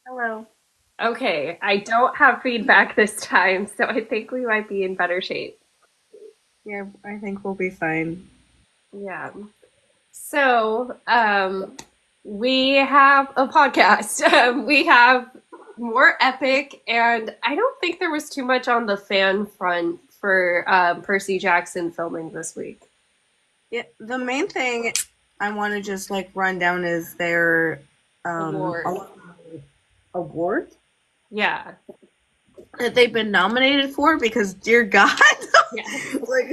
Hello. Okay, I don't have feedback this time, so I think we might be in better shape. Yeah, I think we'll be fine. Yeah. So, we have a podcast. We have more epic, and I don't think there was too much on the fan front for Percy Jackson filming this week. Yeah, the main thing I want to just run down is their Award. award Yeah. that they've been nominated for because dear God, Yeah. like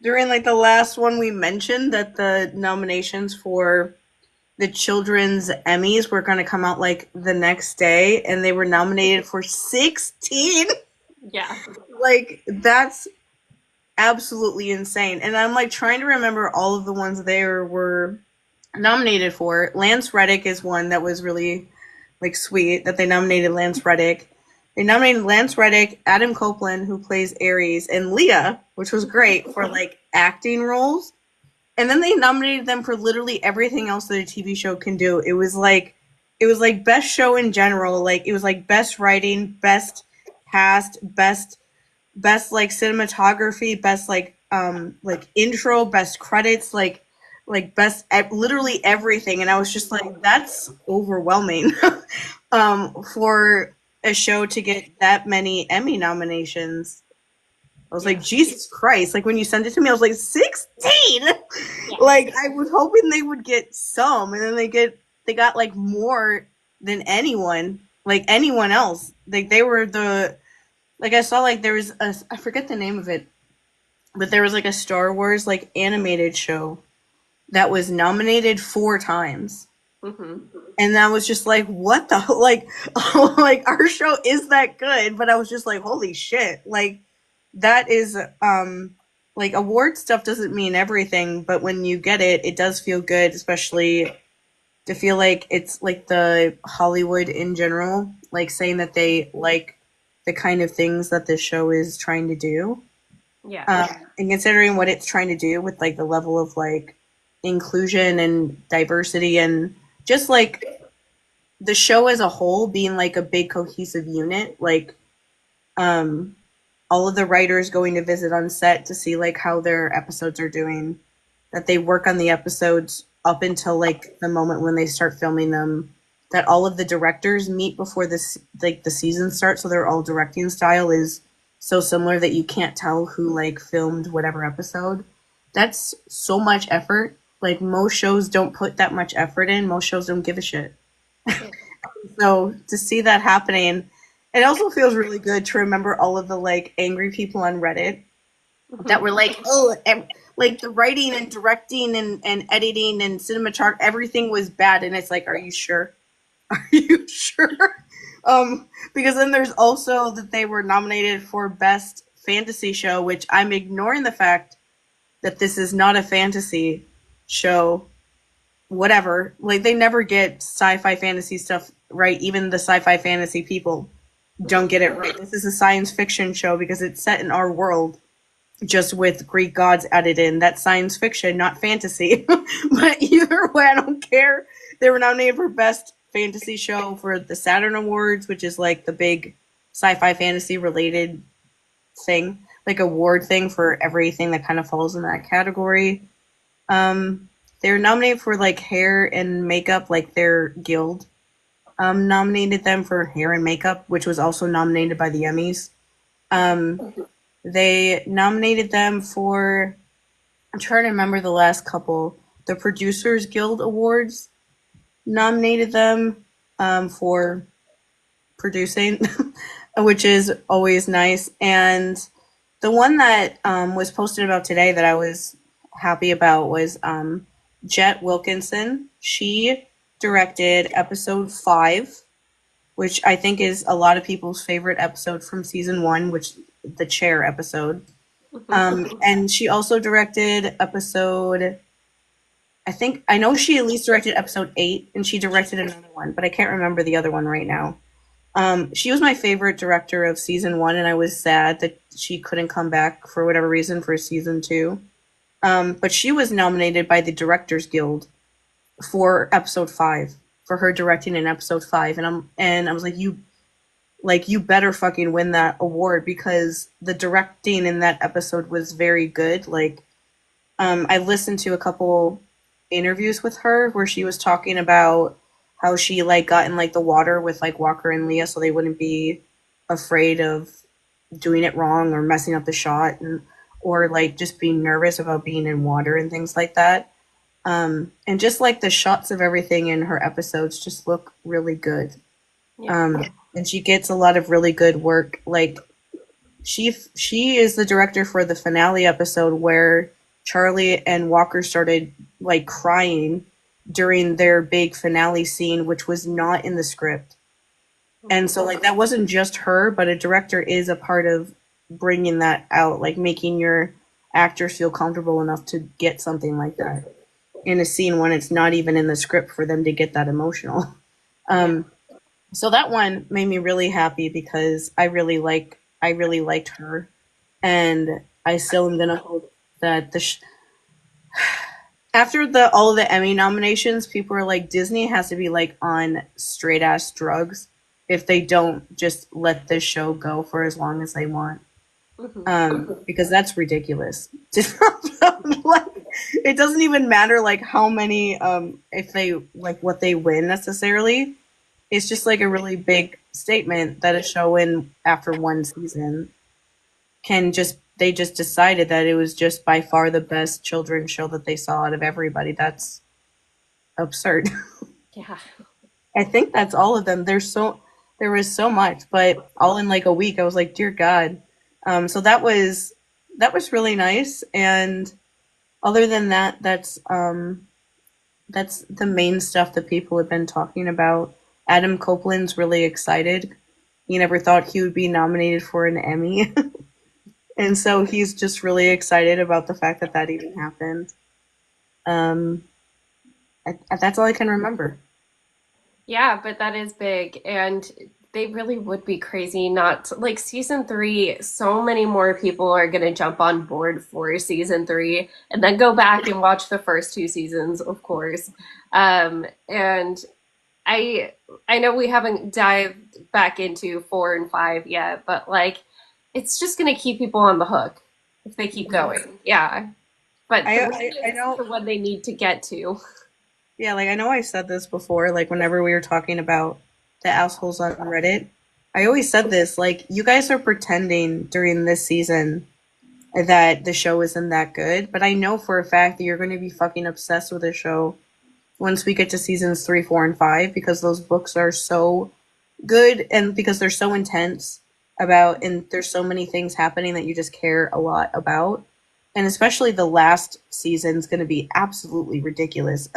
during the last one we mentioned that the nominations for the children's Emmys were going to come out the next day and they were nominated for 16. Yeah. That's absolutely insane. And I'm trying to remember all of the ones they were nominated for. Lance Reddick is one that was really sweet that they nominated Lance Reddick. They nominated Lance Reddick, Adam Copeland, who plays Ares, and Leah, which was great for acting roles. And then they nominated them for literally everything else that a TV show can do. It was like best show in general. It was best writing, best cast, best cinematography, best intro, best credits, best literally everything. And I was just like, that's overwhelming for a show to get that many Emmy nominations. I was like, Yeah. Jesus Christ. When you sent it to me, I was like, 16. Yeah. I was hoping they would get some, and then they got more than anyone else. They were the I saw there was I forget the name of it, but there was a Star Wars animated show that was nominated 4 times. Hmm. And I was just like, what the our show is that good, but I was just like, holy shit. That is award stuff doesn't mean everything, but when you get it, it does feel good, especially to feel like it's the Hollywood in general, saying that they like the kind of things that this show is trying to do. Yeah. And considering what it's trying to do with the level of inclusion and diversity and just the show as a whole being a big cohesive unit, um all of the writers going to visit on set to see how their episodes are doing, that they work on the episodes up until the moment when they start filming them, that all of the directors meet before this the season starts, so their all directing style is so similar that you can't tell who filmed whatever episode. That's so much effort. Most shows don't put that much effort in. Most shows don't give a shit. So to see that happening, it also feels really good to remember all of the angry people on Reddit that were oh, the writing and directing and editing and cinematography, everything was bad. And it's are you sure? Are you sure? Because then there's also that they were nominated for best fantasy show, which I'm ignoring the fact that this is not a fantasy show. Whatever, they never get sci-fi fantasy stuff right. Even the sci-fi fantasy people don't get it right. This is a science fiction show because it's set in our world, just with Greek gods added in. That's science fiction, not fantasy. But either way, I don't care. They were nominated for best fantasy show for the Saturn Awards, which is the big sci-fi fantasy related thing, award thing for everything that kind of falls in that category. They were nominated for hair and makeup, their guild nominated them for hair and makeup, which was also nominated by the Emmys. They nominated them for, I'm trying to remember the last couple. The Producers Guild Awards nominated them for producing, which is always nice. And the one that was posted about today that I was happy about was Jet Wilkinson. She directed episode 5, which I think is a lot of people's favorite episode from season 1, which the chair episode. And she also directed episode, I know she at least directed episode 8, and she directed another one, but I can't remember the other one right now. She was my favorite director of season 1, and I was sad that she couldn't come back for whatever reason for season 2. But she was nominated by the Directors Guild for episode 5. for her directing in episode 5, and I was like you better fucking win that award because the directing in that episode was very good. Like I listened to a couple interviews with her where she was talking about how she like got in like the water with like Walker and Leah so they wouldn't be afraid of doing it wrong or messing up the shot, and or like just being nervous about being in water and things like that. And just like the shots of everything in her episodes just look really good. Yeah. And she gets a lot of really good work. Like she is the director for the finale episode where Charlie and Walker started like crying during their big finale scene, which was not in the script. And so like that wasn't just her, but a director is a part of bringing that out, like making your actors feel comfortable enough to get something like that in a scene when it's not even in the script for them to get that emotional. So that one made me really happy because I really liked her, and I still am gonna hope that after the all of the Emmy nominations, people are like Disney has to be like on straight ass drugs if they don't just let this show go for as long as they want. Because that's ridiculous. Like, it doesn't even matter like how many if they like what they win necessarily. It's just like a really big statement that a show in after one season can just they just decided that it was just by far the best children's show that they saw out of everybody. That's absurd. Yeah. I think that's all of them. There was so much, but all in like a week I was like, dear God. So that was really nice. And other than that, that's the main stuff that people have been talking about. Adam Copeland's really excited. He never thought he would be nominated for an Emmy. And so he's just really excited about the fact that that even happened. That's all I can remember. Yeah, but that is big. And they really would be crazy not to, like season 3, so many more people are going to jump on board for season 3 and then go back and watch the first 2 seasons, of course. And I know we haven't dived back into 4 and 5 yet, but like it's just going to keep people on the hook if they keep going. Yeah. But I know. the one they need to get to. Yeah, like I know I said this before, like whenever we were talking about the assholes on Reddit, I always said this, like you guys are pretending during this season that the show isn't that good, but I know for a fact that you're going to be fucking obsessed with the show once we get to seasons 3, 4, and 5 because those books are so good and because they're so intense about and there's so many things happening that you just care a lot about. And especially the last season's going to be absolutely ridiculous.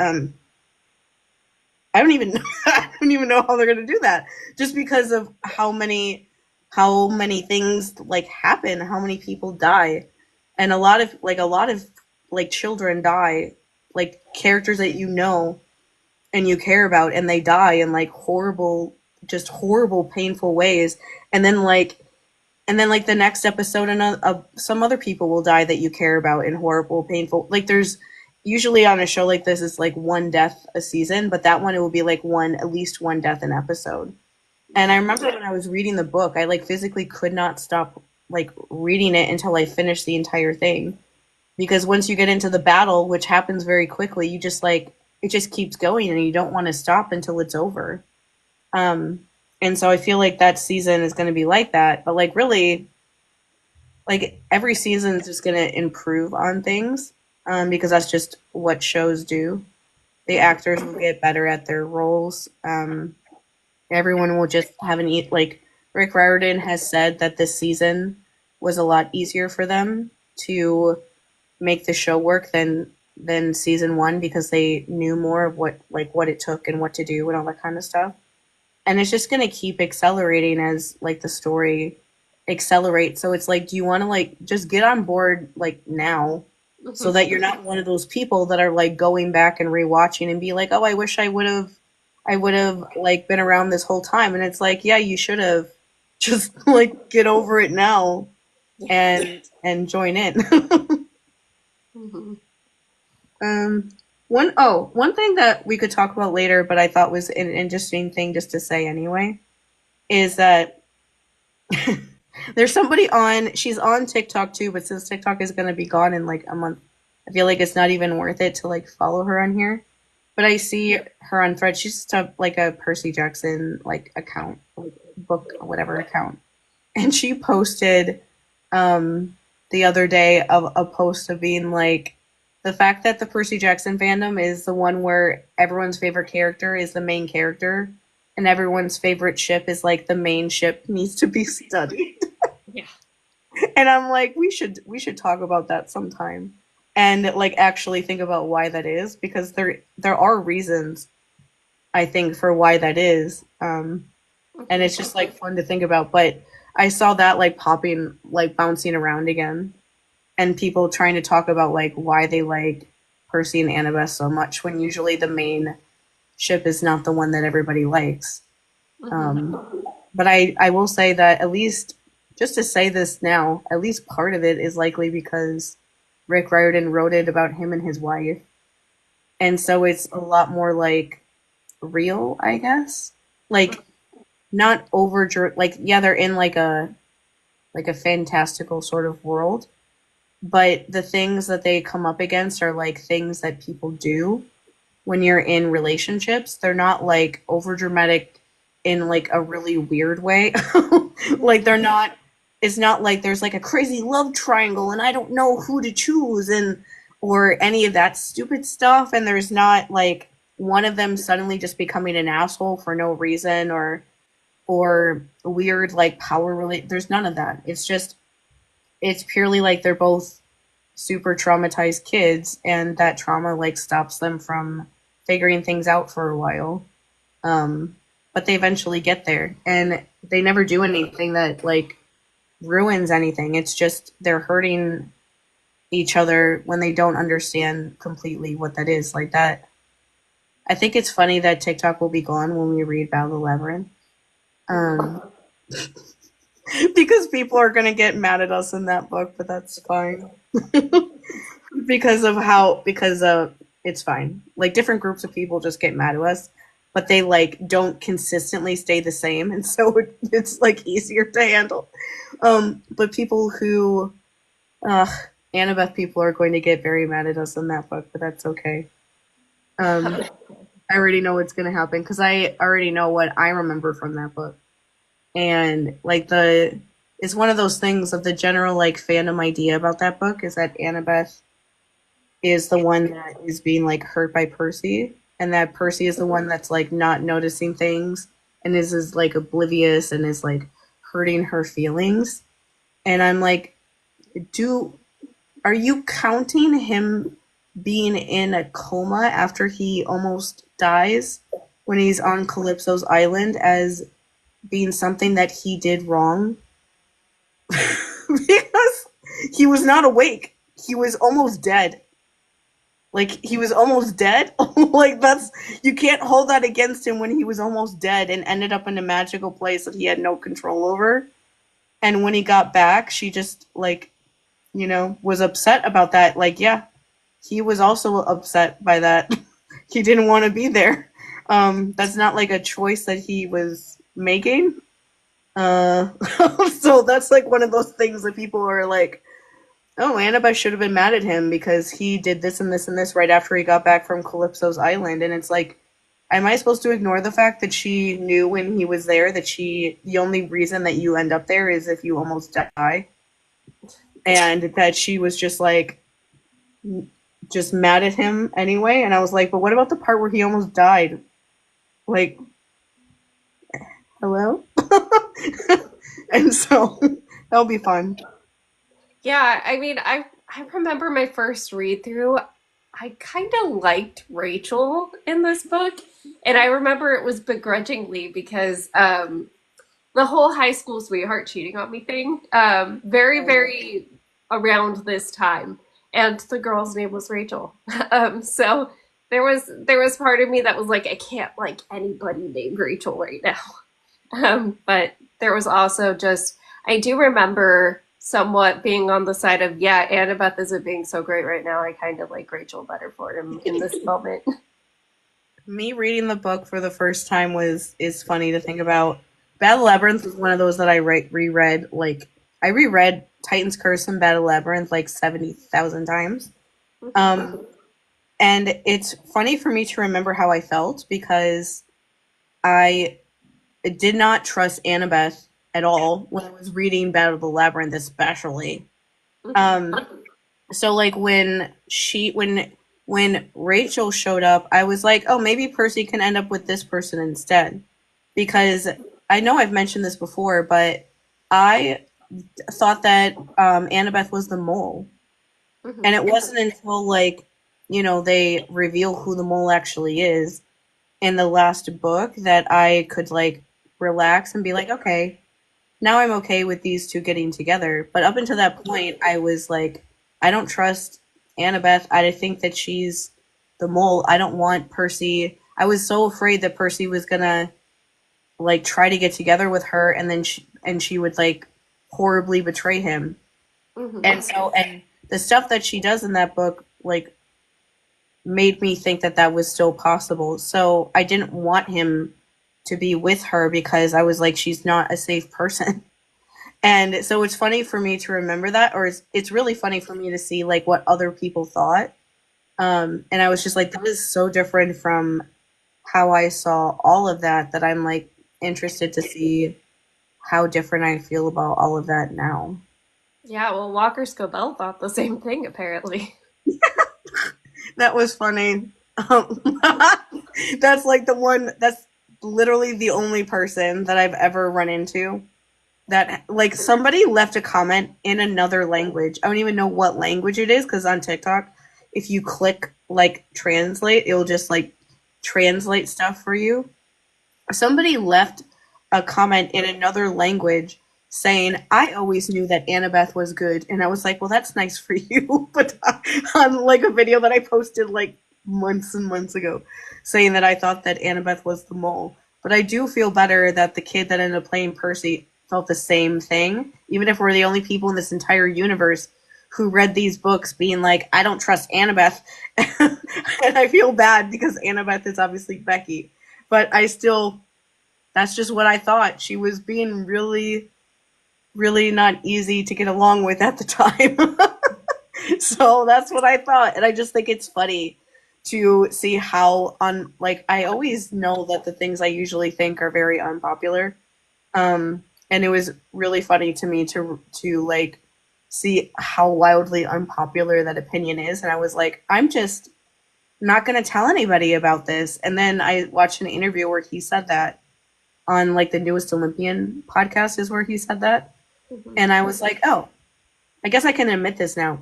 I don't even I don't even know how they're gonna do that. Just because of how many things like happen, how many people die. And a lot of like children die, like characters that you know and you care about and they die in like horrible just horrible painful ways. And then like the next episode and some other people will die that you care about in horrible painful like there's usually on a show like this it's like one death a season, but that one it will be like at least one death an episode. And I remember when I was reading the book, I like physically could not stop like reading it until I finished the entire thing. Because once you get into the battle, which happens very quickly, you just like it just keeps going and you don't want to stop until it's over. And so I feel like that season is going to be like that, but like really like every season is just going to improve on things because that's just what shows do. The actors will get better at their roles. Everyone will just have an eat. Like Rick Riordan has said that this season was a lot easier for them to make the show work than season 1 because they knew more of what it took and what to do and all that kind of stuff. And it's just going to keep accelerating as like the story accelerates. So it's like, do you want to like just get on board like now so that you're not one of those people that are like going back and rewatching and be like, oh, I wish I would have like been around this whole time. And it's like, yeah, you should have just like get over it now and join in. Mm-hmm. One thing that we could talk about later, but I thought was an interesting thing just to say anyway, is that there's somebody on, she's on TikTok too, but since TikTok is going to be gone in like a month, I feel like it's not even worth it to like follow her on here. But I see her on Threads. She's just like a Percy Jackson like account, like book, whatever account. And she posted the other day of a post of being like, the fact that the Percy Jackson fandom is the one where everyone's favorite character is the main character, and everyone's favorite ship is like the main ship needs to be studied. Yeah. And I'm like, we should talk about that sometime, and like actually think about why that is, because there are reasons I think for why that is, and it's just like fun to think about. But I saw that like popping, like bouncing around again, and people trying to talk about like why they like Percy and Annabeth so much when usually the main ship is not the one that everybody likes. But I will say that, at least, just to say this now, at least part of it is likely because Rick Riordan wrote it about him and his wife. And so it's a lot more like real, I guess. Like not over, like, yeah, they're in like a fantastical sort of world, but the things that they come up against are like things that people do when you're in relationships. They're not like over dramatic in like a really weird way. Like they're not, it's not like there's like a crazy love triangle and I don't know who to choose, and or any of that stupid stuff, and there's not like one of them suddenly just becoming an asshole for no reason, or weird like power relate. There's none of that. It's just, it's purely like they're both super traumatized kids, and that trauma like stops them from figuring things out for a while. But they eventually get there, and they never do anything that like ruins anything. It's just they're hurting each other when they don't understand completely what that is. Like that, I think it's funny that TikTok will be gone when we read Battle of the Labyrinth. Um, because people are going to get mad at us in that book, but that's fine. Because it's fine. Like different groups of people just get mad at us, but they like don't consistently stay the same, and so it's like easier to handle. But people who, Annabeth people are going to get very mad at us in that book, but that's okay. I already know what's going to happen because I already know what I remember from that book. And like it's one of those things of the general like fandom idea about that book is that Annabeth is the one that is being like hurt by Percy, and that Percy is the one that's like not noticing things and is like oblivious and is like hurting her feelings. And I'm like, are you counting him being in a coma after he almost dies when he's on Calypso's island as being something that he did wrong? Because he was not awake. He was almost dead. Like, he was almost dead? Like, you can't hold that against him when he was almost dead and ended up in a magical place that he had no control over. And when he got back, she just, like, was upset about that. Like, yeah, he was also upset by that. He didn't want to be there. That's not, like, a choice that he was making. So that's, like, one of those things that people are like, oh, Annabeth should have been mad at him because he did this and this and this right after he got back from Calypso's island. And it's like, am I supposed to ignore the fact that she knew when he was there that the only reason that you end up there is if you almost die? And that she was just like, just mad at him anyway? And I was like, but what about the part where he almost died? Like, hello? And so, that'll be fun. Yeah, I mean, I remember my first read through. I kind of liked Rachel in this book, and I remember it was begrudgingly because the whole high school sweetheart cheating on me thing, very around this time, and the girl's name was Rachel. So there was part of me that was like, I can't like anybody named Rachel right now. But there was also just, I do remember somewhat being on the side of, yeah, Annabeth isn't being so great right now. I kind of like Rachel better for him in this moment. Me reading the book for the first time is funny to think about. Battle Labyrinth was one of those that I reread. Like I reread Titan's Curse and Battle Labyrinth like 70,000 times. Um, and it's funny for me to remember how I felt because I did not trust Annabeth at all when I was reading Battle of the Labyrinth, especially. Um, so like when Rachel showed up, I was like, oh, maybe Percy can end up with this person instead, because I know I've mentioned this before, but I thought that Annabeth was the mole, and it wasn't until like they reveal who the mole actually is in the last book that I could like relax and be like, okay, now I'm okay with these two getting together. But up until that point, I was like, I don't trust Annabeth. I think that she's the mole. I don't want Percy. I was so afraid that Percy was gonna like try to get together with her, and then she would like horribly betray him. And the stuff that she does in that book like made me think that that was still possible. So I didn't want him to be with her because I was like, she's not a safe person. And so it's funny for me to remember that, or it's really funny for me to see like what other people thought. And I was just like, that is so different from how I saw all of that, that I'm like interested to see how different I feel about all of that now. Yeah, well, Walker Scobell thought the same thing, apparently. That was funny. That's like that's literally the only person that I've ever run into that like somebody left a comment in another language. I don't even know what language it is because on TikTok, if you click like translate, it'll just like translate stuff for you. Somebody left a comment in another language saying, I always knew that Annabeth was good. And I was like, well, that's nice for you. But on like a video that I posted like months and months ago saying that I thought that Annabeth was the mole. But I do feel better that the kid that ended up playing Percy felt the same thing, even if we're the only people in this entire universe who read these books being like, I don't trust Annabeth. And I feel bad because Annabeth is obviously Becky. But that's just what I thought. She was being really, really not easy to get along with at the time. So that's what I thought. And I just think it's funny to see how like I always know that the things I usually think are very unpopular. And it was really funny to me to like see how wildly unpopular that opinion is. And I was like, I'm just not going to tell anybody about this. And then I watched an interview where he said that on like the newest Olympian podcast is where he said that. And I was like, oh, I guess I can admit this now.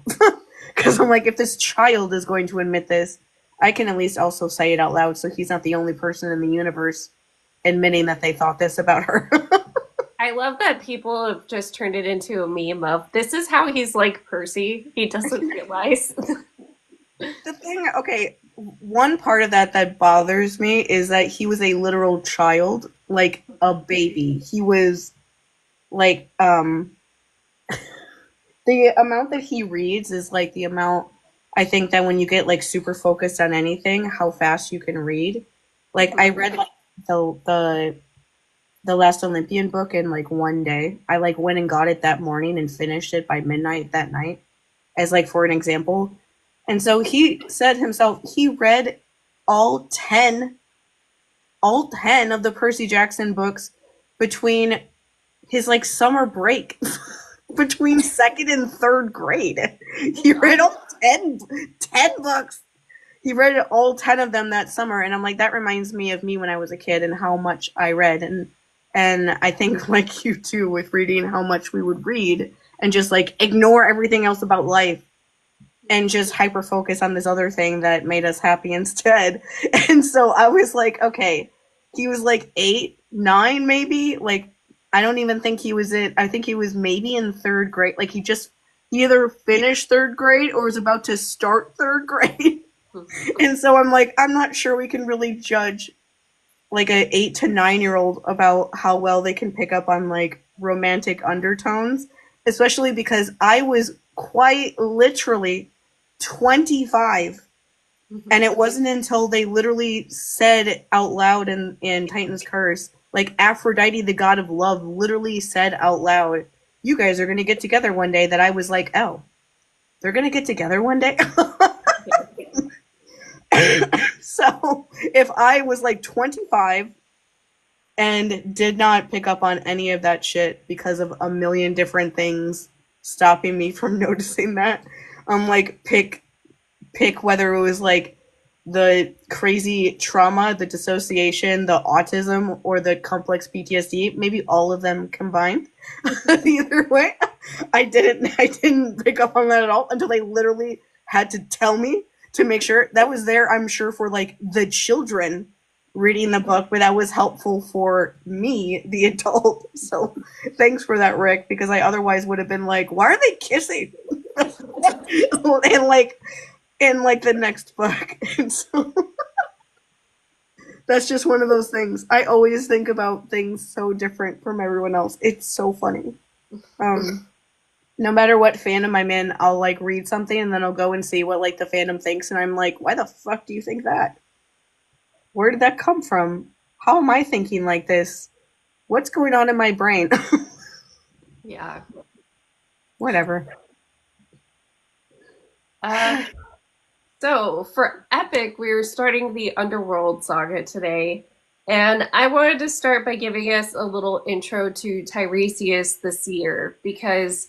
Because I'm like, if this child is going to admit this, I can at least also say it out loud so he's not the only person in the universe admitting that they thought this about her. I love that people have just turned it into a meme of, this is how he's like Percy. He doesn't realize. The thing, okay, one part of that bothers me is that he was a literal child, like a baby. He was like, the amount that he reads is like the amount, I think that when you get like super focused on anything, how fast you can read. Like I read like the last Olympian book in like one day. I like went and got it that morning and finished it by midnight that night, as like for an example. And so he said himself, he read all 10 of the Percy Jackson books between his like summer break. Between second and third grade. He read all 10 books. He read all 10 of them that summer. And I'm like, that reminds me of me when I was a kid and how much I read. And I think like you too with reading, how much we would read and just like ignore everything else about life and just hyper focus on this other thing that made us happy instead. And so I was like, okay, he was like 8, 9 maybe, like I don't even think he was I think he was maybe in third grade. Like he either finished third grade or was about to start third grade. And so I'm like, I'm not sure we can really judge like a 8 to 9-year-old about how well they can pick up on like romantic undertones especially because I was quite literally 25. And it wasn't until they literally said out loud in Titan's Curse, like Aphrodite, the god of love, literally said out loud, "You guys are going to get together one day," that I was like, oh, they're going to get together one day? So if I was like 25 and did not pick up on any of that shit because of a million different things stopping me from noticing that, like pick whether it was like the crazy trauma, the dissociation, the autism, or the complex PTSD, maybe all of them combined. Either way, I didn't pick up on that at all until they literally had to tell me to make sure that was there. I'm sure for like the children reading the book, but that was helpful for me, the adult. So thanks for that, Rick, because I otherwise would have been like, why are they kissing? and like in like the next book. And so that's just one of those things. I always think about things so different from everyone else. It's so funny. No matter what fandom I'm in, I'll like read something and then I'll go and see what like the fandom thinks, and I'm like, why the fuck do you think that? Where did that come from? How am I thinking like this? What's going on in my brain? Yeah. Whatever. So for Epic, we're starting the Underworld saga today. And I wanted to start by giving us a little intro to Tiresias the Seer, because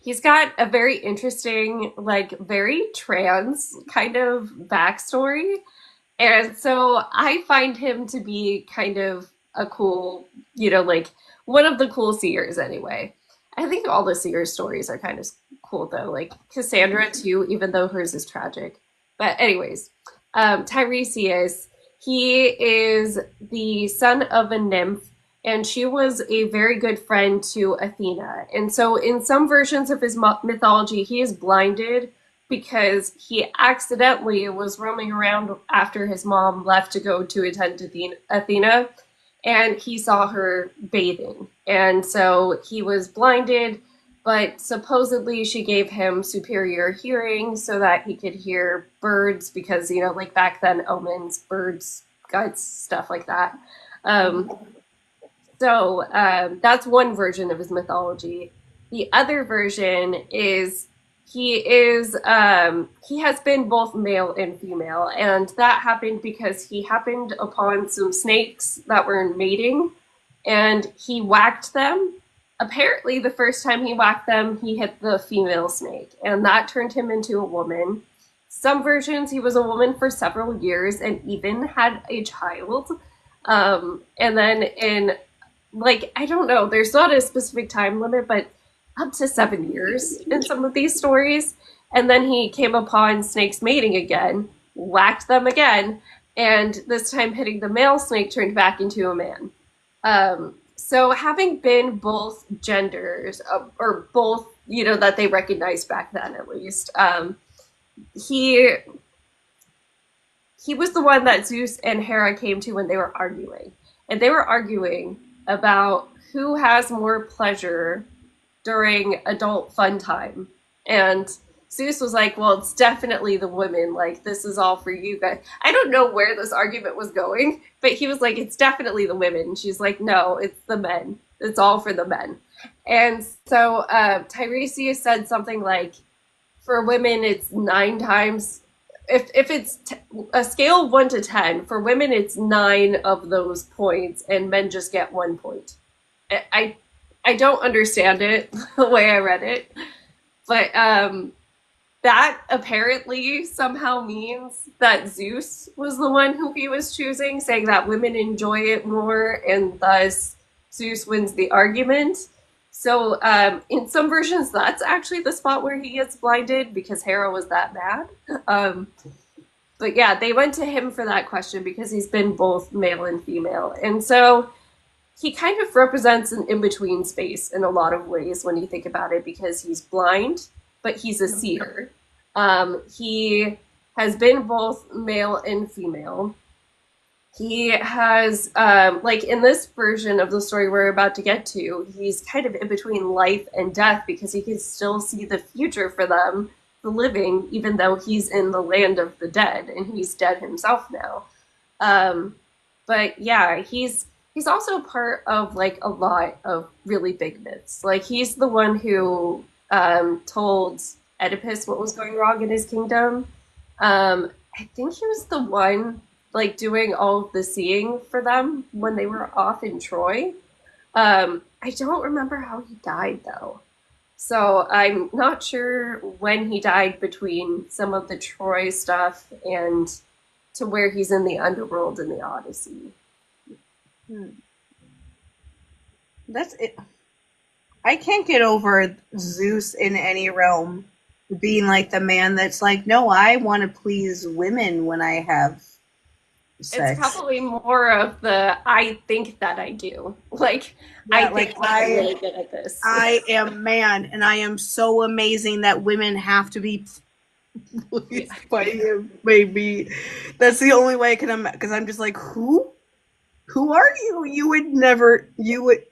he's got a very interesting, like very trans kind of backstory. And so I find him to be kind of a cool, like one of the cool seers anyway. I think all the seer stories are kind of cool though, like Cassandra too, even though hers is tragic. But anyways, Tiresias, he is the son of a nymph, and she was a very good friend to Athena. And so in some versions of his mythology, he is blinded because he accidentally was roaming around after his mom left to go to attend to Athena, and he saw her bathing. And so he was blinded, but supposedly she gave him superior hearing so that he could hear birds, because, like back then, omens, birds, guides, stuff like that. So that's one version of his mythology. The other version is he has been both male and female, and that happened because he happened upon some snakes that were mating, and he whacked them. Apparently, the first time he whacked them, he hit the female snake, and that turned him into a woman. Some versions, he was a woman for several years and even had a child. And then in, like, I don't know, there's not a specific time limit, but up to 7 years in some of these stories. And then he came upon snakes mating again, whacked them again, and this time hitting the male snake turned back into a man. So having been both genders, or both, that they recognized back then at least, he was the one that Zeus and Hera came to when they were arguing. And they were arguing about who has more pleasure during adult fun time. And Zeus was like, well, it's definitely the women. Like, this is all for you guys. I don't know where this argument was going, but he was like, it's definitely the women. And she's like, no, it's the men. It's all for the men. And so Tiresias said something like, for women, it's 9 times. If it's a scale of 1 to 10, for women, it's 9 of those points, and men just get 1 point. I don't understand it the way I read it, but that apparently somehow means that Zeus was the one who he was choosing, saying that women enjoy it more, and thus Zeus wins the argument. So in some versions, that's actually the spot where he gets blinded because Hera was that mad. But yeah, they went to him for that question because he's been both male and female. And so he kind of represents an in-between space in a lot of ways when you think about it, because he's blind, but he's a seer. He has been both male and female. he has, like in this version of the story we're about to get to, he's kind of in between life and death because he can still see the future for them, the living, even though he's in the land of the dead and he's dead himself now. Um, but yeah, he's also part of like a lot of really big myths. Like he's the one who told Oedipus what was going wrong in his kingdom. I think he was the one like doing all of the seeing for them when they were off in Troy. I don't remember how he died though. So I'm not sure when he died between some of the Troy stuff and to where he's in the underworld in the Odyssey. Hmm. That's it. I can't get over Zeus in any realm being like the man that's like, no, I want to please women when I have It's sex. probably more of the I think that I do. Like I Yeah, think like that I'm really good at this. I am man, and I am so amazing that women have to be Yeah. pleased by him. Maybe that's the only way I can imagine. Because I'm just like, who are you? You would never. You would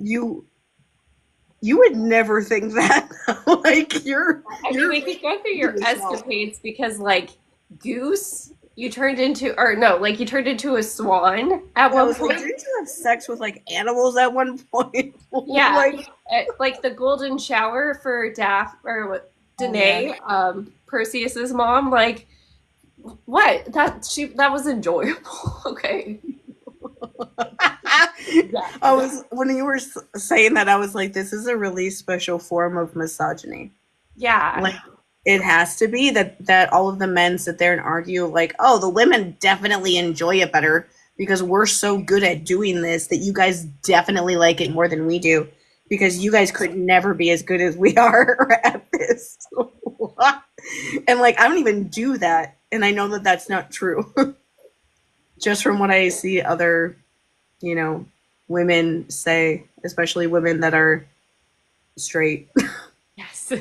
never think that. Like I mean, you're we could go through your yourself. escapades because, like, Goose, you turned into, or no, like, you turned into a swan at I one was like, point. didn't you have sex with like animals at one point? Yeah, Like, like the golden shower for or what, oh yeah. Danae, Perseus's mom. Like, what? That was enjoyable. Okay. Yeah. I was when you were saying that, I was like, this is a really special form of misogyny. Yeah. Like, it has to be that all of the men sit there and argue like, oh, the women definitely enjoy it better because we're so good at doing this that you guys definitely like it more than we do because you guys could never be as good as we are at this. And like, I don't even do that, and I know that that's not true. Just from what I see other, you know, women say, especially women that are straight. Yes.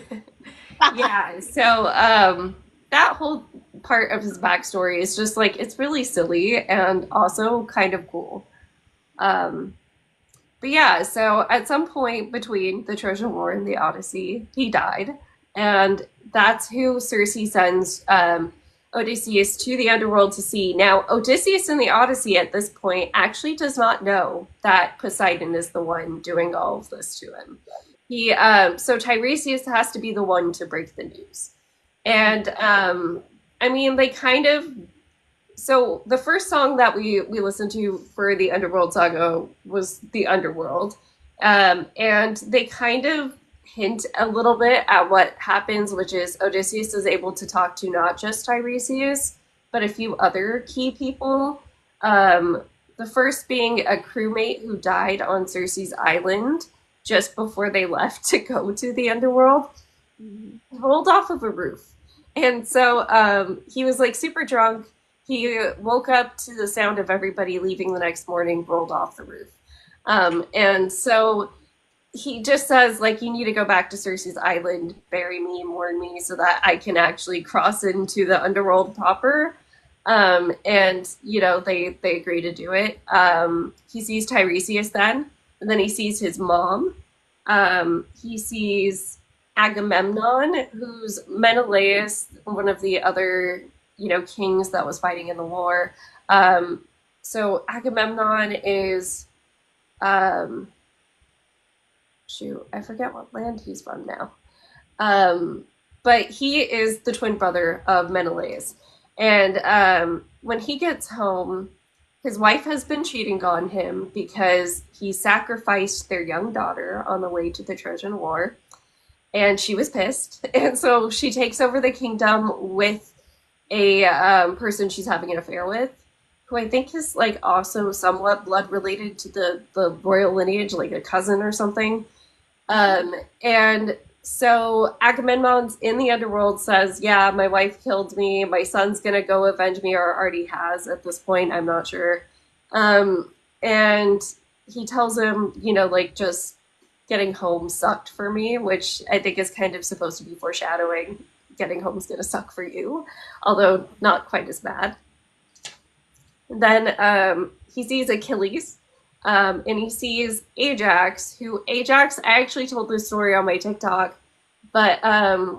Yeah. So that whole part of his backstory is just like it's really silly and also kind of cool. Um but yeah, so at some point between the Trojan War and the Odyssey, he died. And that's who Circe sends Odysseus to the underworld to see. Now, Odysseus in the Odyssey at this point actually does not know that Poseidon is the one doing all of this to him. So Tiresias has to be the one to break the news. And I mean, they kind of so the first song that we listened to for the Underworld Saga was the Underworld, and they kind of hint a little bit at what happens, which is Odysseus is able to talk to not just Tiresias but a few other key people. Um, the first being a crewmate who died on Circe's island just before they left to go to the underworld, rolled off of a roof. And so he was like super drunk. He woke up to the sound of everybody leaving the next morning, rolled off the roof. And so he just says, like, you need to go back to Circe's island, bury me, mourn me, so that I can actually cross into the underworld proper. And, you know, they agree to do it. He sees Tiresias then, and then he sees his mom. He sees Agamemnon, who's Menelaus, one of the other, you know, kings that was fighting in the war. So Agamemnon is, um, shoot, I forget what land he's from now. But he is the twin brother of Menelaus. And when he gets home, his wife has been cheating on him because he sacrificed their young daughter on the way to the Trojan War. And she was pissed. And so she takes over the kingdom with a person she's having an affair with, who I think is like also somewhat blood related to the royal lineage, like a cousin or something. And so Agamemnon's in the underworld says, yeah, my wife killed me. My son's going to go avenge me, or already has at this point. I'm not sure. And he tells him, you know, like, just getting home sucked for me, which I think is kind of supposed to be foreshadowing getting home's going to suck for you, although not quite as bad. Then he sees Achilles, and he sees Ajax, I actually told this story on my TikTok, but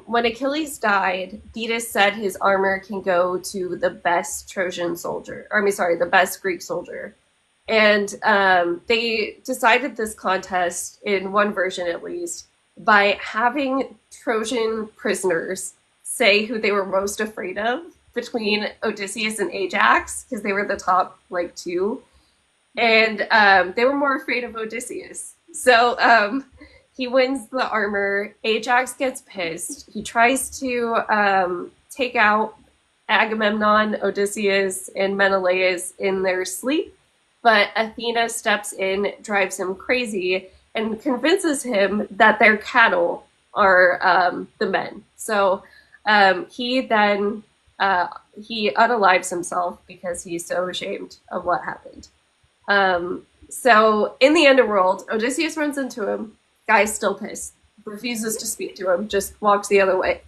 when Achilles died, Thetis said his armor can go to the best Trojan soldier, or I mean, sorry, the best Greek soldier. And they decided this contest, in one version at least, by having Trojan prisoners say who they were most afraid of between Odysseus and Ajax, because they were the top like two, and they were more afraid of Odysseus. So he wins the armor. Ajax gets pissed. He tries to take out Agamemnon, Odysseus, and Menelaus in their sleep, but Athena steps in, drives him crazy, and convinces him that their cattle are the men. So he then he unalives himself because he's so ashamed of what happened. So in the underworld, Odysseus runs into him. Guy's still pissed, refuses to speak to him, just walks the other way.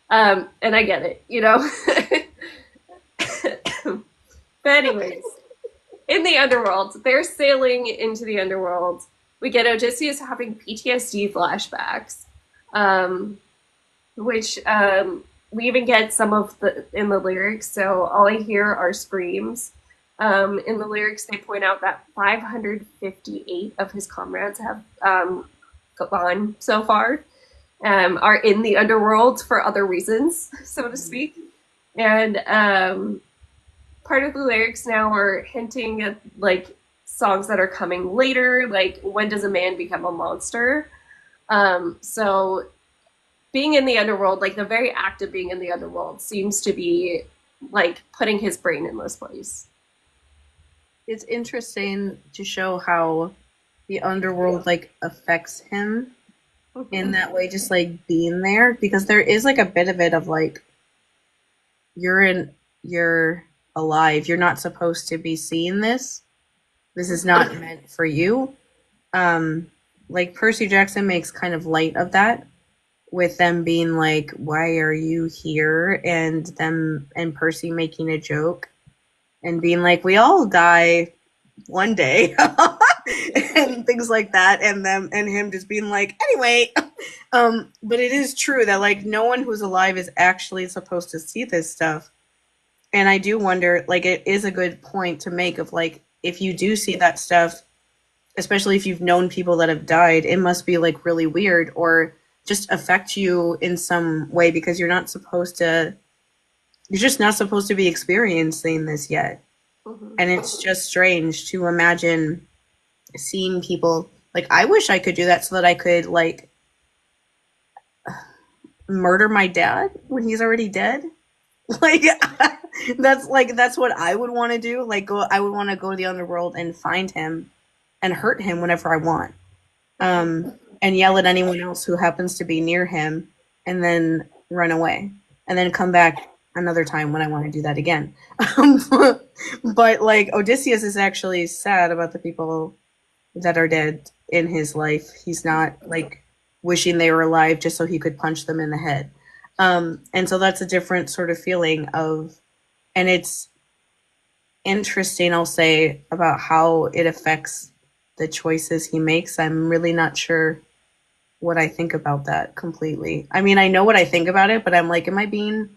And I get it, you know. But anyways, in the underworld, they're sailing into the underworld. We get Odysseus having PTSD flashbacks, which we even get some of in the lyrics. So all I hear are screams. In the lyrics, they point out that 558 of his comrades have gone so far, are in the underworld for other reasons, so to speak. And part of the lyrics now are hinting at like songs that are coming later, like when does a man become a monster? So being in the underworld, like the very act of being in the underworld, seems to be like putting his brain in this place. It's interesting to show how the underworld like affects him in that way, just like being there, because there is like a bit of it of like you're alive, you're not supposed to be seeing this. This is not meant for you. Like Percy Jackson makes kind of light of that with them being like, why are you here? And them and Percy making a joke and being like, we all die one day. And things like that, and them and him just being like, anyway. But it is true that like no one who's alive is actually supposed to see this stuff. And I do wonder, like, it is a good point to make of like, if you do see that stuff, especially if you've known people that have died, it must be like really weird or just affect you in some way, because you're just not supposed to be experiencing this yet. Mm-hmm. And it's just strange to imagine seeing people like, I wish I could do that so that I could like murder my dad when he's already dead. Like that's what I would want to do. Like I would want to go to the underworld and find him and hurt him whenever I want. And yell at anyone else who happens to be near him, and then run away, and then come back another time when I want to do that again. But like Odysseus is actually sad about the people that are dead in his life. He's not like wishing they were alive just so he could punch them in the head. And so that's a different sort of feeling of, and it's interesting, I'll say, about how it affects the choices he makes. I'm really not sure what I think about that completely. I mean, I know what I think about it, but I'm like, am I being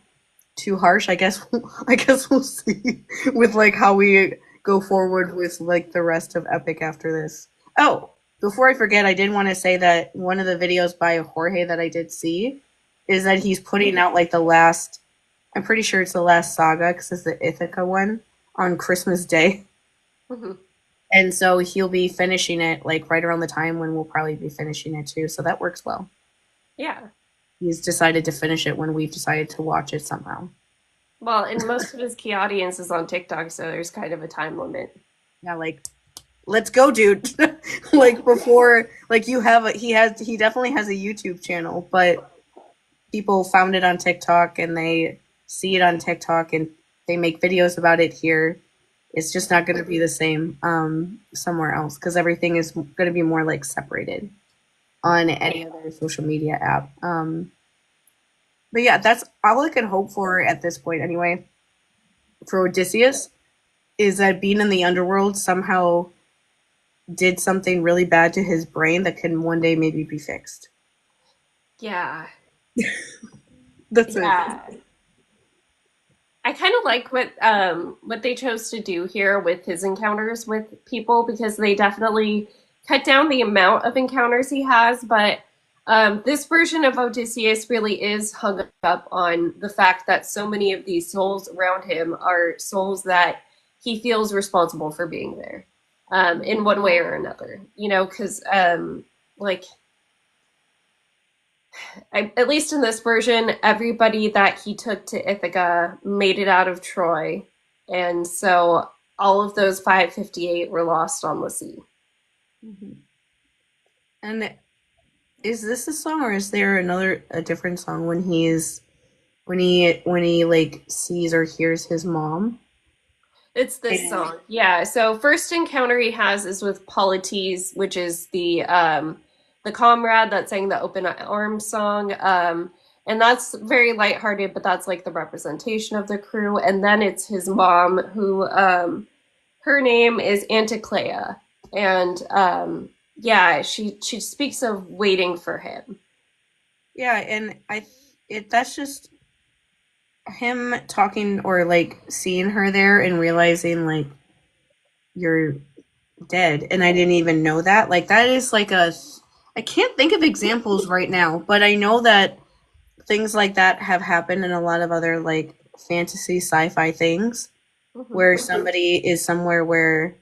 too harsh? I guess we'll see with like how we go forward with like the rest of Epic after this. Oh, before I forget, I did want to say that one of the videos by Jorge that I did see is that he's putting out like the last, I'm pretty sure it's the last saga because it's the Ithaca one on Christmas Day. Mm-hmm. And so he'll be finishing it like right around the time when we'll probably be finishing it too. So that works well. Yeah. He's decided to finish it when we've decided to watch it somehow. Well, and most of his key audience is on TikTok, so there's kind of a time limit. Yeah, like, let's go, dude. Like before, like he definitely has a YouTube channel, but people found it on TikTok and they see it on TikTok and they make videos about it here. It's just not going to be the same somewhere else, because everything is going to be more like separated on any other social media app. But yeah, that's all I can hope for at this point anyway. For Odysseus is that being in the underworld somehow did something really bad to his brain that can one day maybe be fixed. Yeah. That's it. Yeah. I kind of like what they chose to do here with his encounters with people because they definitely cut down the amount of encounters he has, but this version of Odysseus really is hung up on the fact that so many of these souls around him are souls that he feels responsible for being there, in one way or another. You know, because like at least in this version, everybody that he took to Ithaca made it out of Troy, and so all of those 558 were lost on the sea. Mm-hmm. And is this a song, or is there a different song when he like sees or hears his mom? It's this And song, yeah. So first encounter he has is with Polites, which is the comrade that sang the Open Arms song. And that's very lighthearted, but that's like the representation of the crew. And then it's his mom, who her name is Anticlea, and yeah, she speaks of waiting for him. yeah, and that's just him talking or like seeing her there and realizing like you're dead and I didn't even know that. Like that is like a I can't think of examples right now, but I know that things like that have happened in a lot of other like fantasy sci-fi things Mhm. where somebody is somewhere where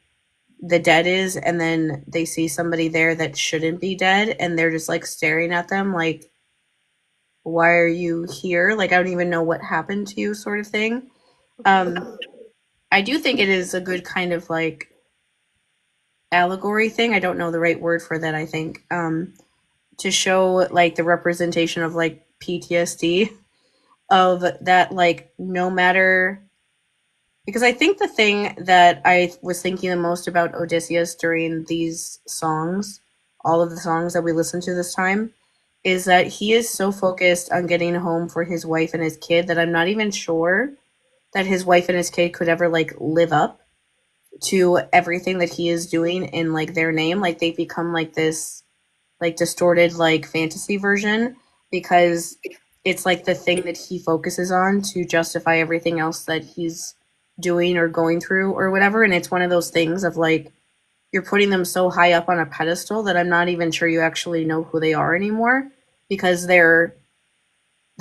the dead is and then they see somebody there that shouldn't be dead and they're just like staring at them like why are you here? Like I don't even know what happened to you sort of thing. Um I do think it is a good kind of like allegory thing. I don't know the right word for that, I think. To show like the representation of like PTSD of that like no matter because I think the thing that I was thinking the most about Odysseus during these songs, all of the songs that we listened to this time, is that he is so focused on getting home for his wife and his kid that I'm not even sure that his wife and his kid could ever like live up to everything that he is doing in like their name. Like they become like this like distorted like fantasy version because it's like the thing that he focuses on to justify everything else that he's doing or going through or whatever. And it's one of those things of like you're putting them so high up on a pedestal that I'm not even sure you actually know who they are anymore because they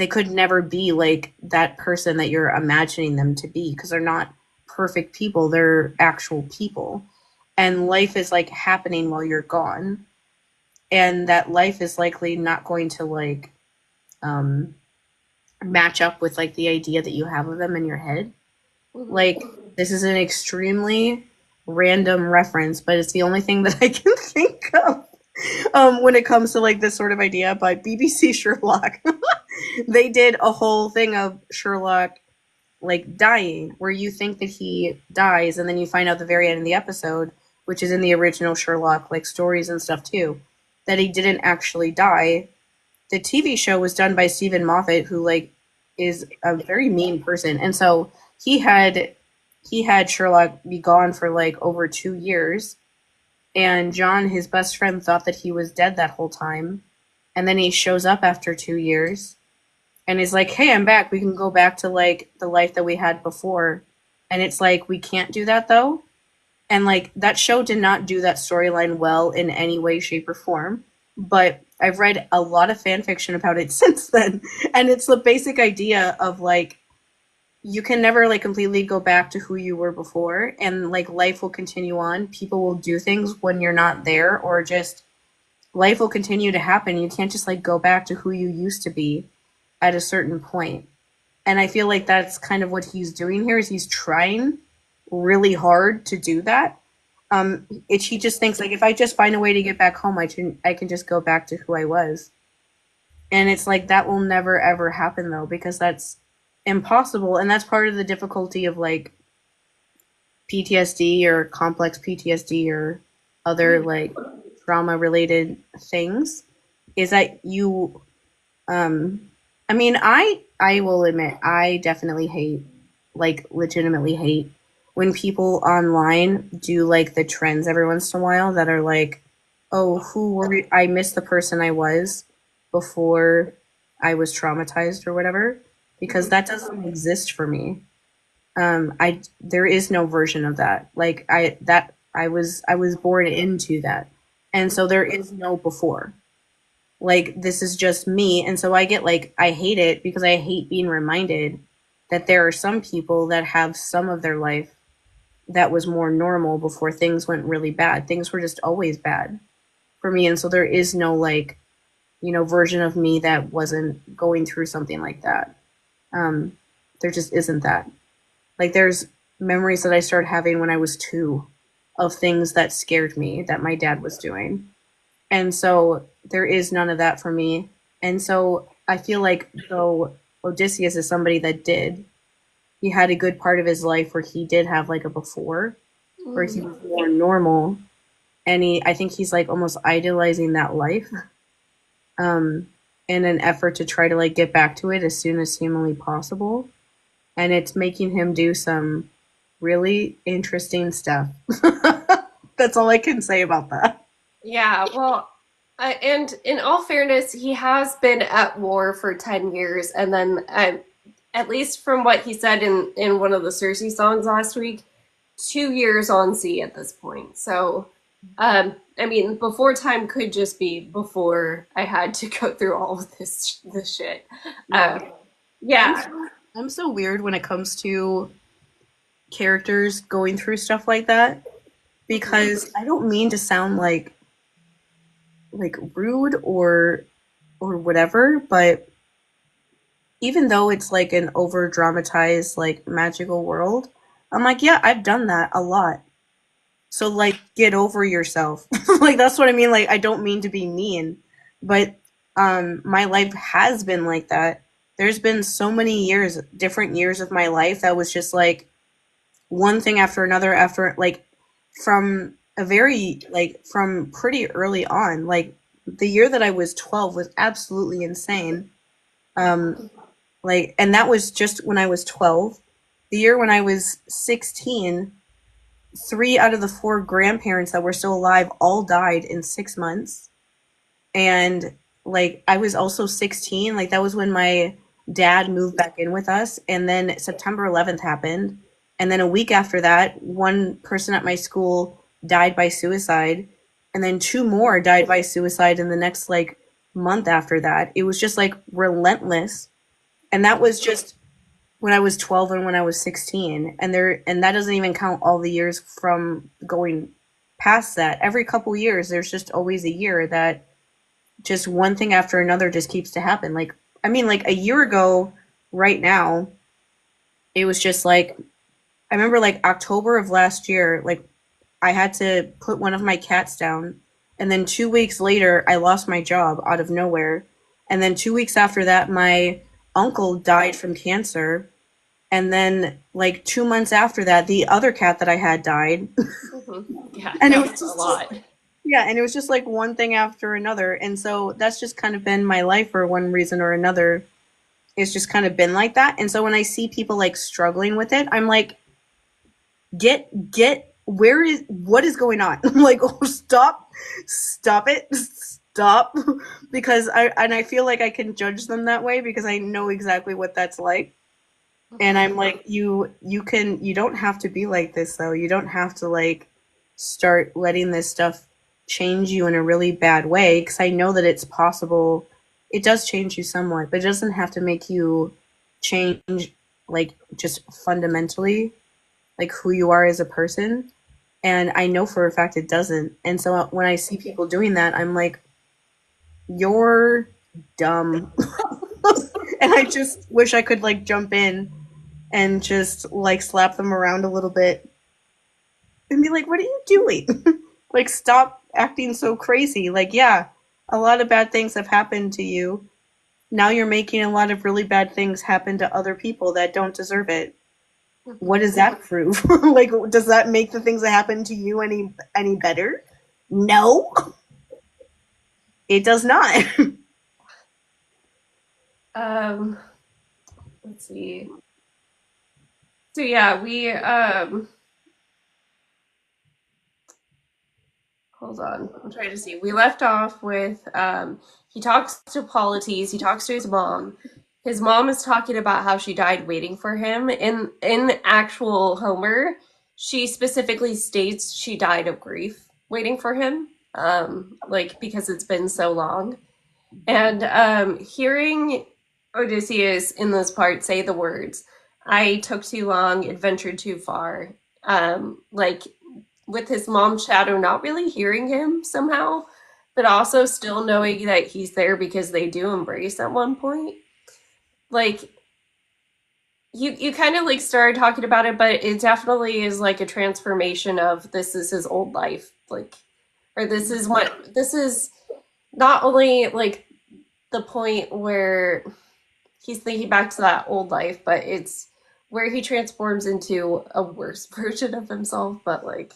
could never be like that person that you're imagining them to be because they're not perfect people, they're actual people. And life is like happening while you're gone. And that life is likely not going to like um match up with like the idea that you have of them in your head. Mhm. Like this is an extremely random reference, but it's the only thing that I can think of when it comes to like this sort of idea. But BBC Sherlock, they did a whole thing of Sherlock like dying, where you think that he dies, and then you find out the very end of the episode, which is in the original Sherlock like stories and stuff too, that he didn't actually die. The TV show was done by Stephen Moffat, who like is a very mean person, and so he had he had Sherlock be gone for like over 2 years, and John, his best friend, thought that he was dead that whole time, and then he shows up after 2 years and is like, "Hey, I'm back. We can go back to like the life that we had before," and it's like we can't do that though, and like that show did not do that storyline well in any way, shape, or form. But I've read a lot of fan fiction about it since then, and it's the basic idea of like you can never like completely go back to who you were before, and like life will continue on. People will do things when you're not there, or just life will continue to happen. You can't just like go back to who you used to be at a certain point. And I feel like that's kind of what he's doing here is he's trying really hard to do that. He just thinks like if I just find a way to get back home, I can just go back to who I was. And it's like that will never ever happen though because that's impossible, and that's part of the difficulty of like PTSD or complex PTSD or other like trauma related things is that you um I mean I will admit I definitely hate like legitimately hate when people online do like the trends every once in a while that are like, oh, who were you? I miss the person I was before I was traumatized or whatever, because that doesn't exist for me. I there is no version of that. Like I was born into that, and so there is no before. Like this is just me, and so I get like I hate it because I hate being reminded that there are some people that have some of their life that was more normal before things went really bad. Things were just always bad for me, and so there is no like version of me that wasn't going through something like that. Um, there just isn't that. Like there's memories that I started having when I was 2 of things that scared me that my dad was doing. And so there is none of that for me. And so I feel like though Odysseus is somebody that did, he had a good part of his life where he did have like a before, where he was more normal. And I think he's like almost idolizing that life in an effort to try to like get back to it as soon as humanly possible. And it's making him do some really interesting stuff. That's all I can say about that. Yeah, well, and in all fairness, he has been at war for 10 years, and then at least from what he said in one of the Cersei songs last week, 2 years on sea at this point. So, I mean, before time could just be before I had to go through all of this shit. Uh, Yeah. I'm yeah. so, I'm so weird when it comes to characters going through stuff like that because I don't mean to sound like rude or whatever, but even though it's like an over dramatized like magical world, I'm like, yeah, I've done that a lot. So like get over yourself. Like that's what I mean. Like I don't mean to be mean, but my life has been like that. There's been so many years, different years of my life that was just like one thing after another after like from a very like from pretty early on. Like the year that I was 12 was absolutely insane. Um like and that was just when I was 12. The year when I was 16, 3 out of the 4 grandparents that were still alive all died in 6 months. And like I was also 16, like that was when my dad moved back in with us, and then September 11th happened, and then a week after that one person at my school died by suicide, and then 2 more died by suicide in the next like month after that. It was just like relentless, and that was just when I was 12 and when I was 16, and that doesn't even count all the years from going past that. Every couple years there's just always a year that just one thing after another just keeps to happen. Like I mean like a year ago right now, it was just like I remember like October of last year, like I had to put one of my cats down, and then 2 weeks later I lost my job out of nowhere. And then 2 weeks after that my uncle died from cancer. And then like 2 months after that, the other cat that I had died. Yeah, And it was that's a just lot. yeah, and it was just like one thing after another. And so that's just kind of been my life for one reason or another. It's just kind of been like that. And so when I see people like struggling with it, I'm like, get where is what is going on? I'm like, oh, stop it, stop, because I feel like I can judge them that way because I know exactly what that's like. And I'm like, you don't have to be like this though. You don't have to like start letting this stuff change you in a really bad way because I know that it's possible. It does change you somewhat, but it doesn't have to make you change like just fundamentally like who you are as a person. And I know for a fact it doesn't. And so when I see people doing that, I'm like, you're dumb. And I just wish I could like jump in and just like slap them around a little bit and be like, what are you doing? Like, stop acting so crazy. Like, yeah, a lot of bad things have happened to you. Now you're making a lot of really bad things happen to other people that don't deserve it. What does that prove? Like, does that make the things that happen to you any better? No, it does not. Let's see. So yeah, we hold on. I'm trying to see. We left off with he talks to Polites, he talks to his mom. His mom is talking about how she died waiting for him. In actual Homer, she specifically states she died of grief waiting for him. Like because it's been so long. And hearing Odysseus in this part say the words, I took too long, adventured too far, like with his mom's shadow not really hearing him somehow, but also still knowing that he's there because they do embrace at one point. Like you kind of like started talking about it, but it definitely is like a transformation of this is his old life, like or this is not only like the point where he's thinking back to that old life, but it's where he transforms into a worse version of himself, but like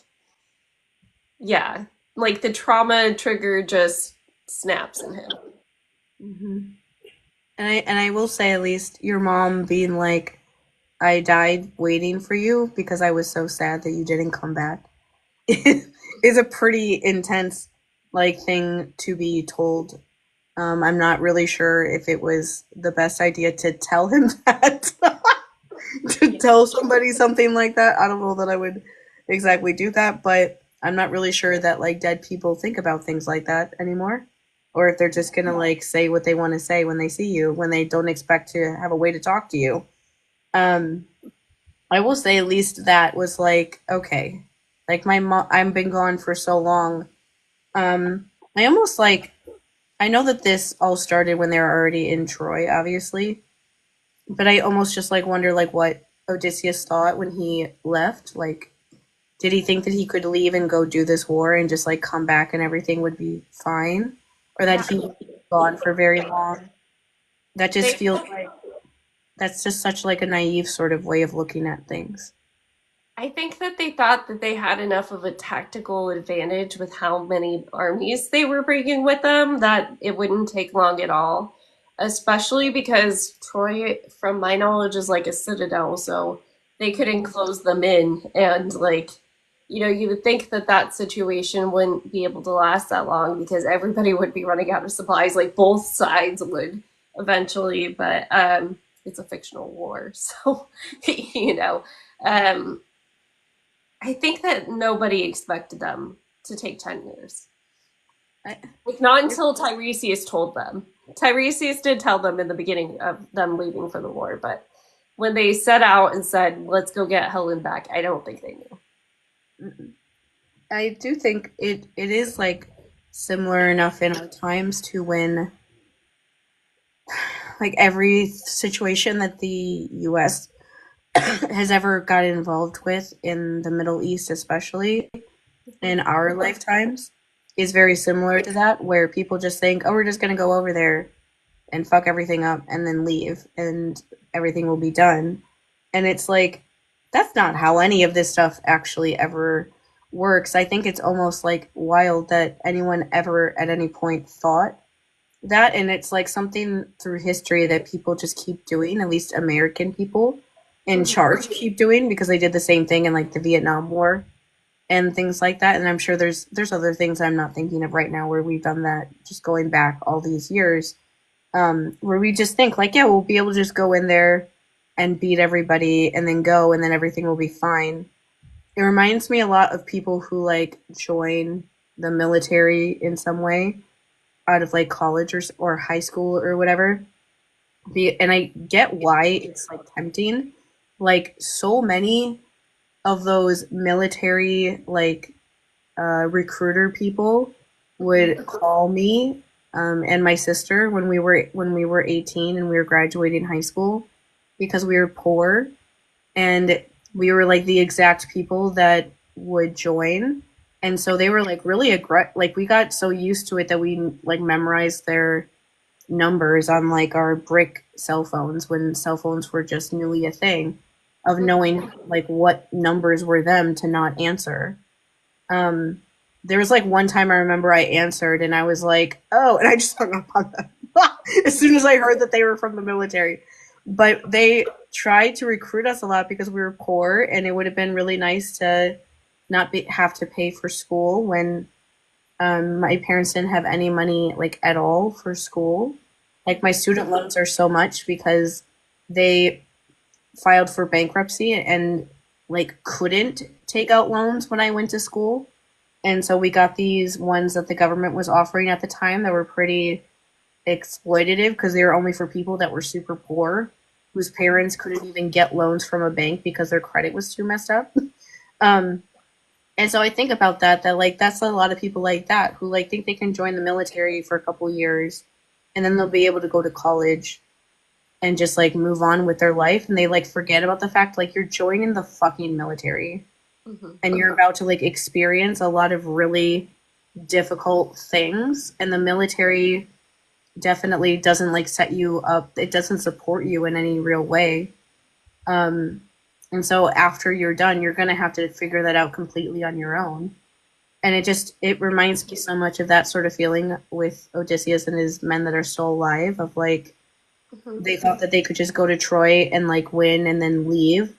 yeah, like the trauma trigger just snaps in him. Hmm. And I will say, at least your mom being like, I died waiting for you because I was so sad that you didn't come back is a pretty intense like thing to be told. I'm not really sure if it was the best idea to tell him that. To tell somebody something like that. I don't know that I would exactly do that, but I'm not really sure that like dead people think about things like that anymore. Or if they're just gonna like say what they want to say when they see you, when they don't expect to have a way to talk to you. Um, I will say at least that was like okay. Like my mom, I've been gone for so long. I almost like I know that this all started when they were already in Troy, obviously, but I almost just like wonder like what Odysseus thought when he left. Like, did he think that he could leave and go do this war and just like come back and everything would be fine, or that Yeah. he would be gone for very long? That just They feels like that's just such like a naive sort of way of looking at things. I think that they thought that they had enough of a tactical advantage with how many armies they were bringing with them that it wouldn't take long at all. Especially because Troy, from my knowledge, is like a citadel, so they could enclose them in. And, like, you would think that that situation wouldn't be able to last that long because everybody would be running out of supplies. Like, both sides would eventually, but it's a fictional war, so, you know. Um, I think that nobody expected them to take 10 years. I, Like, not until Tiresias told them. Tiresias did tell them in the beginning of them leaving for the war, but when they set out and said, let's go get Helen back, I don't think they knew. I do think it is like similar enough in our times to when like every situation that the U.S. has ever got involved with in the Middle East, especially in our lifetimes, is very similar to that, where people just think, oh, we're just going to go over there and fuck everything up and then leave and everything will be done. And it's like, that's not how any of this stuff actually ever works. I think it's almost like wild that anyone ever at any point thought that. And it's like something through history that people just keep doing, at least American people in charge keep doing because they did the same thing in like the Vietnam War and things like that. And I'm sure there's other things I'm not thinking of right now where we've done that just going back all these years, where we just think like, yeah, we'll be able to just go in there and beat everybody and then go and then everything will be fine. It reminds me a lot of people who like join the military in some way out of like college or high school or whatever. And I get why it's like tempting. Like so many of those military like recruiter people would call me and my sister when we were 18 and we were graduating high school because we were poor and we were like the exact people that would join, and so they were like really like we got so used to it that we like memorized their numbers on like our brick cell phones when cell phones were just newly a thing, of knowing like what numbers were them to not answer. um there was like one time I remember I answered and I was like, oh, and I just hung up on them as soon as I heard that they were from the military. But they tried to recruit us a lot because we were poor and it would have been really nice to not have to pay for school when My parents didn't have any money like at all for school. Like my student loans are so much because they filed for bankruptcy and like couldn't take out loans when I went to school. And so we got these ones that the government was offering at the time that were pretty exploitative because they were only for people that were super poor, whose parents couldn't even get loans from a bank because their credit was too messed up. Um, and so I think about that like that's a lot of people like that who like think they can join the military for a couple years and then they'll be able to go to college and just like move on with their life and they like forget about the fact like you're joining the fucking military and you're about to like experience a lot of really difficult things and the military definitely doesn't like set you up, it doesn't support you in any real way. And so after you're done you're going to have to figure that out completely on your own. And it reminds me so much of that sort of feeling with Odysseus and his men that are still alive of like they thought that they could just go to Troy and like win and then leave.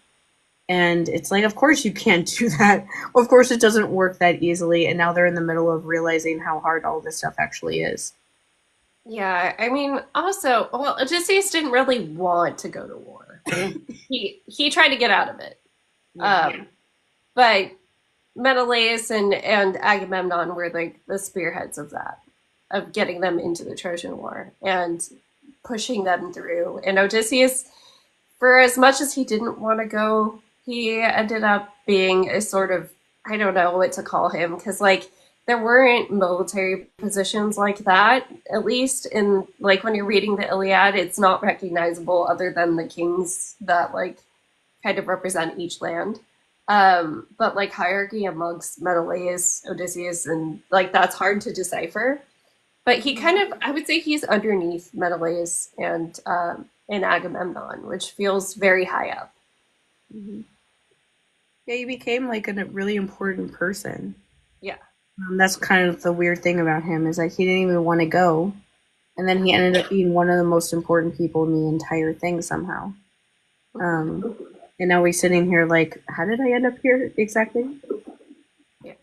And it's like, of course you can't do that. Of course it doesn't work that easily. And now they're in the middle of realizing how hard all this stuff actually is. Yeah, I mean, also, well, Odysseus didn't really want to go to war. He tried to get out of it. Yeah. But Menelaus and Agamemnon were like the spearheads of that, of getting them into the Trojan War and pushing them through. And Odysseus, for as much as he didn't want to go, he ended up being a sort of, I don't know what to call him, because like there weren't military positions like that, at least in like when you're reading the Iliad, it's not recognizable other than the kings that like kind of represent each land. But like hierarchy amongst Menelaus, Odysseus, and like that's hard to decipher. But he kind of, I would say he's underneath Menelaus and Agamemnon, which feels very high up. Mhm. Yeah, he became like a really important person. Yeah. That's kind of the weird thing about him is that he didn't even want to go, and then he ended up being one of the most important people in the entire thing somehow. Um, and now we're sitting here like, how did I end up here exactly? Yeah.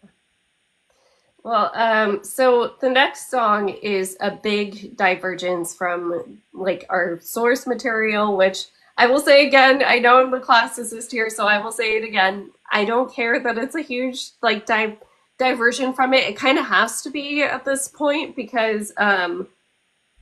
Well, so the next song is a big divergence from like our source material, which I will say again, I know I'm the classicist here, so I will say it again. I don't care that it's a huge like diversion from it. It kind of has to be at this point because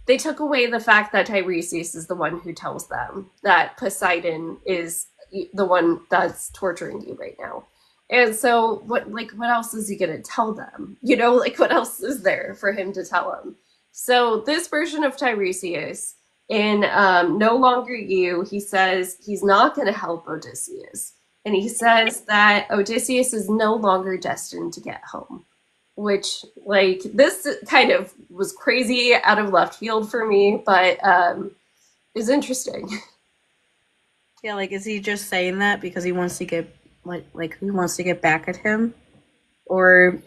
they took away the fact that Tiresias is the one who tells them that Poseidon is the one that's torturing you right now. And so what else is he gonna tell them? You know, like what else is there for him to tell them? So this version of Tiresias in No Longer You, he says he's not gonna help Odysseus. And he says that Odysseus is no longer destined to get home. Which like this kind of was crazy out of left field for me, but is interesting. Yeah, like is he just saying that because he wants to get like he wants to get back at him, or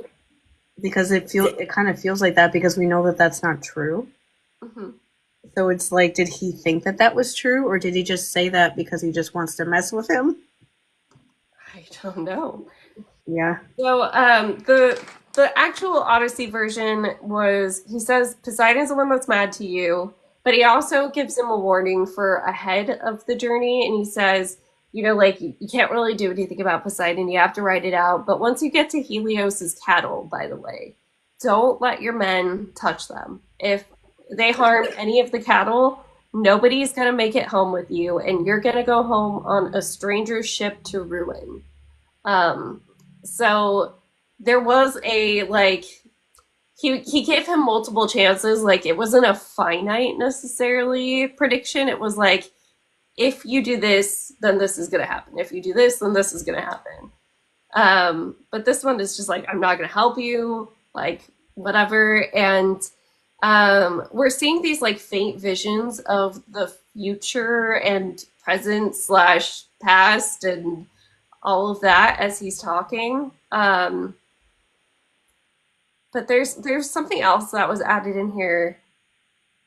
because it kind of feels like that because we know that that's not true. Mhm. So it's like, did he think that that was true, or did he just say that because he just wants to mess with him? I don't know. Yeah. So the actual Odyssey version was he says Poseidon's the one that's mad to you, but he also gives him a warning for ahead of the journey, and he says, you know, like you can't really do anything about Poseidon, you have to ride it out. But once you get to Helios's cattle, by the way, don't let your men touch them. If they harm any of the cattle, nobody's gonna make it home with you, and you're gonna go home on a stranger's ship to ruin. Um, so there was a like he gave him multiple chances. Like it wasn't a finite necessarily prediction. It was like if you do this, then this is gonna happen. If you do this, then this is gonna happen. But this one is just like I'm not gonna help you, like whatever. And we're seeing these like faint visions of the future and present slash past and all of that as he's talking. But there's something else that was added in here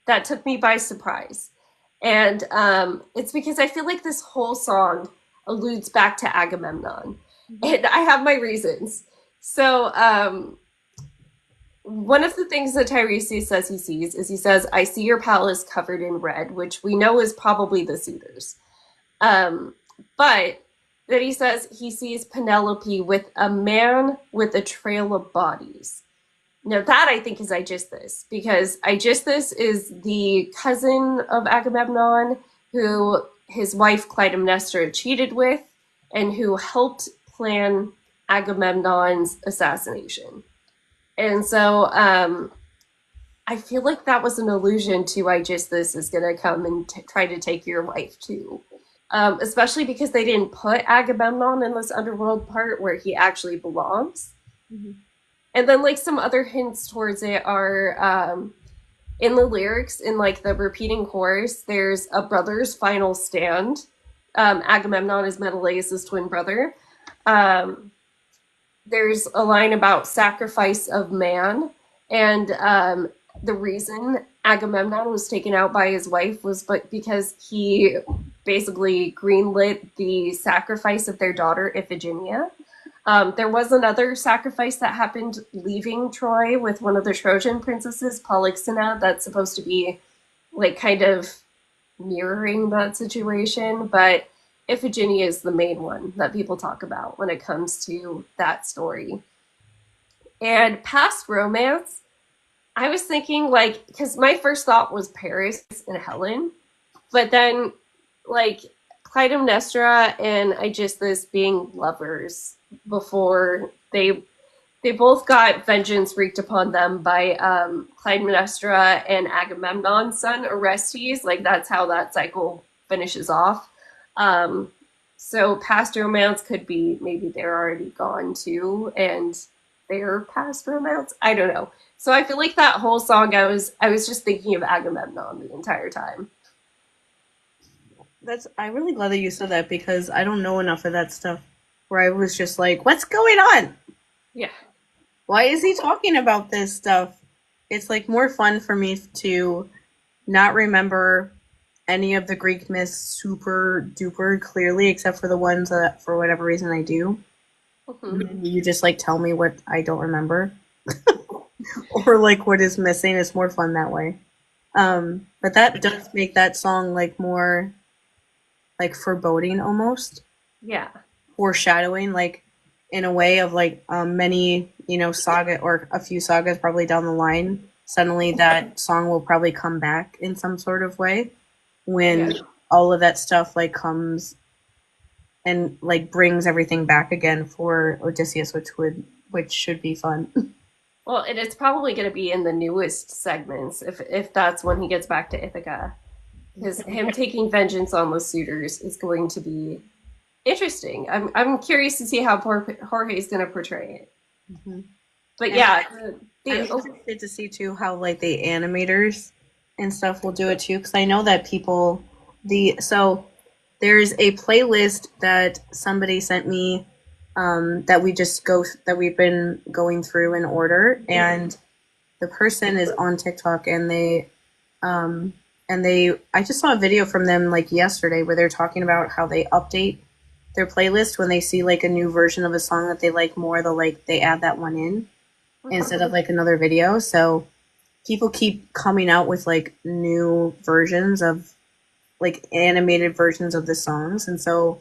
that took me by surprise. And it's because I feel like this whole song alludes back to Agamemnon. And I have my reasons. So one of the things that Tiresias says he sees is he says, "I see your palace covered in red," which we know is probably the suitors. Um, but then he says he sees Penelope with a man with a trail of bodies. Now that I think is Aegisthus, because Aegisthus is the cousin of Agamemnon who his wife Clytemnestra cheated with and who helped plan Agamemnon's assassination. And so I feel like that was an allusion to Aegisthus is going to come and try to take your wife too. Especially because they didn't put Agamemnon in this underworld part where he actually belongs. Mm-hmm. And then like some other hints towards it are in the lyrics, in like the repeating chorus, there's a brother's final stand. Agamemnon is Menelaus' twin brother. There's a line about sacrifice of man, and the reason Agamemnon was taken out by his wife was because he basically greenlit the sacrifice of their daughter Iphigenia. There was another sacrifice that happened leaving Troy with one of the Trojan princesses, Polyxena, that's supposed to be like kind of mirroring that situation, but Iphigenia is the main one that people talk about when it comes to that story. And past romance, I was thinking like, because my first thought was Paris and Helen, but then like Clytemnestra and Aegisthus being lovers before they both got vengeance wreaked upon them by Clytemnestra and Agamemnon's son Orestes. Like that's how that cycle finishes off. So past romance could be maybe they're already gone too, and their past romance. I don't know. So I feel like that whole song, I was just thinking of Agamemnon the entire time. I'm really glad that you said that because I don't know enough of that stuff where I was just like, what's going on? Yeah. Why is he talking about this stuff? It's like more fun for me to not remember any of the Greek myths super duper clearly, except for the ones that for whatever reason I do. Mm-hmm. You just like tell me what I don't remember. Or like what is missing. It's more fun that way. But that does make that song like more like foreboding almost. Yeah. Foreshadowing, like in a way of like many, saga or a few sagas probably down the line. Suddenly that song will probably come back in some sort of way when all of that stuff like comes and like brings everything back again for Odysseus, which should be fun. Well, and it's probably going to be in the newest segments if that's when he gets back to Ithaca. Because him taking vengeance on the suitors is going to be interesting. I'm curious to see how Jorge is going to portray it. Mm-hmm. But and yeah, I'm interested to see too how like the animators and stuff will do it too. Because I know that there's a playlist that somebody sent me. That we've been going through in order, and the person is on TikTok, and I just saw a video from them like yesterday where they're talking about how they update their playlist when they see like a new version of a song that they like more. They add that one in instead of like another video. So people keep coming out with like new versions of like animated versions of the songs, and so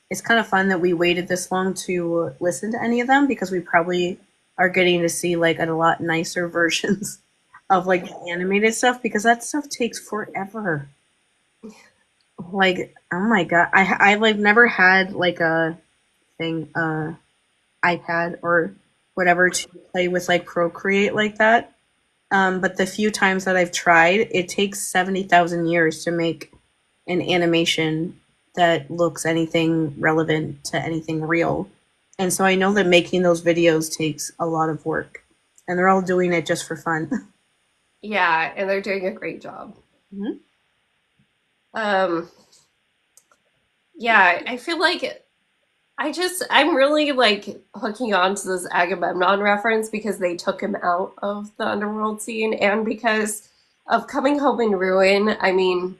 it's kind of fun that we waited this long to listen to any of them because we probably are getting to see like a lot nicer versions of like the animated stuff because that stuff takes forever. Like, oh my god, I like never had like a thing, iPad or whatever to play with like Procreate like that. But the few times that I've tried, it takes 70,000 years to make an animation that looks anything relevant to anything real. And so I know that making those videos takes a lot of work. And they're all doing it just for fun. Yeah, and they're doing a great job. Mm-hmm. Yeah, I feel like I'm really like hooking on to this Agamemnon reference because they took him out of the underworld scene and because of Coming Home in Ruin. I mean,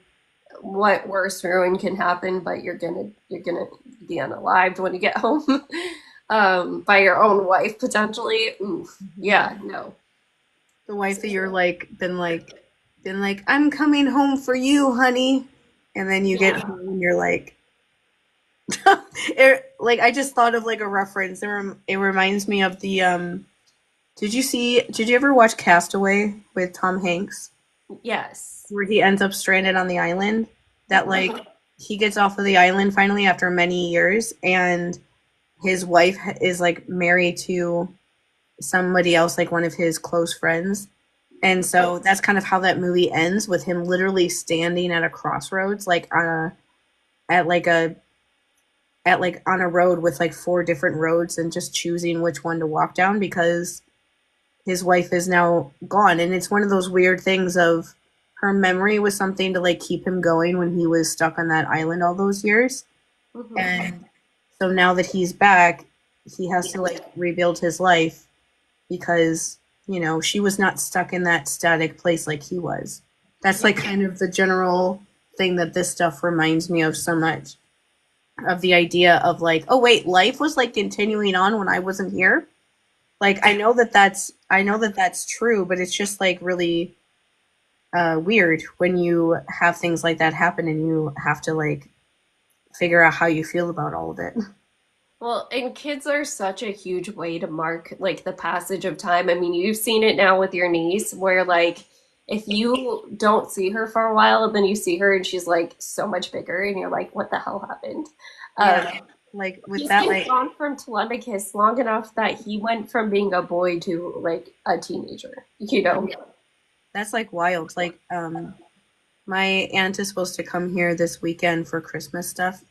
what worse ruin can happen, but you're gonna be unalived when you get home by your own wife potentially. Oof. Yeah, no. The wife that you're been like, I'm coming home for you, honey. And then you get Yeah. home and you're like, like I just thought of like a reference. It reminds me of the did you ever watch Castaway with Tom Hanks? Yes. Where he ends up stranded on the island? That like he gets off of the island finally after many years and his wife is like married to somebody else, like one of his close friends. And so that's kind of how that movie ends with him literally standing at a crossroads, like on a at like a at like on a road with like four different roads and just choosing which one to walk down because his wife is now gone. And it's one of those weird things of her memory was something to like keep him going when he was stuck on that island all those years. Hmm. And so now that he's back, he has to like rebuild his life because, she was not stuck in that static place like he was. That's like kind of the general thing that this stuff reminds me of so much of the idea of like, oh wait, life was like continuing on when I wasn't here. Like I know that that's true, but it's just like really weird when you have things like that happen and you have to like figure out how you feel about all of it. Well, and kids are such a huge way to mark like the passage of time. I mean, you've seen it now with your niece where like if you don't see her for a while and then you see her and she's like so much bigger and you're like, what the hell happened? Um, Yeah, like with he's that, been like gone from Telemachus long enough that he went from being a boy to like a teenager, you know? that's like wild. Like, my aunt is supposed to come here this weekend for Christmas stuff,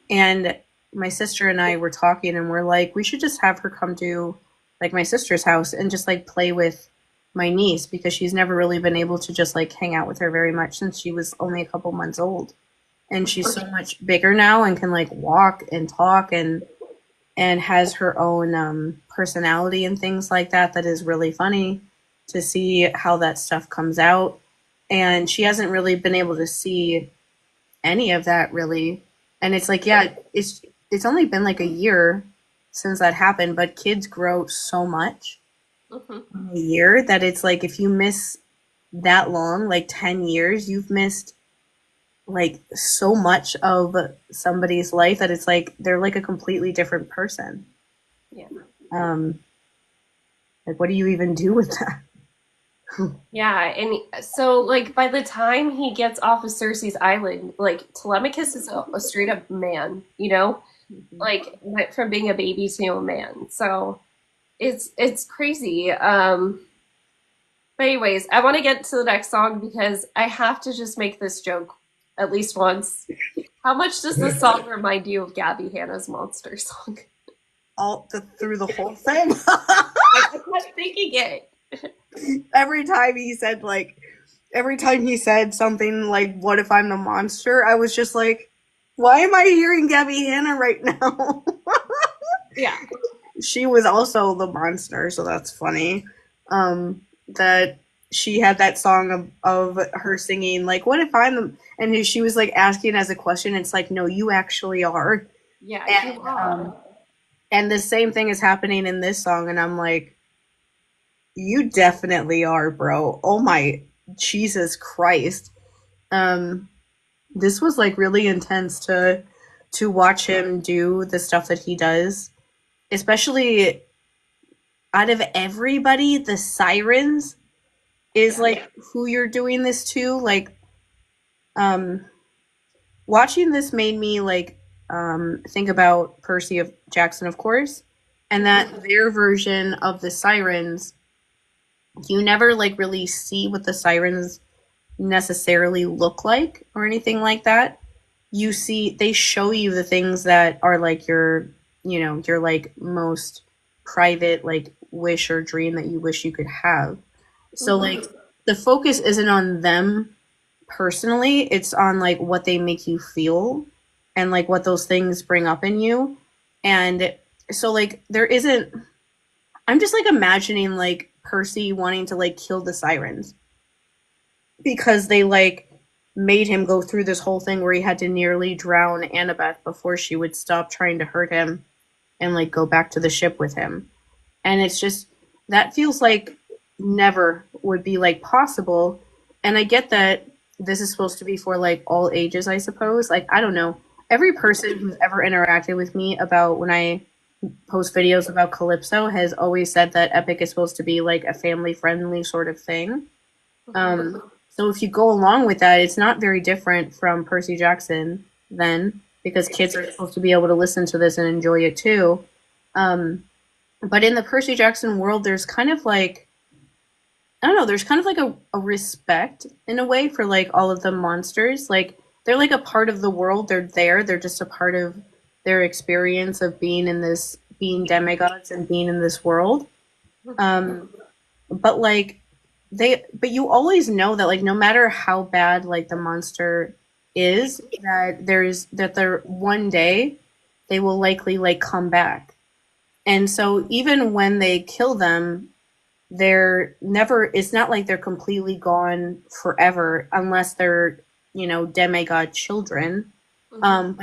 and my sister and I were talking, and we're like, we should just have her come to like my sister's house and just like play with my niece because she's never really been able to just like hang out with her very much since she was only a couple months old. And she's so much bigger now and can like walk and talk and has her own personality and things like that that is really funny to see how that stuff comes out. And she hasn't really been able to see any of that really. And it's like, yeah, it's only been like a year since that happened, but kids grow so much Hmm. in a year that it's like if you miss that long, like 10 years, you've missed like so much of somebody's life that it's like they're like a completely different person. Yeah. Um, like what do you even do with that? Yeah, and so like by the time he gets off of Cersei's island, like Telemachus is a straight up man, you know? Like went from being a baby to a man. So it's crazy. But anyways, I want to get to the next song because I have to just make this joke at least once. How much does this song remind you of Gabbie Hanna's Monster song? Through the whole thing. I kept thinking it. every time he said like every time he said something like what if I'm the monster, I was just like, why am I hearing Gabby Hanna right now? Yeah. She was also the monster, so that's funny. That she had that song of her singing like what if I'm the, and she was like asking as a question, it's like no, you actually are. Yeah, And you are. and the same thing is happening in this song and I'm like, you definitely are, bro. Oh my Jesus Christ. Um this was like really intense to watch him do the stuff that he does. Especially out of everybody, the sirens is Yeah. like who you're doing this to. Like um watching this made me like think about Percy of Jackson, of course, and that their version of the sirens, you never like really see what the sirens necessarily look like or anything like that. You see, they show you the things that are like your like most private like wish or dream that you wish you could have. So like Mhm. the focus isn't on them personally, it's on like what they make you feel and like what those things bring up in you. And so like there isn't, I'm just like imagining like Percy wanting to like kill the sirens because they like made him go through this whole thing where he had to nearly drown Annabeth before she would stop trying to hurt him and like go back to the ship with him. And it's just that feels like never would be like possible. And I get that this is supposed to be for like all ages, I suppose. Like, I don't know. Every person who's ever interacted with me about when I post videos about Calypso has always said that Epic is supposed to be like a family friendly sort of thing. Mhm. So if you go along with that, it's not very different from Percy Jackson then, because kids are supposed to be able to listen to this and enjoy it too. Um, but in the Percy Jackson world, there's kind of like, I don't know, there's kind of like a respect in a way for like all of the monsters. Like they're like a part of the world. They're there. They're just a part of their experience of being in this, being demigods and being in this world. Um, but like but you always know that like no matter how bad like the monster is, that there one day they will likely like come back. And so even when they kill them, they're never, it's not like they're completely gone forever unless they're, demigod children. Mhm.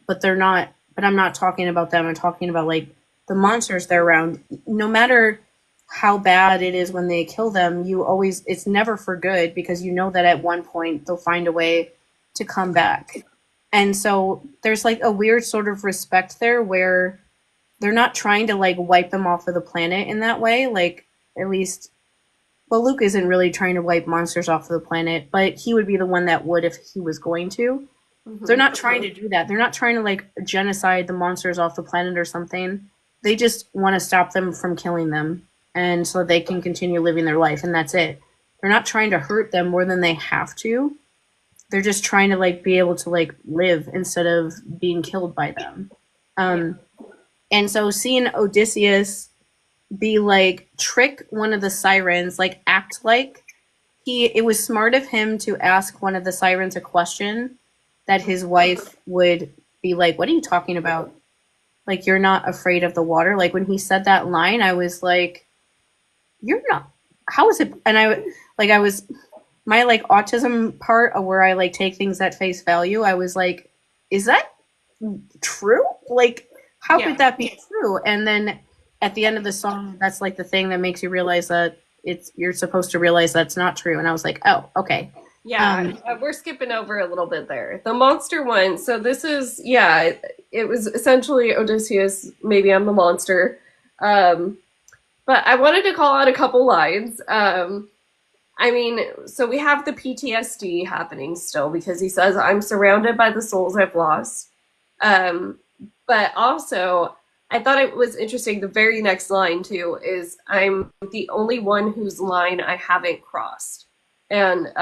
But they're not, but I'm not talking about them. I'm talking about like the monsters they're around. No matter how bad it is when they kill them, you always, it's never for good because you know that at one point they'll find a way to come back. And so there's like a weird sort of respect there where they're not trying to like wipe them off of the planet in that way. Like, at least, well, Luke isn't really trying to wipe monsters off of the planet, but he would be the one that would if he was going to. They're Mhm. not trying to do that. They're not trying to like genocide the monsters off the planet or something. They just want to stop them from killing them, and so they can continue living their life, and that's it. They're not trying to hurt them more than they have to. They're just trying to like be able to like live instead of being killed by them. Yeah. Um, and so seeing Odysseus be like trick one of the sirens, like act like it was smart of him to ask one of the sirens a question that his wife would be like, "What are you talking about? Like you're not afraid of the water?" Like when he said that line, I was like, "You're not. How is it?" And I was my like autism part of where I like take things at face value. I was like, "Is that true? Like how Yeah. could that be true?" And then at the end of the song, that's like the thing that makes you realize that you're supposed to realize that's not true. And I was like, "Oh, okay." Yeah, Um, we're skipping over a little bit there. The monster one. So this is, yeah, it was essentially Odysseus. Maybe I'm the monster. Um, but I wanted to call out a couple lines. I mean, so we have the PTSD happening still because he says, "I'm surrounded by the souls I've lost." Um, but also, I thought it was interesting. The very next line, too, is, "I'm the only one whose line I haven't crossed." And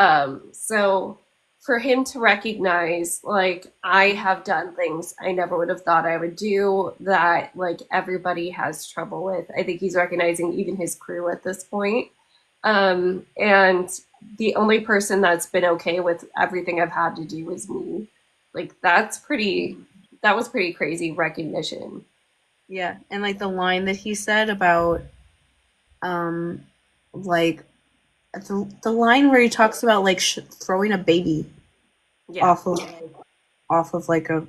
so for him to recognize, like, I have done things I never would have thought I would do that, like, everybody has trouble with. I think he's recognizing even his crew at this point. And the only person that's been okay with everything I've had to do is me. Like that was pretty crazy recognition. yeah, and like the line that he said about um, like the line where he talks about like throwing a baby Yeah. off of like a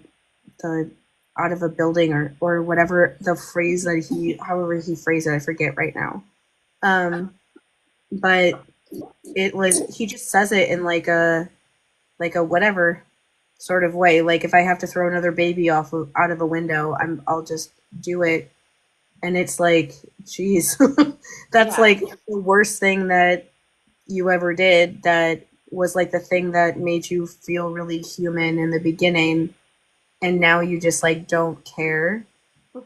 the out of a building or whatever the phrase that however he phrased it, I forget right now. Um, but it was he just says it in like a whatever sort of way. Like if I have to throw another baby out of a window, I'll just do it. And it's like, geez, that's Yeah. like the worst thing that you ever did. That was like the thing that made you feel really human in the beginning, and now you just like don't care,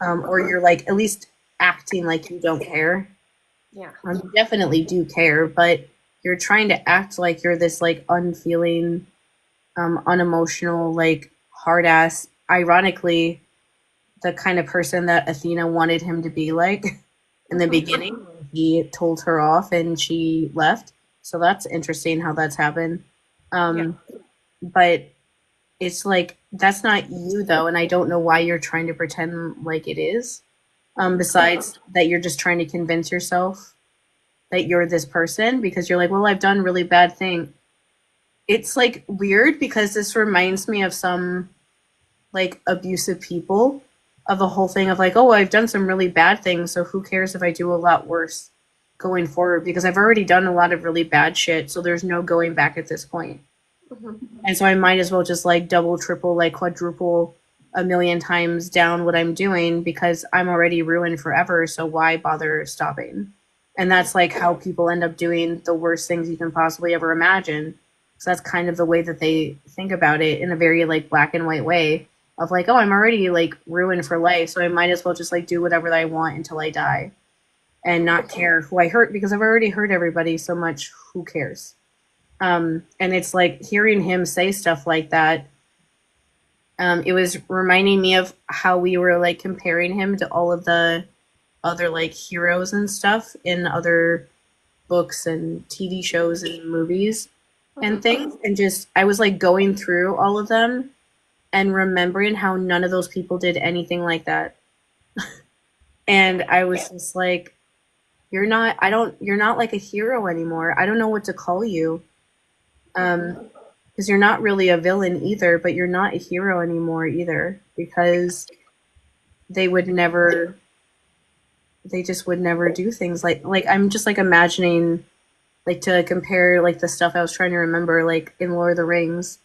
or you're like at least acting like you don't care. Yeah. You definitely do care, but you're trying to act like you're this like unfeeling, unemotional, like hard ass. Ironically, the kind of person that Athena wanted him to be like in the beginning. He told her off and she left. So that's interesting how that's happened. Yeah. Um, but it's like that's not you though, and I don't know why you're trying to pretend like it is. Besides that, you're just trying to convince yourself that you're this person because you're like, well, I've done really bad thing. It's like weird because this reminds me of some like abusive people of the whole thing of like, oh, I've done some really bad things, so who cares if I do a lot worse? going forward because I've already done a lot of really bad shit, so there's no going back at this point. And so I might as well just like double, triple, like quadruple a million times down what I'm doing because I'm already ruined forever, so why bother stopping? And that's like how people end up doing the worst things you can possibly ever imagine. So that's kind of the way that they think about it in a very like black and white way of like, oh, I'm already like ruined for life, so I might as well just like do whatever I want until I die and not care who I hurt because I've already hurt everybody so much. Who cares? And it's like hearing him say stuff like that. It was reminding me of how we were like comparing him to all of the other like heroes and stuff in other books and TV shows and movies and things. And just, I was like going through all of them and remembering how none of those people did anything like that. And I was just like, you're not like a hero anymore. I don't know what to call you. Because you're not really a villain either, but you're not a hero anymore either because they just would never do things like I'm just like imagining like to compare like the stuff I was trying to remember like in Lord of the Rings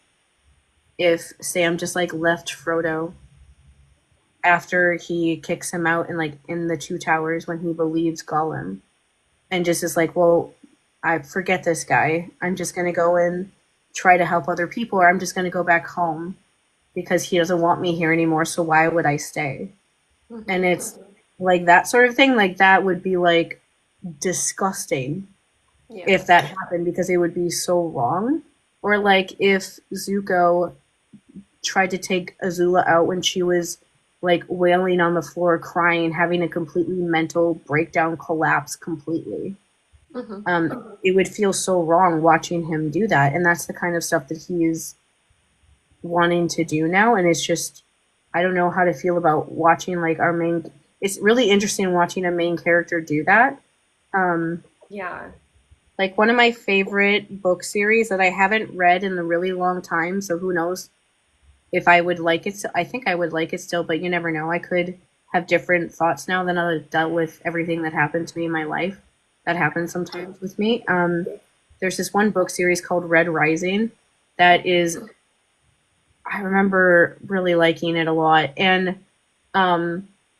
if Sam just like left Frodo after he kicks him out and like in the Two Towers when he believes Gollum and just is like, well, I forget this guy. I'm just going to go and try to help other people or I'm just going to go back home because he doesn't want me here anymore. So why would I stay? And it's like that sort of thing. Like that would be like disgusting if that happened because it would be so wrong. Or like if Zuko tried to take Azula out when she was like wailing on the floor, crying, having a completely mental breakdown, collapse completely. It would feel so wrong watching him do that. And that's the kind of stuff that he's wanting to do now. And it's just, I don't know how to feel about watching like our main, it's really interesting watching a main character do that. Like one of my favorite book series that I haven't read in a really long time. So who knows if I would like it. I think I would like it still, but you never know. I could have different thoughts now that I've dealt with everything that happened to me in my life. That happens sometimes with me. There's this one book series called Red Rising that is, I remember really liking it a lot. And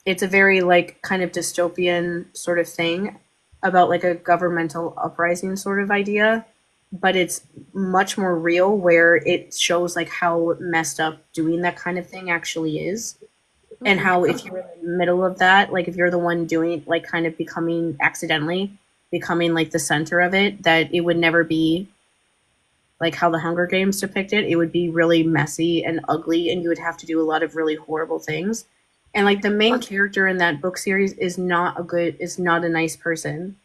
it's a very like kind of dystopian sort of thing about like a governmental uprising sort of idea. But it's much more real where it shows like how messed up doing that kind of thing actually is. And how if you're in the middle of that, like if you're the one doing like kind of accidentally becoming like the center of it, that it would never be like how the Hunger Games depict it. It would be really messy and ugly and you would have to do a lot of really horrible things. And like the main character in that book series is not a nice person.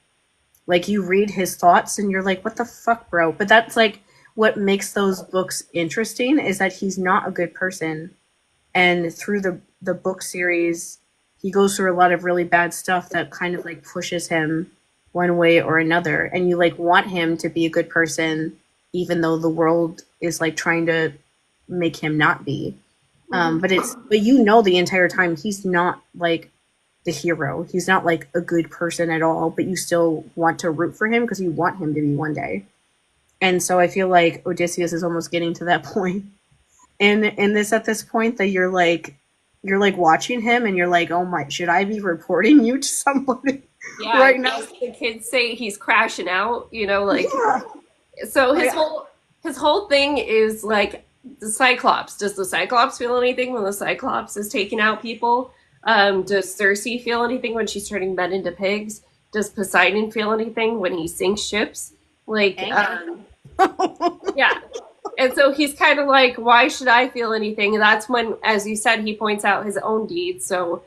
Like you read his thoughts and you're like, what the fuck, bro? But that's like what makes those books interesting is that he's not a good person. And through the book series, he goes through a lot of really bad stuff that kind of like pushes him one way or another. And you like want him to be a good person, even though the world is like trying to make him not be. But you know the entire time he's not like the hero. He's not like a good person at all, but you still want to root for him because you want him to be one day. And so I feel like Odysseus is almost getting to that point in this point that you're like watching him and you're like, oh my, should I be reporting you to somebody right now? The kids say he's crashing out, you know, like so his whole thing is like the Cyclops. Does the Cyclops feel anything when the Cyclops is taking out people? Does Cersei feel anything when she's turning men into pigs? Does Poseidon feel anything when he sinks ships? Like, yeah. And so he's kind of like, why should I feel anything? And that's when, as you said, he points out his own deeds. So,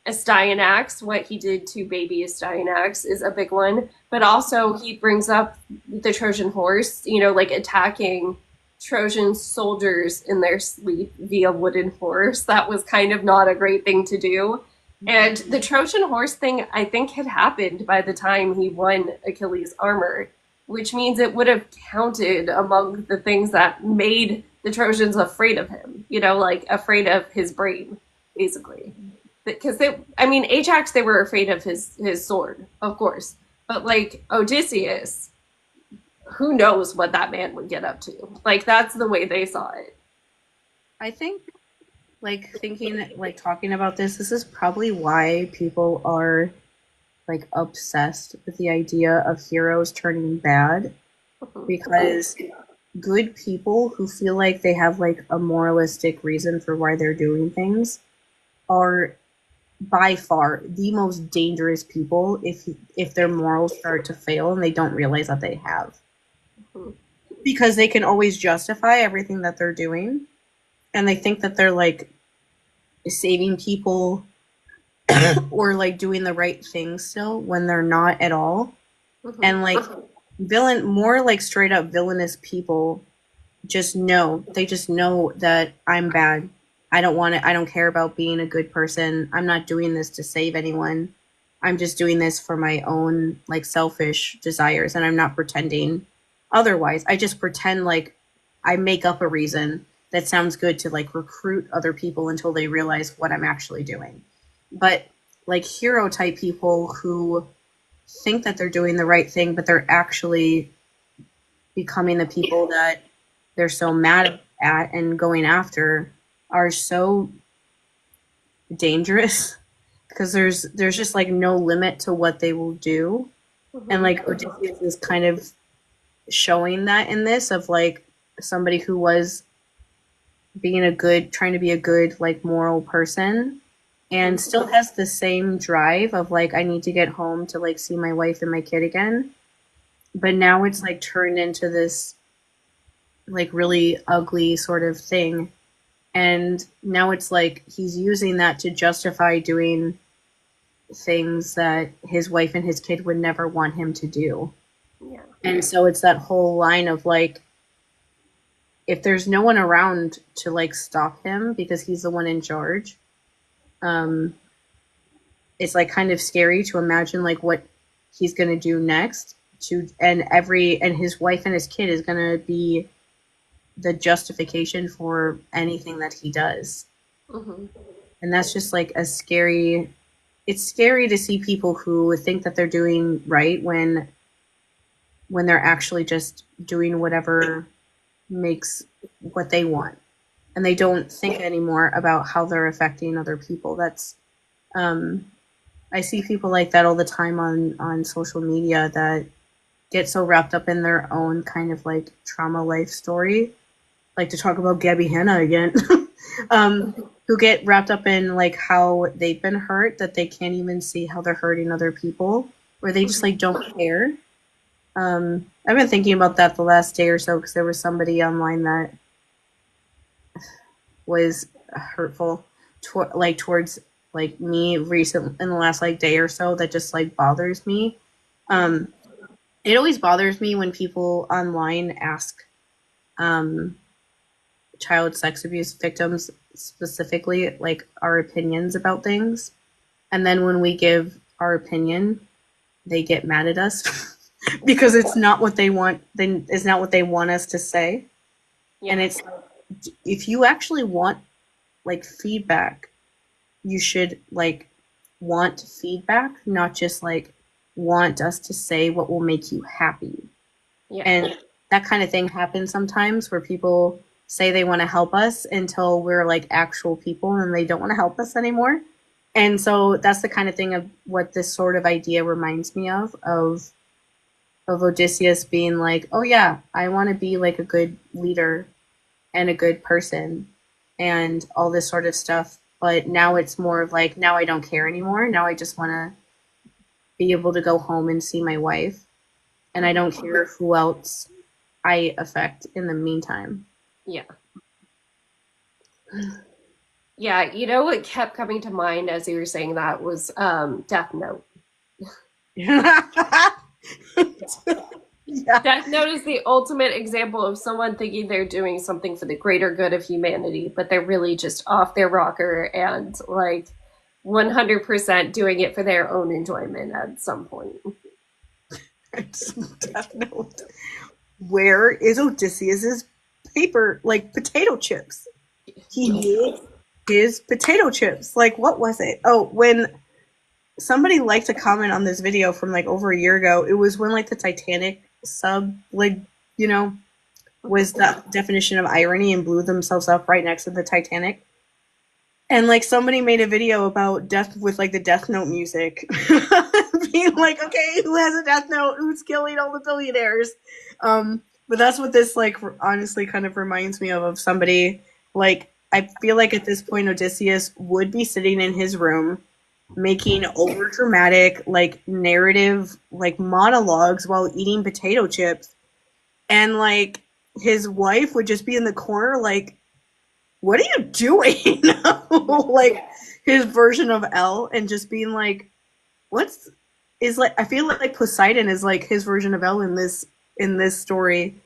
Astyanax, what he did to baby Astyanax is a big one. But also he brings up the Trojan horse, you know, like attacking Trojan soldiers in their sleep via wooden horse. That was kind of not a great thing to do. And the Trojan horse thing, I think, had happened by the time he won Achilles' armor, which means it would have counted among the things that made the Trojans afraid of him, you know, like afraid of his brain, basically. because I mean, Ajax, they were afraid of his sword, of course, but like Odysseus, who knows what that man would get up to? Like that's the way they saw it. I think, like thinking, like talking about this is probably why people are like obsessed with the idea of heroes turning bad, because good people who feel like they have like a moralistic reason for why they're doing things are by far the most dangerous people if their morals start to fail and they don't realize that they have, because they can always justify everything that they're doing, and they think that they're like saving people or like doing the right thing still when they're not at all. And like more like straight up villainous people just know that I'm bad. I don't care about being a good person. I'm not doing this to save anyone. I'm just doing this for my own like selfish desires, and I'm not pretending otherwise. I just pretend like I make up a reason that sounds good to like recruit other people until they realize what I'm actually doing. But like hero type people who think that they're doing the right thing, but they're actually becoming the people that they're so mad at and going after are so dangerous, because there's just like no limit to what they will do. And like Odysseus is kind of showing that in this, of like somebody who was trying to be a good like moral person, and still has the same drive of like, I need to get home to like see my wife and my kid again. But now it's like turned into this like really ugly sort of thing. And now it's like he's using that to justify doing things that his wife and his kid would never want him to do. Yeah. And so it's that whole line of like, if there's no one around to like stop him because he's the one in charge, it's like kind of scary to imagine like what he's going to do next and his wife and his kid is going to be the justification for anything that he does. And that's just like it's scary to see people who think that they're doing right when they're actually just doing whatever makes what they want, and they don't think anymore about how they're affecting other people. That's I see people like that all the time on social media that get so wrapped up in their own kind of like trauma life story, like to talk about Gabbie Hanna again, who get wrapped up in like how they've been hurt that they can't even see how they're hurting other people, or they just like don't care. I've been thinking about that the last day or so, because there was somebody online that was hurtful towards like me recently in the last like day or so, that just like bothers me. It always bothers me when people online ask child sex abuse victims specifically like our opinions about things, and then when we give our opinion they get mad at us because it's not what they want, then it's not what they want us to say. Yeah. And it's, if you actually want like feedback, you should like want feedback, not just like want us to say what will make you happy. Yeah. And that kind of thing happens sometimes, where people say they want to help us until we're like actual people and they don't want to help us anymore. And so that's the kind of thing of what this sort of idea reminds me of Odysseus being like, oh yeah, I want to be like a good leader and a good person and all this sort of stuff. But now it's more of like, now I don't care anymore. Now I just want to be able to go home and see my wife. And I don't care who else I affect in the meantime. Yeah. Yeah, you know what kept coming to mind as you were saying that was Death Note. Yeah. Death Note is the ultimate example of someone thinking they're doing something for the greater good of humanity, but they're really just off their rocker and like 100% doing it for their own enjoyment at some point. Death Note. Where is Odysseus's paper, like potato chips? He needs his potato chips. Like, what was it? Oh, when somebody liked to comment on this video from like over a year ago, it was when like the Titanic sub, like, you know, was the definition of irony and blew themselves up right next to the Titanic. And like somebody made a video about death with like the Death Note music, being like, okay, who has a Death Note? Who's killing all the billionaires? But that's what this like honestly kind of reminds me of somebody like I feel like at this point Odysseus would be sitting in his room making over dramatic like narrative like monologues while eating potato chips, and like his wife would just be in the corner like, what are you doing? Like his version of Elle, and just being like, what's is like I feel like Poseidon is like his version of Elle in this story,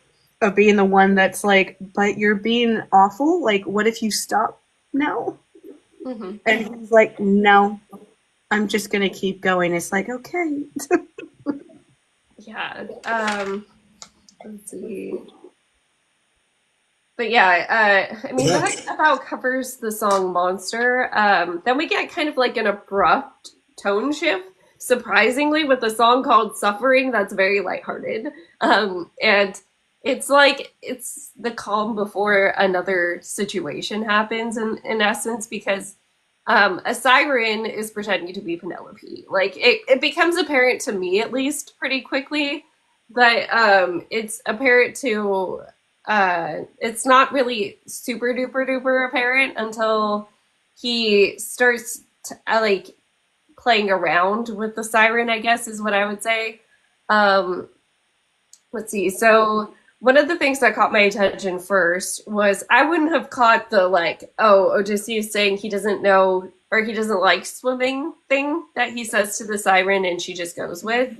of being the one that's like, but you're being awful, like what if you stop now? Mm-hmm. And he's like, no, I'm just gonna keep going. It's like, okay. Yeah. Let's see. But yeah, I mean, that about covers the song Monster. Then we get kind of like an abrupt tone shift, surprisingly, with a song called Suffering that's very lighthearted. And it's like, it's the calm before another situation happens, in essence, because a siren is pretending to be Penelope. Like, it becomes apparent to me, at least, pretty quickly, that it's apparent to... it's not really super duper duper apparent until he starts like playing around with the siren, I guess is what I would say. Let's see. So one of the things that caught my attention first was I wouldn't have caught the like, oh, Odysseus saying he doesn't know or he doesn't like swimming thing that he says to the siren and she just goes with.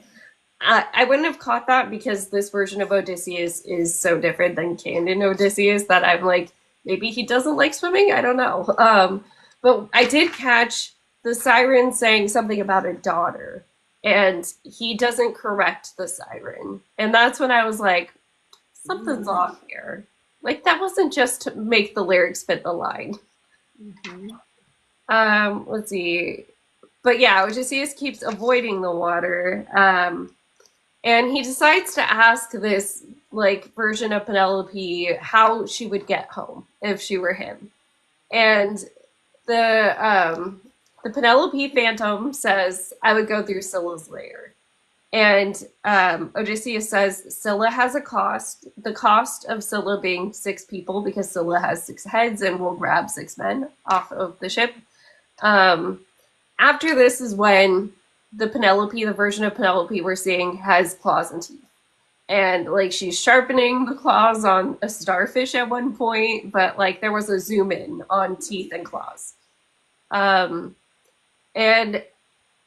I wouldn't have caught that because this version of Odysseus is so different than canon Odysseus that I'm like, maybe he doesn't like swimming? I don't know. But I did catch the siren saying something about a daughter, and he doesn't correct the siren. And that's when I was like, something's off here. Like, that wasn't just to make the lyrics fit the line. Mm-hmm. Let's see. But yeah, Odysseus keeps avoiding the water. And he decides to ask this like version of Penelope how she would get home if she were him. And the Penelope phantom says, I would go through Scylla's lair. And Odysseus says Scylla has a cost, the cost of Scylla being 6 people because Scylla has 6 heads and will grab 6 men off of the ship. After this is when the Penelope, the version of Penelope we're seeing, has claws and teeth. And, like, she's sharpening the claws on a starfish at one point, but, like, there was a zoom in on teeth and claws. And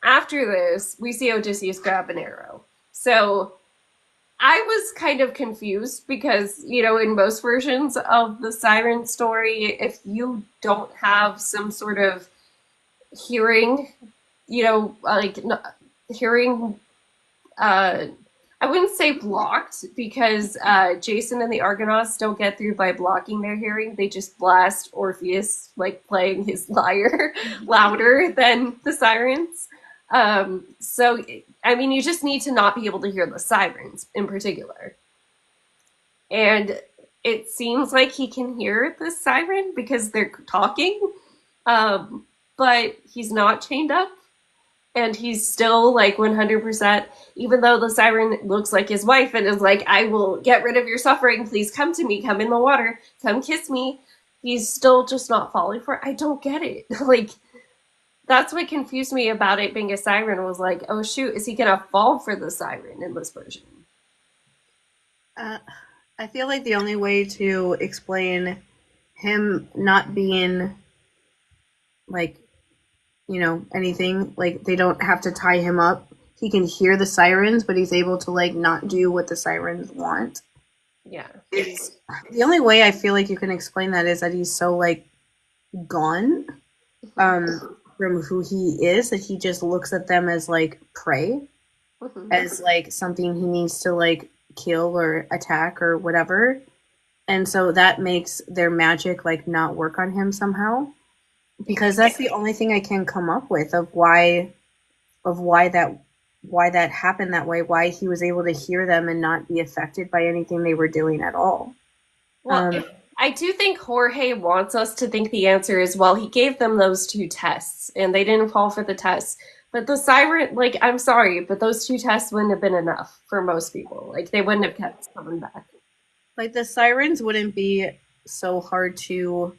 after this, we see Odysseus grab an arrow. So I was kind of confused because, you know, in most versions of the Siren story, if you don't have some sort of hearing, you know, like hearing, I wouldn't say blocked because Jason and the Argonauts don't get through by blocking their hearing. They just blast Orpheus, like playing his lyre louder than the sirens. So, I mean, you just need to not be able to hear the sirens in particular. And it seems like he can hear the siren because they're talking, but he's not chained up. And he's still like 100%, even though the siren looks like his wife and is like, I will get rid of your suffering. Please come to me. Come in the water. Come kiss me. He's still just not falling for it. I don't get it. Like, that's what confused me about it being a siren was like, oh, shoot, is he going to fall for the siren in this version? I feel like the only way to explain him not being like, you know, anything, like they don't have to tie him up. He can hear the sirens, but he's able to like not do what the sirens want. Yeah. It's, the only way I feel like you can explain that is that he's so like gone from who he is that he just looks at them as like prey, as like something he needs to like kill or attack or whatever. And so that makes their magic like not work on him somehow. because that's the only thing I can come up with of why that happened that way, why he was able to hear them and not be affected by anything they were doing at all. Well, I do think Jorge wants us to think the answer is, well, he gave them those two tests and they didn't fall for the tests. But the siren, like, I'm sorry, but those two tests wouldn't have been enough for most people. Like, they wouldn't have kept coming back. Like the sirens wouldn't be so hard to.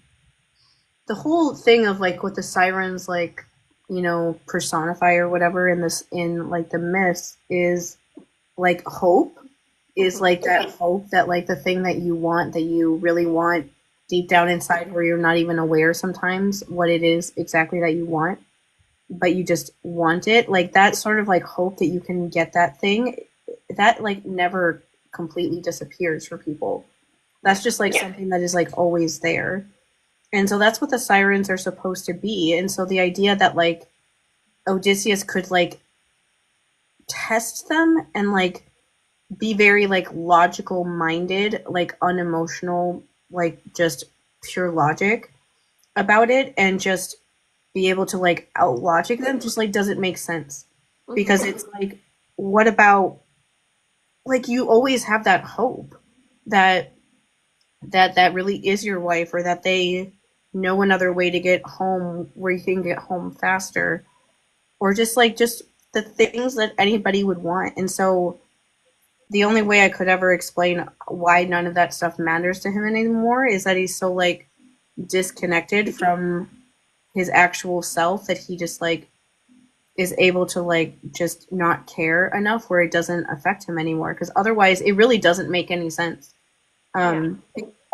The whole thing of like what the sirens like, personify or whatever in like the myths is like hope, is like that hope that like the thing that you want, that you really want deep down inside, where you're not even aware sometimes what it is exactly that you want, but you just want it. Like that sort of like hope that you can get that thing, that like never completely disappears for people. That's just like something that is like always there. And so that's what the sirens are supposed to be. And so the idea that like Odysseus could like test them and like be very like logical minded, like unemotional, like just pure logic about it, and just be able to like out logic them just like doesn't make sense. Because it's like, what about, like, you always have that hope that that really is your wife, or that they know another way to get home where you can get home faster, or just the things that anybody would want. And so the only way I could ever explain why none of that stuff matters to him anymore is that he's so like disconnected from his actual self that he just like is able to like just not care enough where it doesn't affect him anymore, because otherwise it really doesn't make any sense.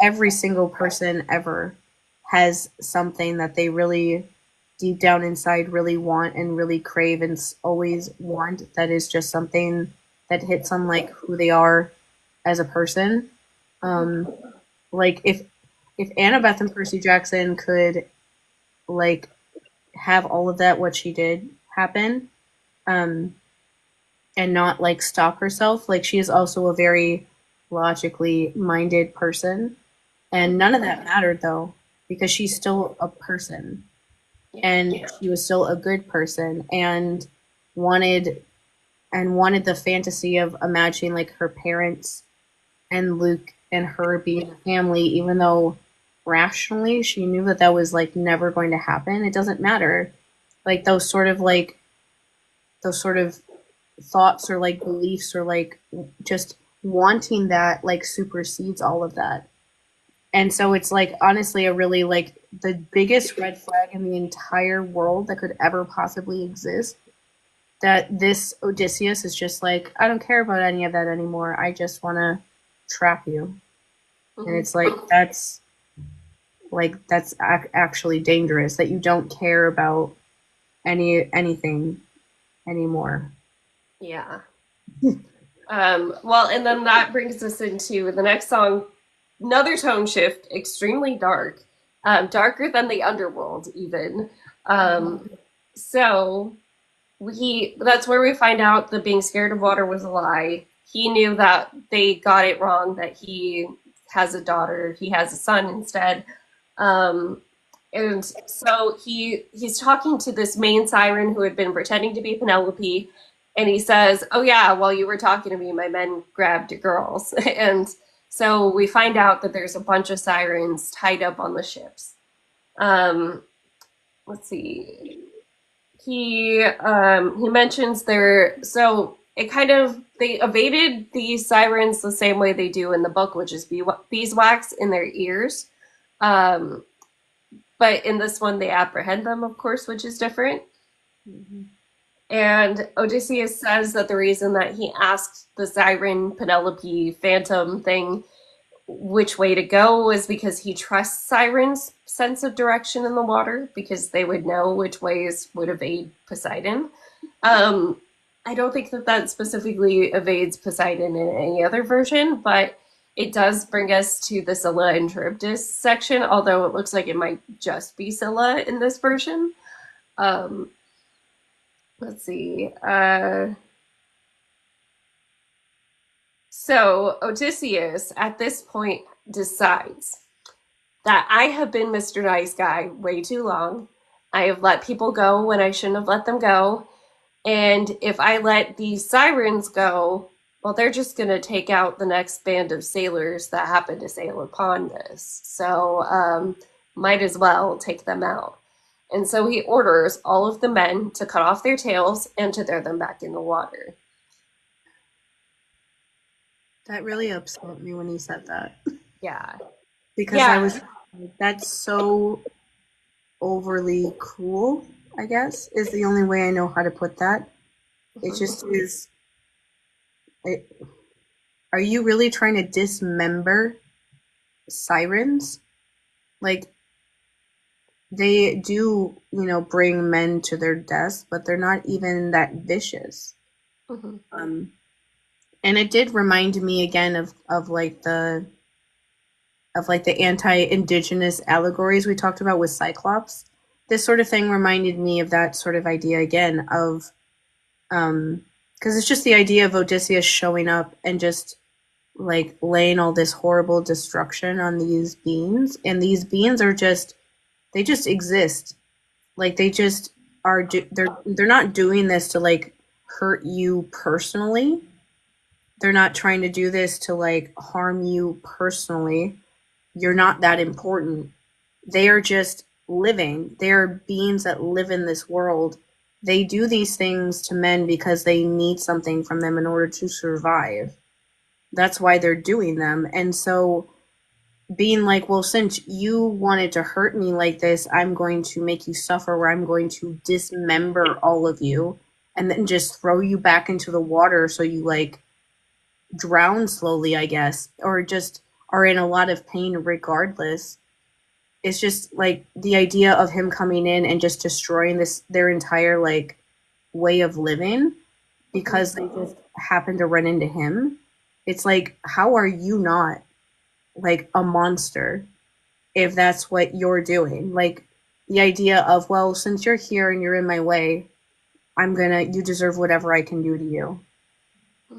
Every single person ever has something that they really deep down inside really want and really crave and always want, that is just something that hits on like who they are as a person. Like if Annabeth and Percy Jackson could like have all of that, what she did happen, and not like stop herself, like she is also a very logically minded person, and none of that mattered though, because she's still a person, and she was still a good person, and wanted wanted the fantasy of imagining like her parents and Luke and her being a family, even though rationally she knew that that was like never going to happen. It doesn't matter. Like those sort of thoughts or like beliefs or like just wanting that like supersedes all of that. And so it's like honestly a really like the biggest red flag in the entire world that could ever possibly exist, that this Odysseus is just like, I don't care about any of that anymore. I just want to trap you. And it's like that's actually dangerous, that you don't care about anything anymore. Yeah. Well, and then that brings us into the next song, another tone shift, extremely dark, darker than the underworld even. So that's where we find out that being scared of water was a lie. He knew that they got it wrong, that he has a daughter, he has a son instead. And so he's talking to this main siren who had been pretending to be Penelope, and he says, "Oh yeah, while you were talking to me, my men grabbed your girls." And so we find out that there's a bunch of sirens tied up on the ships. Let's see. He mentions so it kind of, they evaded the sirens the same way they do in the book, which is beeswax in their ears. But in this one, they apprehend them, of course, which is different. And Odysseus says that the reason that he asked the siren Penelope phantom thing which way to go was because he trusts sirens' sense of direction in the water, because they would know which ways would evade Poseidon. I don't think that specifically evades Poseidon in any other version, but it does bring us to the Scylla and Charybdis section, although it looks like it might just be Scylla in this version. Let's see. So Odysseus, at this point, decides that I have been Mr. Nice Guy way too long. I have let people go when I shouldn't have let them go. And if I let these sirens go, well, they're just going to take out the next band of sailors that happen to sail upon this. So, might as well take them out. And so he orders all of the men to cut off their tails and to throw them back in the water. That really upset me when he said that. Yeah. Because I Yeah. was like, that's so overly cruel, I guess, is the only way I know how to put that. It just is. It, are you really trying to dismember sirens? Like, they do, bring men to their deaths, but they're not even that vicious. Mm-hmm. And it did remind me again of like the anti-indigenous allegories we talked about with Cyclops. This sort of thing reminded me of that sort of idea again of because it's just the idea of Odysseus showing up and just like laying all this horrible destruction on these beings, and these beings are just they just exist. Like they just are they're not doing this to like hurt you personally. They're not trying to do this to like harm you personally. You're not that important. They are just living. They are beings that live in this world. They do these things to men because they need something from them in order to survive. That's why they're doing them. And so being like, well, since you wanted to hurt me like this, I'm going to make you suffer, where I'm going to dismember all of you and then just throw you back into the water so you like drown slowly, I guess, or just are in a lot of pain regardless. It's just like the idea of him coming in and just destroying their entire like way of living because they just happen to run into him. It's like, how are you not like a monster if that's what you're doing? Like the idea of, well, since you're here and you're in my way, you deserve whatever I can do to you.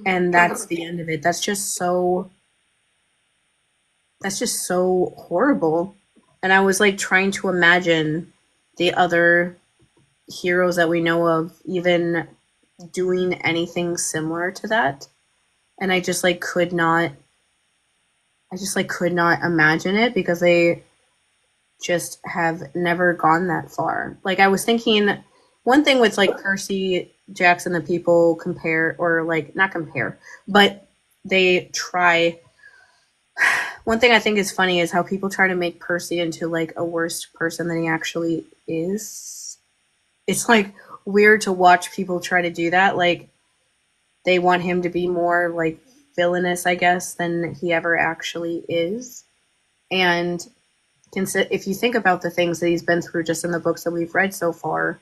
And that's the end of it. That's just so horrible. And I was like trying to imagine the other heroes that we know of even doing anything similar to that. And I just like could not imagine it because they just have never gone that far. Like I was thinking one thing with like Percy Jackson that people compare or like not compare, but they try. One thing I think is funny is how people try to make Percy into like a worse person than he actually is. It's like weird to watch people try to do that. Like they want him to be more like villainous, I guess, than he ever actually is. And if you think about the things that he's been through just in the books that we've read so far,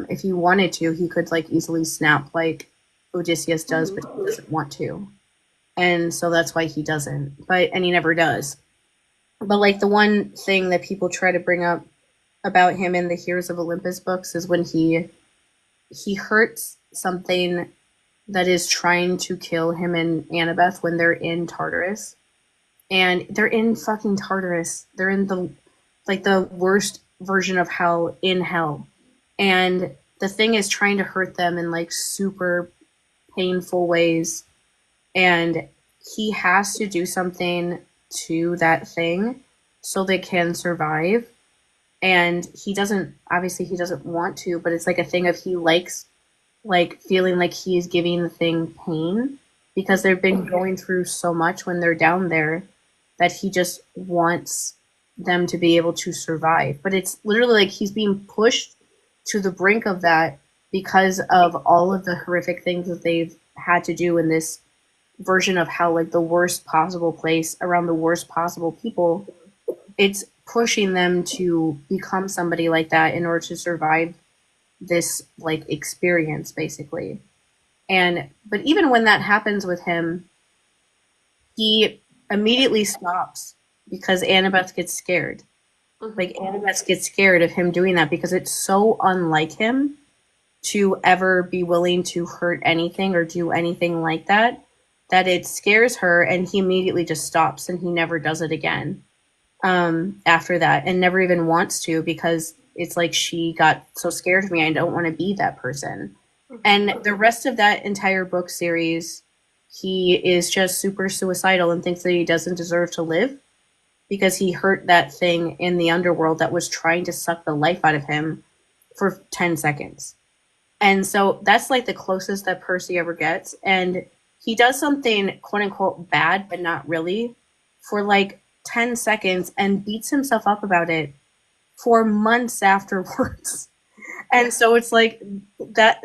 if he wanted to, he could like easily snap like Odysseus does, but he doesn't want to. And so that's why he doesn't. And he never does. But like the one thing that people try to bring up about him in the Heroes of Olympus books is when he hurts something that is trying to kill him and Annabeth when they're in Tartarus. And they're in fucking Tartarus. They're in the worst version of hell in hell. And the thing is trying to hurt them in like super painful ways. And he has to do something to that thing so they can survive. And he doesn't want to, but it's like a thing of he likes like feeling like he is giving the thing pain because they've been going through so much when they're down there that he just wants them to be able to survive. But it's literally like he's being pushed to the brink of that because of all of the horrific things that they've had to do in this version of hell, like the worst possible place around the worst possible people. It's pushing them to become somebody like that in order to survive this like experience basically. But even when that happens with him, he immediately stops because Annabeth gets scared. Like Annabeth gets scared of him doing that because it's so unlike him to ever be willing to hurt anything or do anything like that it scares her, and he immediately just stops and he never does it again after that, and never even wants to, because it's like she got so scared of me, I don't want to be that person. And the rest of that entire book series, he is just super suicidal and thinks that he doesn't deserve to live because he hurt that thing in the underworld that was trying to suck the life out of him for 10 seconds. And so that's like the closest that Percy ever gets. And he does something quote unquote bad, but not really, for like 10 seconds and beats himself up about it for months afterwards. And so it's like that.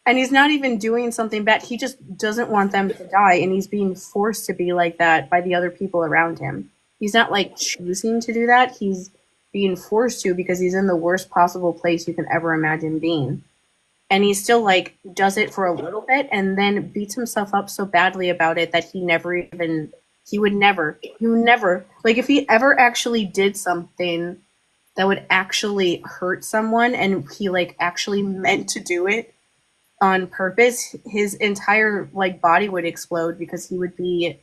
And he's not even doing something bad. He just doesn't want them to die. And he's being forced to be like that by the other people around him. He's not like choosing to do that. He's being forced to because he's in the worst possible place you can ever imagine being. And he still like does it for a little bit and then beats himself up so badly about it that he would never, like if he ever actually did something that would actually hurt someone and he like actually meant to do it on purpose, his entire like body would explode because he would be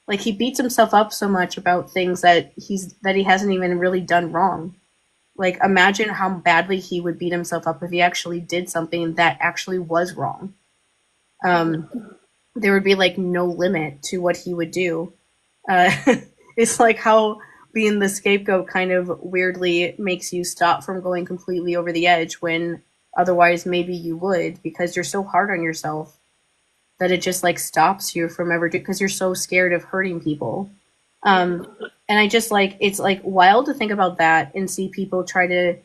like, he beats himself up so much about things that he hasn't even really done wrong. Like, imagine how badly he would beat himself up if he actually did something that actually was wrong. There would be like no limit to what he would do. It's like how being the scapegoat kind of weirdly makes you stop from going completely over the edge when otherwise maybe you would, because you're so hard on yourself that it just like stops you from ever because you're so scared of hurting people. And I just like, it's like wild to think about that and see people try to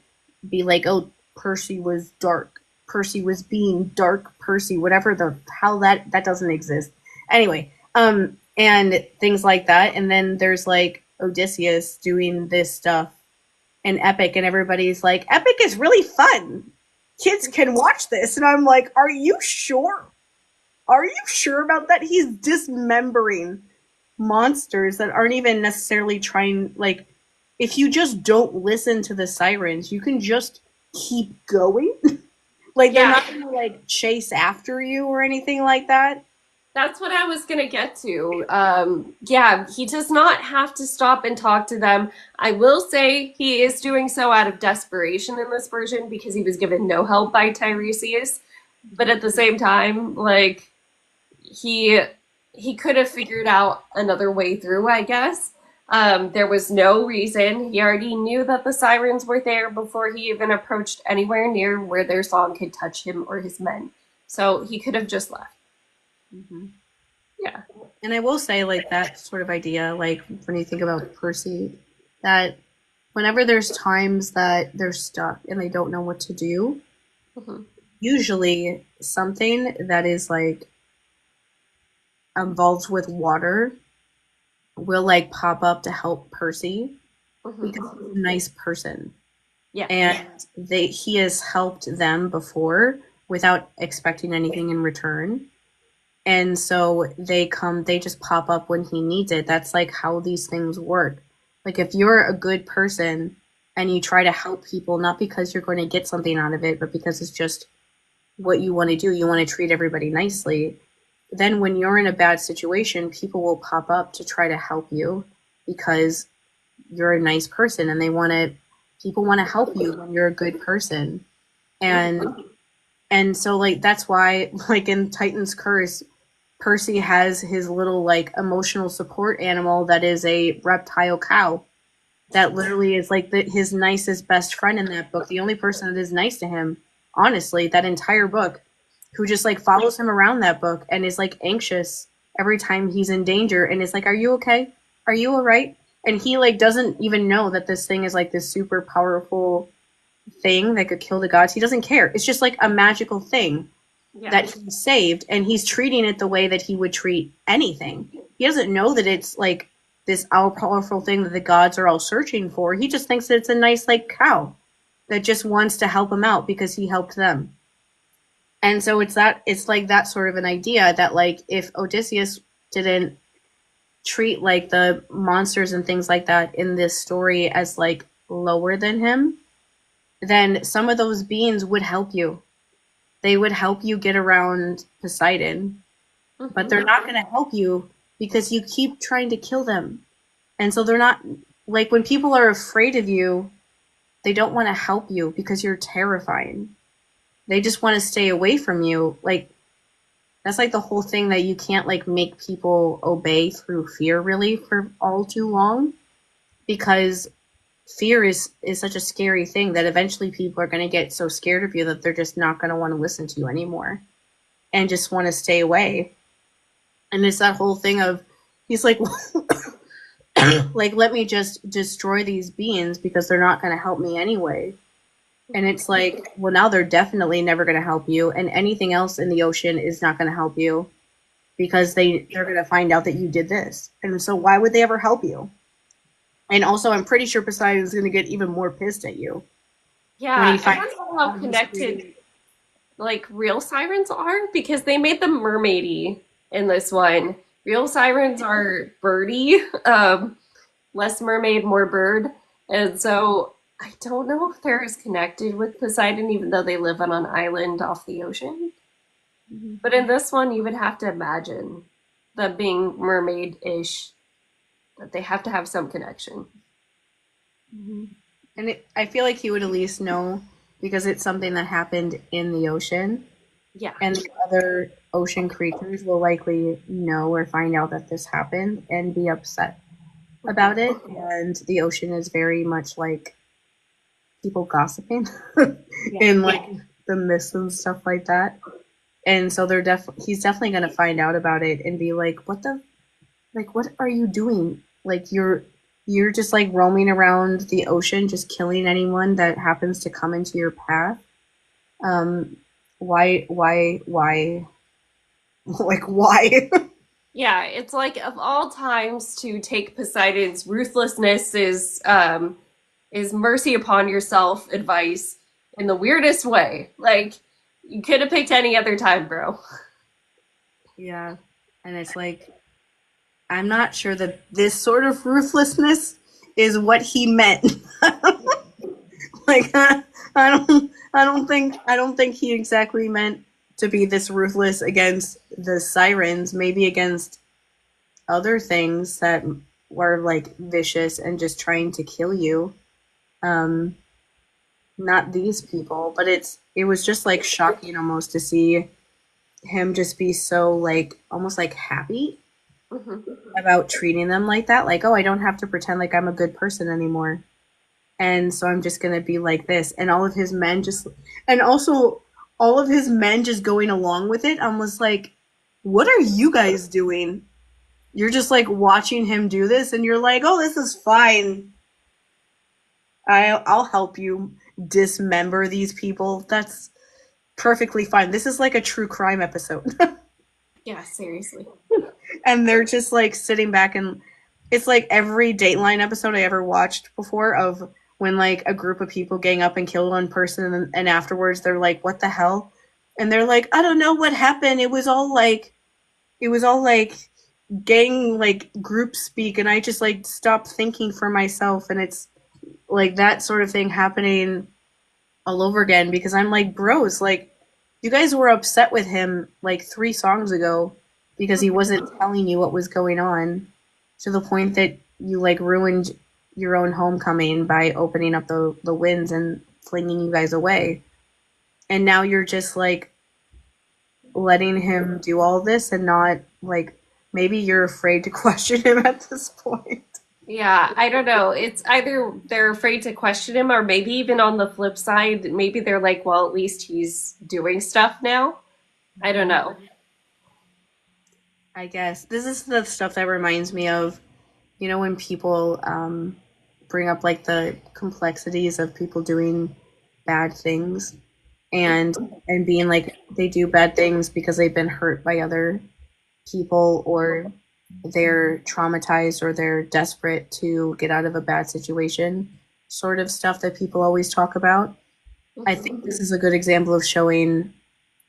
be like, oh, Percy was dark. Percy was being dark Percy, whatever the hell that doesn't exist. Anyway, and things like that. And then there's like Odysseus doing this stuff in Epic, and everybody's like, Epic is really fun. Kids can watch this. And I'm like, are you sure? Are you sure about that? He's dismembering monsters that aren't even necessarily trying, like, if you just don't listen to the sirens, you can just keep going. Like, they're not going to, like, chase after you or anything like that. That's what I was going to get to. He does not have to stop and talk to them. I will say he is doing so out of desperation in this version because he was given no help by Tiresias. But at the same time, like, he could have figured out another way through, I guess. There was no reason. He already knew that the sirens were there before he even approached anywhere near where their song could touch him or his men. So he could have just left. Mm-hmm. Yeah. And I will say, like, that sort of idea, like, when you think about Percy, that whenever there's times that they're stuck and they don't know what to do, usually something that is, like, involved with water will, like, pop up to help Percy because he's a nice person. Yeah. And he has helped them before without expecting anything in return. And so they just pop up when he needs it. That's like how these things work. Like, if you're a good person and you try to help people, not because you're going to get something out of it, but because it's just what you want to do, you want to treat everybody nicely, then when you're in a bad situation, people will pop up to try to help you because you're a nice person and people want to help you when you're a good person. And so, like, that's why, like, in Titan's Curse, Percy has his little, like, emotional support animal that is a reptile cow that literally is, like, his nicest best friend in that book. The only person that is nice to him, honestly, that entire book, who just, like, follows him around that book and is, like, anxious every time he's in danger and is like, are you okay? Are you all right? And he, like, doesn't even know that this thing is, like, this super powerful thing that could kill the gods. He doesn't care. It's just, like, a magical thing that he saved, and he's treating it the way that he would treat anything. He doesn't know that it's, like, this all-powerful thing that the gods are all searching for. He just thinks that it's a nice, like, cow that just wants to help him out because he helped them. And so it's like that sort of an idea that, like, if Odysseus didn't treat, like, the monsters and things like that in this story as, like, lower than him, then some of those beings would help you. They would help you get around Poseidon, but they're not going to help you because you keep trying to kill them. And so they're not, like, when people are afraid of you, they don't want to help you because you're terrifying. They just want to stay away from you. Like, that's like the whole thing, that you can't like make people obey through fear really for all too long, because fear is such a scary thing that eventually people are going to get so scared of you that they're just not going to want to listen to you anymore and just want to stay away. And it's that whole thing of, he's like, like, let me just destroy these beings because they're not going to help me anyway. And it's like, well, now they're definitely never going to help you, and anything else in the ocean is not going to help you because they're going to find out that you did this. And so why would they ever help you? And also, I'm pretty sure Poseidon's going to get even more pissed at you. Yeah, I don't know how connected like real sirens are, because they made them mermaidy in this one. Real sirens are birdie, less mermaid, more bird. And so I don't know if they're as connected with Poseidon, even though they live on an island off the ocean. Mm-hmm. But in this one, you would have to imagine them being mermaid-ish, that they have to have some connection. Mm-hmm. And I feel like he would at least know, because it's something that happened in the ocean. Yeah. And the other ocean creatures will likely know or find out that this happened and be upset about it. And the ocean is very much like people gossiping and like the myths and stuff like that. And so he's definitely going to find out about it and be like, what are you doing? Like, you're just like roaming around the ocean, just killing anyone that happens to come into your path. Why? Like, why? Yeah, it's like, of all times to take Poseidon's ruthlessness is mercy upon yourself advice in the weirdest way. Like, you could have picked any other time, bro. Yeah, and it's like, I'm not sure that this sort of ruthlessness is what he meant. Like, I don't think he exactly meant to be this ruthless against the sirens. Maybe against other things that were like vicious and just trying to kill you. Not these people, but it was just like shocking almost to see him just be so like almost like happy about treating them like that. Like, oh, I don't have to pretend like I'm a good person anymore. And so I'm just going to be like this. And all of his men just going along with it. I was like, what are you guys doing? You're just like watching him do this and you're like, oh, this is fine. I'll help you dismember these people. That's perfectly fine. This is like a true crime episode. Yeah, seriously. And they're just like sitting back, and it's like every Dateline episode I ever watched before, of when like a group of people gang up and kill one person, and afterwards they're like, what the hell? And they're like, I don't know what happened. It was all like gang like group speak, and I just like stopped thinking for myself. And it's like that sort of thing happening all over again, because I'm like, bros, like, you guys were upset with him like 3 songs ago because he wasn't telling you what was going on, to the point that you like ruined your own homecoming by opening up the winds and flinging you guys away. And now you're just like letting him do all this, and not like, maybe you're afraid to question him at this point. Yeah, I don't know. It's either they're afraid to question him, or maybe even on the flip side, maybe they're like, well, at least he's doing stuff now. I don't know. I guess this is the stuff that reminds me of, when people bring up like the complexities of people doing bad things, and being like, they do bad things because they've been hurt by other people, or they're traumatized, or they're desperate to get out of a bad situation, sort of stuff that people always talk about. I think this is a good example of showing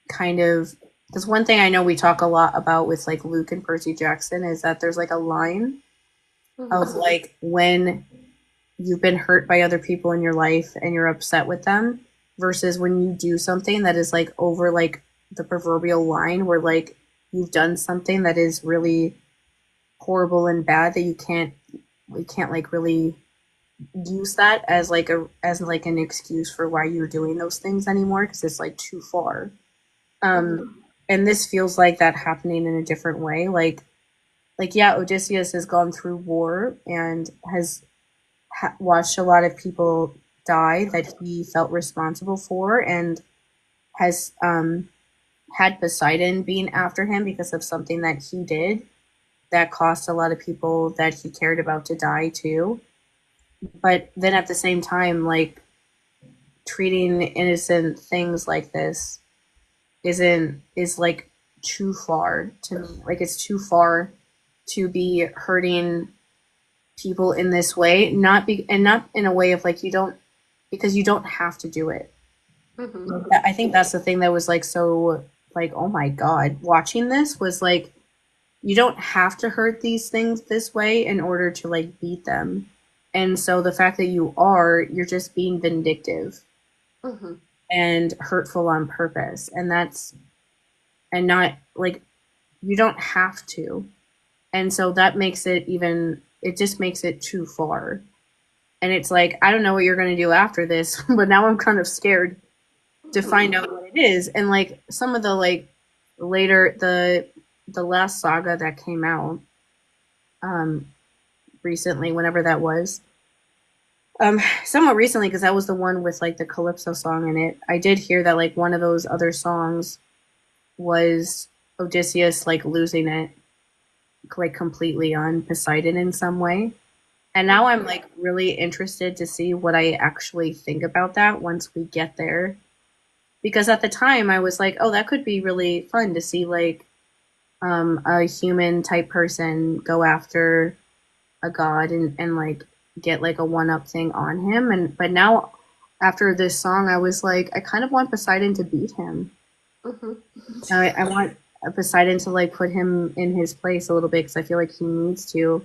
kind of, because one thing I know we talk a lot about with like Luke and Percy Jackson is that there's like a line of like, when you've been hurt by other people in your life and you're upset with them, versus when you do something that is like over like the proverbial line, where like you've done something that is really horrible and bad that you can't like really use that as like an excuse for why you're doing those things anymore because it's like too far. Mhm. And this feels like that happening in a different way. Like yeah, Odysseus has gone through war and has watched a lot of people die that he felt responsible for, and has had Poseidon being after him because of something that he did that cost a lot of people that he cared about to die too. But then at the same time, like treating innocent things like this is like too far to me. Like it's too far to be hurting people in this way, not in a way of like you don't, because you don't have to do it. Mhm. I think that's the thing that was like so like oh my god, watching this was like you don't have to hurt these things this way in order to like beat them. And so the fact that you're just being vindictive Mhm. and hurtful on purpose. And that's, and not like, you don't have to. And so that makes it even, it just makes it too far. And it's like, I don't know what you're going to do after this, but now I'm kind of scared to find Mhm. out what it is. And like some of the like later, the last saga that came out, um, recently, whenever that was, somewhat recently, because that was the one with like the Calypso song in it. I did hear that like one of those other songs was Odysseus like losing it like completely on Poseidon in some way. And now I'm like really interested to see what I actually think about that once we get there. Because at the time I was like, oh, that could be really fun to see like a human type person go after a god and like get like a one up thing on him. And but now after this song I was like, I kind of want Poseidon to beat him. Mhm. I want Poseidon to like put him in his place a little bit because I feel like he needs to,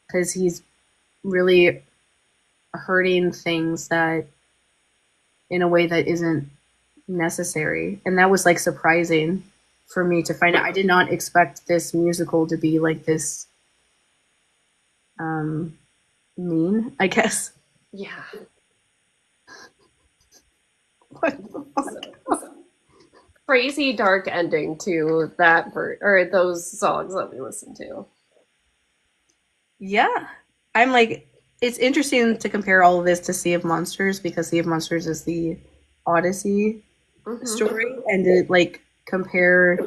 because he's really hurting things that in a way that isn't necessary. And that was like surprising for me to find out. I did not expect this musical to be like this um mean, I guess. Yeah. What the fuck? Crazy dark ending to or those songs that we listened to. Yeah. I'm like, it's interesting to compare all of this to Sea of Monsters because Sea of Monsters is the Odyssey Mhm. story, and to like compare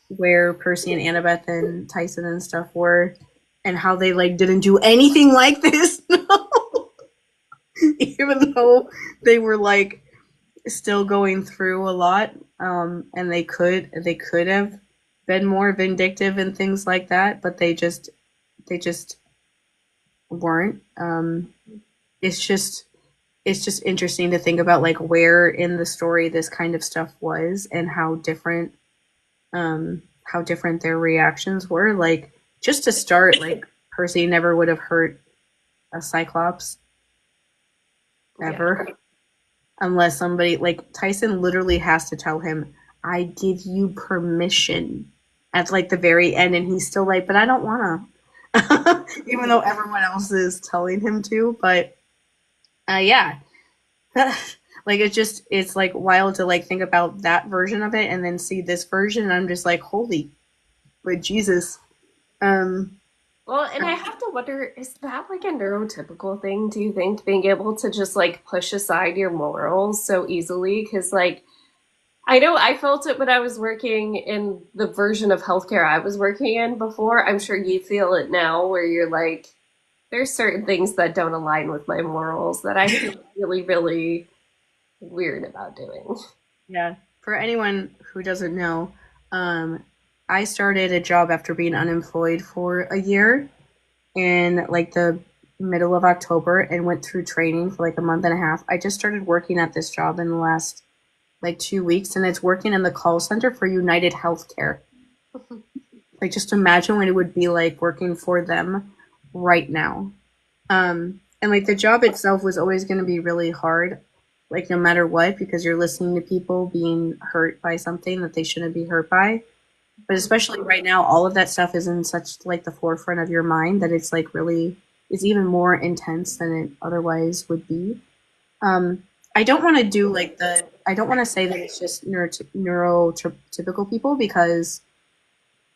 where Percy and Annabeth and Tyson and stuff were, and how they like didn't do anything like this. Even though they were like still going through a lot, and they could have been more vindictive and things like that, but they just weren't. It's just it's just interesting to think about like where in the story this kind of stuff was and how different their reactions were. Like just to start, like Percy never would have hurt a Cyclops Yeah. ever unless somebody like Tyson literally has to tell him, "I give you permission." At like the very end, and he's still like, "But I don't wanna," even though everyone else is telling him to. But yeah, like it's like wild to like think about that version of it and then see this version. And I'm just like, holy, but Jesus. Um, Well, and I have to wonder, is that like a neurotypical thing, do you think, being able to just like push aside your morals so easily? Because, like, I know I felt it when I was working in the version of healthcare I was working in before. I'm sure you feel it now, where you're like, there's certain things that don't align with my morals that I feel really, really weird about doing. yeah. For anyone who doesn't know, um, I started a job after being unemployed for a year in like the middle of October and went through training for like a month and a half. I just started working at this job in the last like 2 weeks, and it's working in the call center for United Healthcare. Like just imagine what it would be like working for them right now. And like the job itself was always going to be really hard, like no matter what, because you're listening to people being hurt by something that they shouldn't be hurt by. But especially right now, all of that stuff is in such like the forefront of your mind that it's like really is even more intense than it otherwise would be. I don't want to do like I don't want to say that it's just neurotypical people, because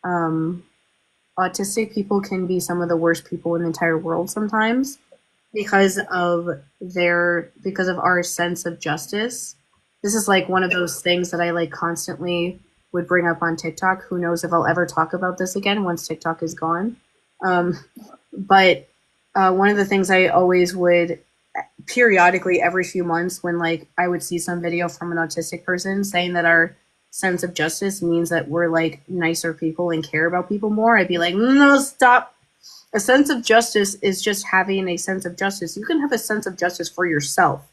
um, autistic people can be some of the worst people in the entire world sometimes, because of our sense of justice. This is like one of those things that I like constantly would bring up on TikTok. Who knows if I'll ever talk about this again once TikTok is gone. But one of the things I always would periodically, every few months, when like I would see some video from an autistic person saying that our sense of justice means that we're like nicer people and care about people more, I'd be like, no, stop. A sense of justice is just having a sense of justice. You can have a sense of justice for yourself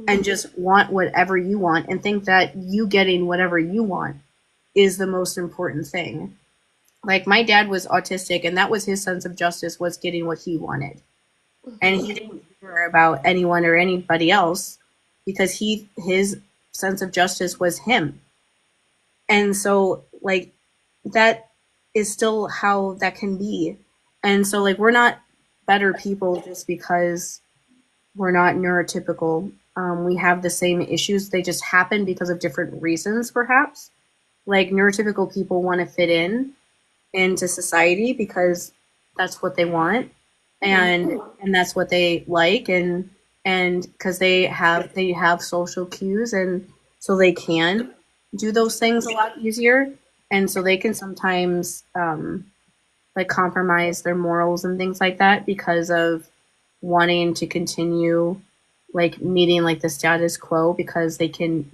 and just want whatever you want and think that you getting whatever you want is the most important thing. Like, my dad was autistic, and that was his sense of justice, was getting what he wanted. And he didn't care about anyone or anybody else, because his sense of justice was him. And so like that is still how that can be. And so like we're not better people just because we're not neurotypical. We have the same issues. They just happen because of different reasons, perhaps. Like, neurotypical people want to fit into society because that's what they want, and that's what they like, and because they have social cues, and so they can do those things a lot easier, and so they can sometimes like compromise their morals and things like that because of wanting to continue like meeting like the status quo, because they can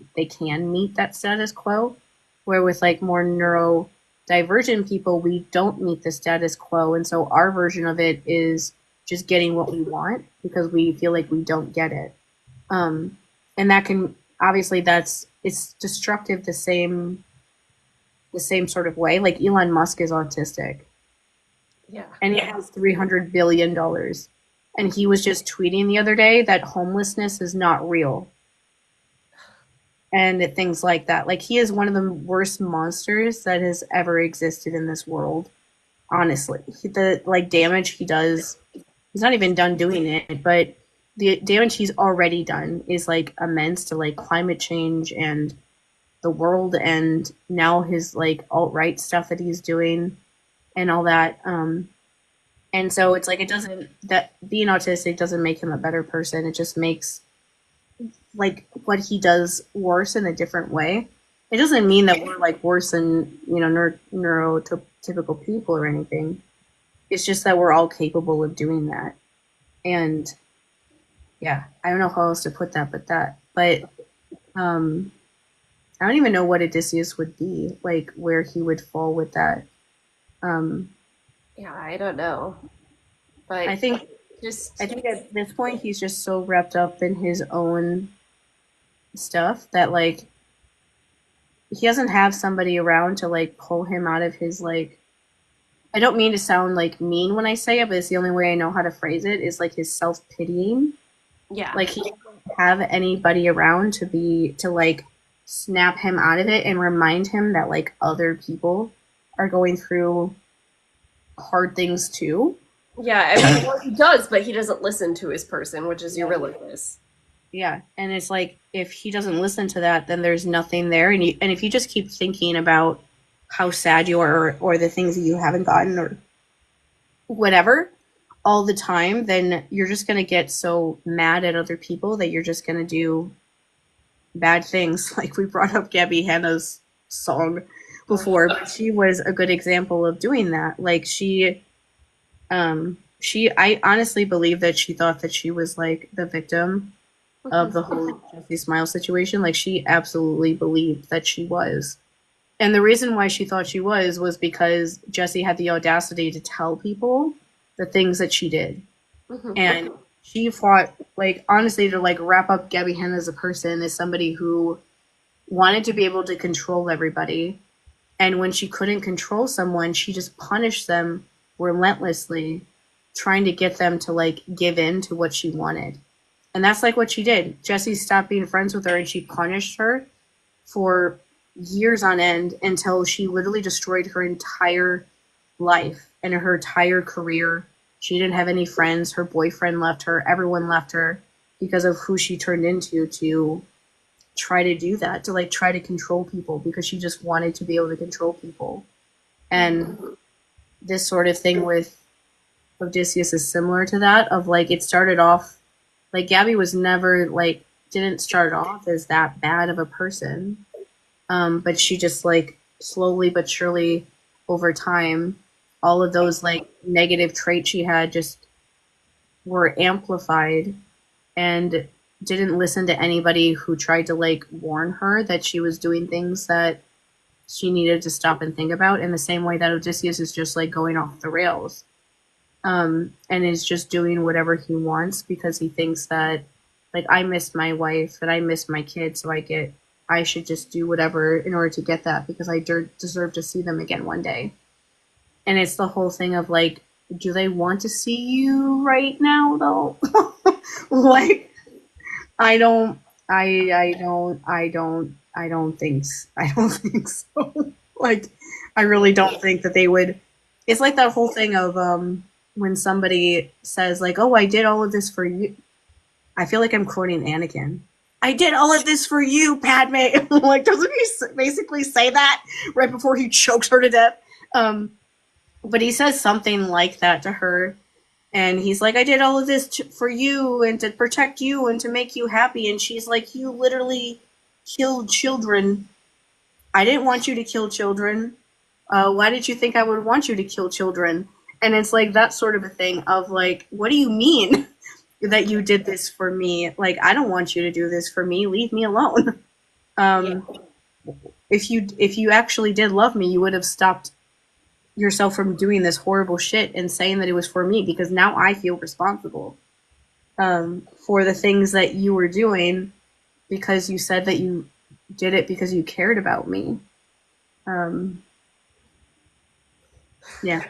meet that status quo, where with like more neurodivergent people, we don't meet the status quo, and so our version of it is just getting what we want because we feel like we don't get it. And that can obviously it's destructive the same sort of way. Like, Elon Musk is autistic. Yeah. And he has $300 billion. And he was just tweeting the other day that homelessness is not real. And things like that. Like, he is one of the worst monsters that has ever existed in this world. Honestly, the like damage he does, he's not even done doing it, but the damage he's already done is like immense to like climate change and the world, and now his like alt-right stuff that he's doing and all that. And so it's like, that being autistic doesn't make him a better person. It just makes like what he does worse in a different way. It doesn't mean that we're like worse than, neurotypical people or anything. It's just that we're all capable of doing that. And yeah, I don't know how else to put that, but I don't even know what Odysseus would be, like where he would fall with that. Yeah, I don't know. But I think at this point he's just so wrapped up in his own stuff that like he doesn't have somebody around to like pull him out of his like, I don't mean to sound like mean when I say it, but it's the only way I know how to phrase it, is like his self-pitying. Yeah. Like, he doesn't have anybody around to like snap him out of it and remind him that like other people are going through hard things too. Yeah, I mean, well, he does, but he doesn't listen to his person, which is Eurylochus. Yeah, and it's like, if he doesn't listen to that, then there's nothing there, and if you just keep thinking about how sad you are, or the things that you haven't gotten, or whatever, all the time, then you're just gonna get so mad at other people that you're just gonna do bad things. Like, we brought up Gabbie Hanna's song before, but she was a good example of doing that. Like, I honestly believe that she thought that she was like the victim of the whole Jesse Smile situation. Like, she absolutely believed that she was. And the reason why she thought she was because Jesse had the audacity to tell people the things that she did. And she fought, like, honestly, to like wrap up Gabbie Hanna as a person, as somebody who wanted to be able to control everybody. And when she couldn't control someone, she just punished them relentlessly, trying to get them to like give in to what she wanted. And that's like what she did. Jesse stopped being friends with her, and she punished her for years on end until she literally destroyed her entire life and her entire career She didn't have any friends. Her boyfriend left her. Everyone left her because of who she turned into to try to do that, to like try to control people because she just wanted to be able to control people. And this sort of thing with Odysseus is similar to that of like it started off like Gabbie was never like didn't start off as that bad of a person. But she just like slowly but surely over time, all of those like negative traits she had just were amplified and didn't listen to anybody who tried to like warn her that she was doing things that she needed to stop and think about in the same way that Odysseus is just like going off the rails and is just doing whatever he wants because he thinks that like I missed my wife and I missed my kids so I should just do whatever in order to get that because I deserve to see them again one day. And it's the whole thing of like, do they want to see you right now though? Like, I don't I don't think so. Like, I really don't think that they would. It's like that whole thing of when somebody says like, "Oh, I did all of this for you." I feel like I'm quoting Anakin. I did all of this for you, Padme. Like, doesn't he basically say that right before he chokes her to death? But he says something like that to her. And he's like, I did all of this for you and to protect you and to make you happy. And she's like, you literally killed children. I didn't want you to kill children. Why did you think I would want you to kill children? And it's like that sort of a thing of like, what do you mean that you did this for me? Like, I don't want you to do this for me. Leave me alone. Yeah. If you actually did love me, you would have stopped yourself from doing this horrible shit and saying that it was for me because now I feel responsible for the things that you were doing because you said that you did it because you cared about me. Yeah.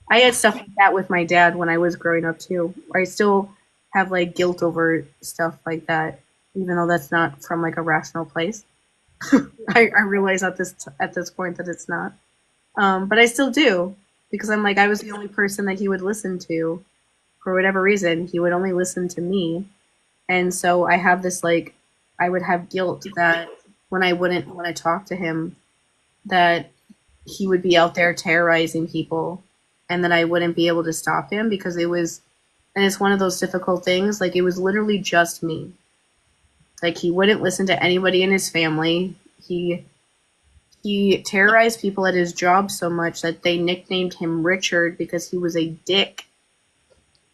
I had stuff like that with my dad when I was growing up too. I still have like guilt over stuff like that, even though that's not from like a rational place. I realize at this point that it's not. But I still do because I'm like I was the only person that he would listen to for whatever reason. He would only listen to me, and so I have this like I would have guilt that when I wouldn't want to talk to him, that he would be out there terrorizing people, and that I wouldn't be able to stop him because it was, and it's one of those difficult things. Like it was literally just me. Like he wouldn't listen to anybody in his family. He terrorized people at his job so much that they nicknamed him Richard because he was a dick.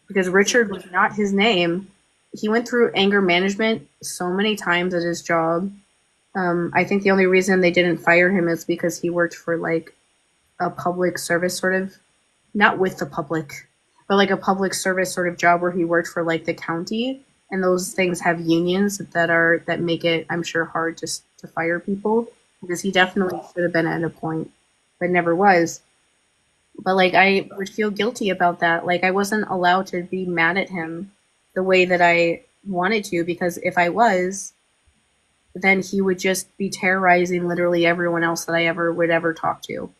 Because Richard was not his name. He went through anger management so many times at his job. I think the only reason they didn't fire him is because he worked for like a public service sort of, not with the public, but like a public service sort of job where he worked for like the county. And those things have unions that make it, I'm sure, hard to fire people. Because he definitely should have been at a point, but never was. But like I would feel guilty about that. Like I wasn't allowed to be mad at him the way that I wanted to, because if I was, then he would just be terrorizing literally everyone else that I would ever talk to.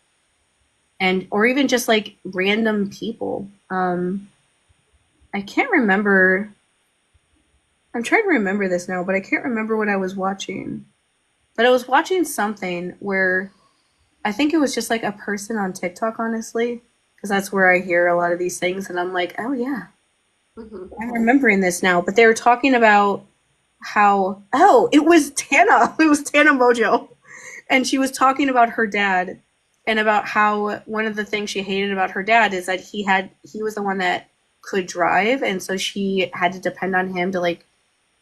And or even just like random people. I can't remember. I'm trying to remember this now, but I can't remember what I was watching. But I was watching something where I think it was just like a person on TikTok, honestly, because that's where I hear a lot of these things. And I'm like, oh, yeah, I'm remembering this now. But they were talking about how, it was Tana. It was Tana Mojo. And she was talking about her dad and about how one of the things she hated about her dad is that he was the one that could drive. And so she had to depend on him to like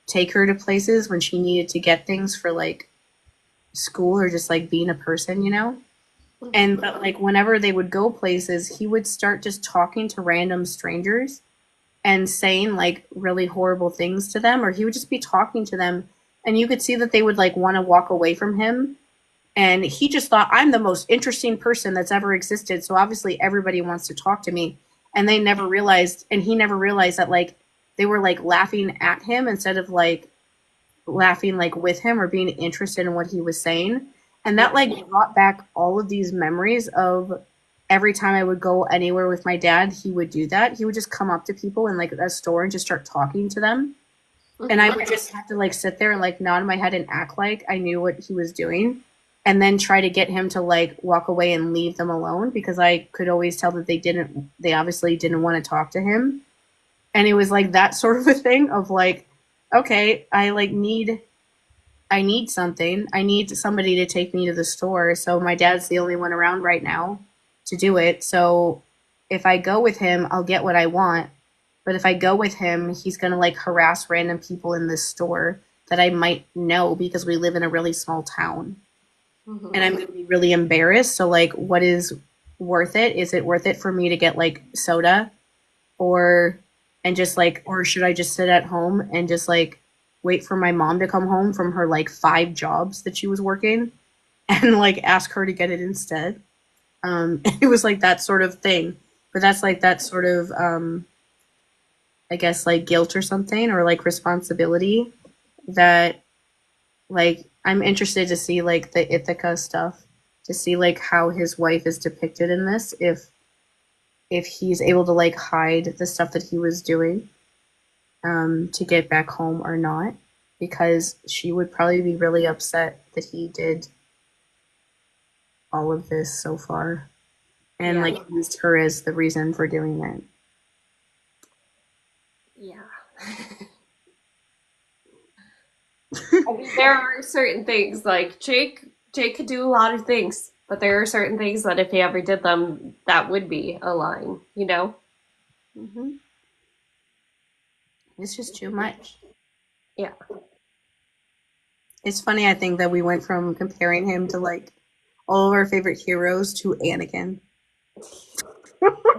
take her to places when she needed to get things for like school or just like being a person, you know? And but like whenever they would go places, he would start just talking to random strangers and saying like really horrible things to them, or he would just be talking to them and you could see that they would like want to walk away from him. And he just thought, I'm the most interesting person that's ever existed, so obviously everybody wants to talk to me. And he never realized that like they were like laughing at him instead of like laughing like with him or being interested in what he was saying. And that like brought back all of these memories of every time I would go anywhere with my dad, he would do that. He would just come up to people in like a store and just start talking to them. And I would just have to like sit there and like nod my head and act like I knew what he was doing. And then try to get him to like walk away and leave them alone because I could always tell that they obviously didn't want to talk to him. And it was like that sort of a thing of like, okay, I need something. I need somebody to take me to the store. So my dad's the only one around right now to do it. So if I go with him, I'll get what I want. But if I go with him, he's going to like harass random people in this store that I might know because we live in a really small town. Mm-hmm. And I'm going to be really embarrassed. So like, what is worth it? Is it worth it for me to get like soda or should I just sit at home and just like wait for my mom to come home from her like 5 jobs that she was working and like ask her to get it instead? It was like that sort of thing, but that's like that sort of, I guess like guilt or something, or like responsibility that like, I'm interested to see like the Ithaca stuff, to see like how his wife is depicted in this, if he's able to like hide the stuff that he was doing to get back home or not, because she would probably be really upset that he did all of this so far and like used her as the reason for doing it. Yeah. I mean, there are certain things like Jake could do a lot of things, but there are certain things that if he ever did them, that would be a line, you know? Mm-hmm. It's just too much. Yeah. It's funny, I think, that we went from comparing him to like all of our favorite heroes to Anakin.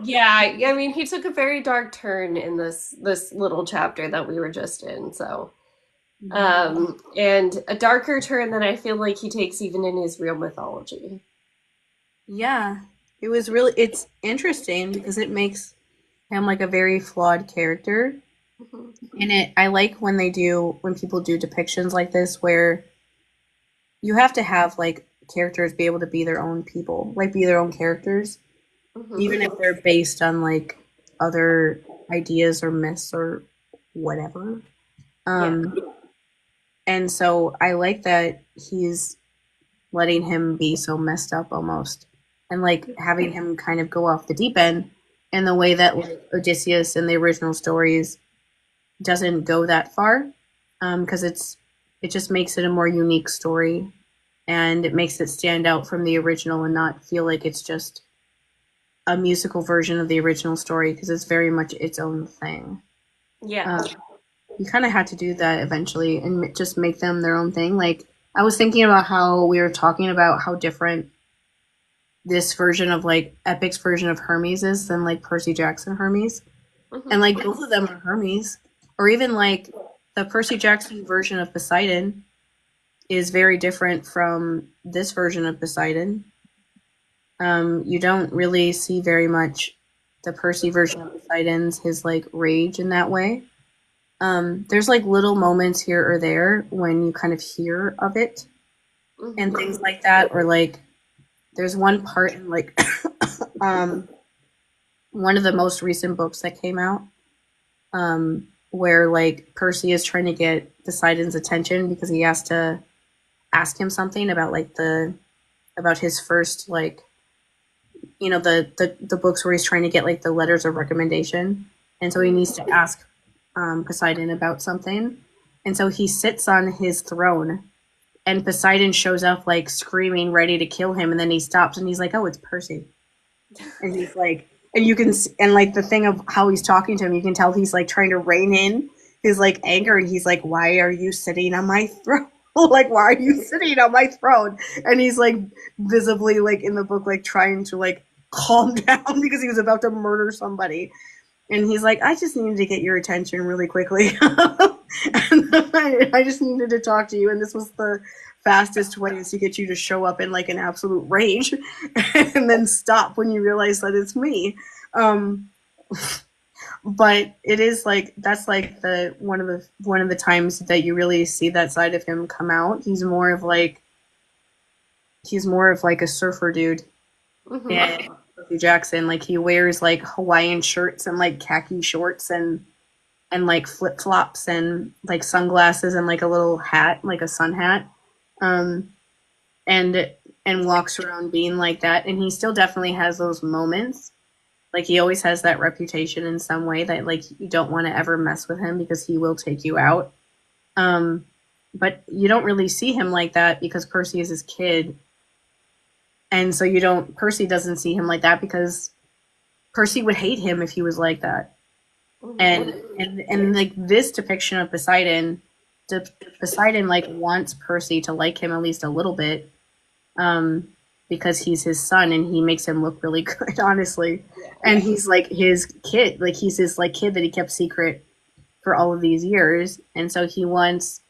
Yeah, I mean, he took a very dark turn in this little chapter that we were just in, so and a darker turn than I feel like he takes even in his real mythology. Yeah, it's interesting because it makes him like a very flawed character. Mm-hmm. And I like when people do depictions like this where you have to have like characters be able to be their own people, like be their own characters, even if they're based on like other ideas or myths or whatever. And so I like that he's letting him be so messed up almost, and like having him kind of go off the deep end in the way that like Odysseus in the original stories doesn't go that far, because it just makes it a more unique story, and it makes it stand out from the original and not feel like it's just a musical version of the original story, because it's very much its own thing. Yeah. You kind of had to do that eventually and just make them their own thing. Like, I was thinking about how we were talking about how different this version of like Epic's version of Hermes is than like Percy Jackson Hermes. Mm-hmm. And like both of them are Hermes. Or even like the Percy Jackson version of Poseidon is very different from this version of Poseidon. You don't really see very much the Percy version of Poseidon's, his like rage in that way. There's like little moments here or there when you kind of hear of it and things like that, or like there's one part in like one of the most recent books that came out, where like Percy is trying to get Poseidon's attention because he has to ask him something about like about his first, like, you know, the books where he's trying to get like the letters of recommendation, and so he needs to ask Poseidon about something, and so he sits on his throne, and Poseidon shows up like screaming, ready to kill him, and then he stops and he's like, "Oh, it's Percy," and he's like, and you can, and like the thing of how he's talking to him, you can tell he's like trying to rein in his like anger, and he's like, "Why are you sitting on my throne?" Like, why are you sitting on my throne? And he's like visibly like in the book like trying to like calm down because he was about to murder somebody. And he's like, I just needed to get your attention really quickly. And I just needed to talk to you. And this was the fastest way to get you to show up in like an absolute rage and then stop when you realize that it's me. But it is like, that's like one of the times that you really see that side of him come out. He's more of like a surfer dude. Mm-hmm. And Percy Jackson. Like he wears like Hawaiian shirts and like khaki shorts and like flip flops and like sunglasses and like a little hat, like a sun hat. Um, and walks around being like that. And he still definitely has those moments. Like he always has that reputation in some way that like you don't want to ever mess with him because he will take you out. Um, but you don't really see him like that because Percy is his kid. And so Percy doesn't see him like that because Percy would hate him if he was like that. And like this depiction of Poseidon, Poseidon like wants Percy to like him at least a little bit, because he's his son and he makes him look really good, honestly. And he's like his kid, like he's his like kid that he kept secret for all of these years, and so he wants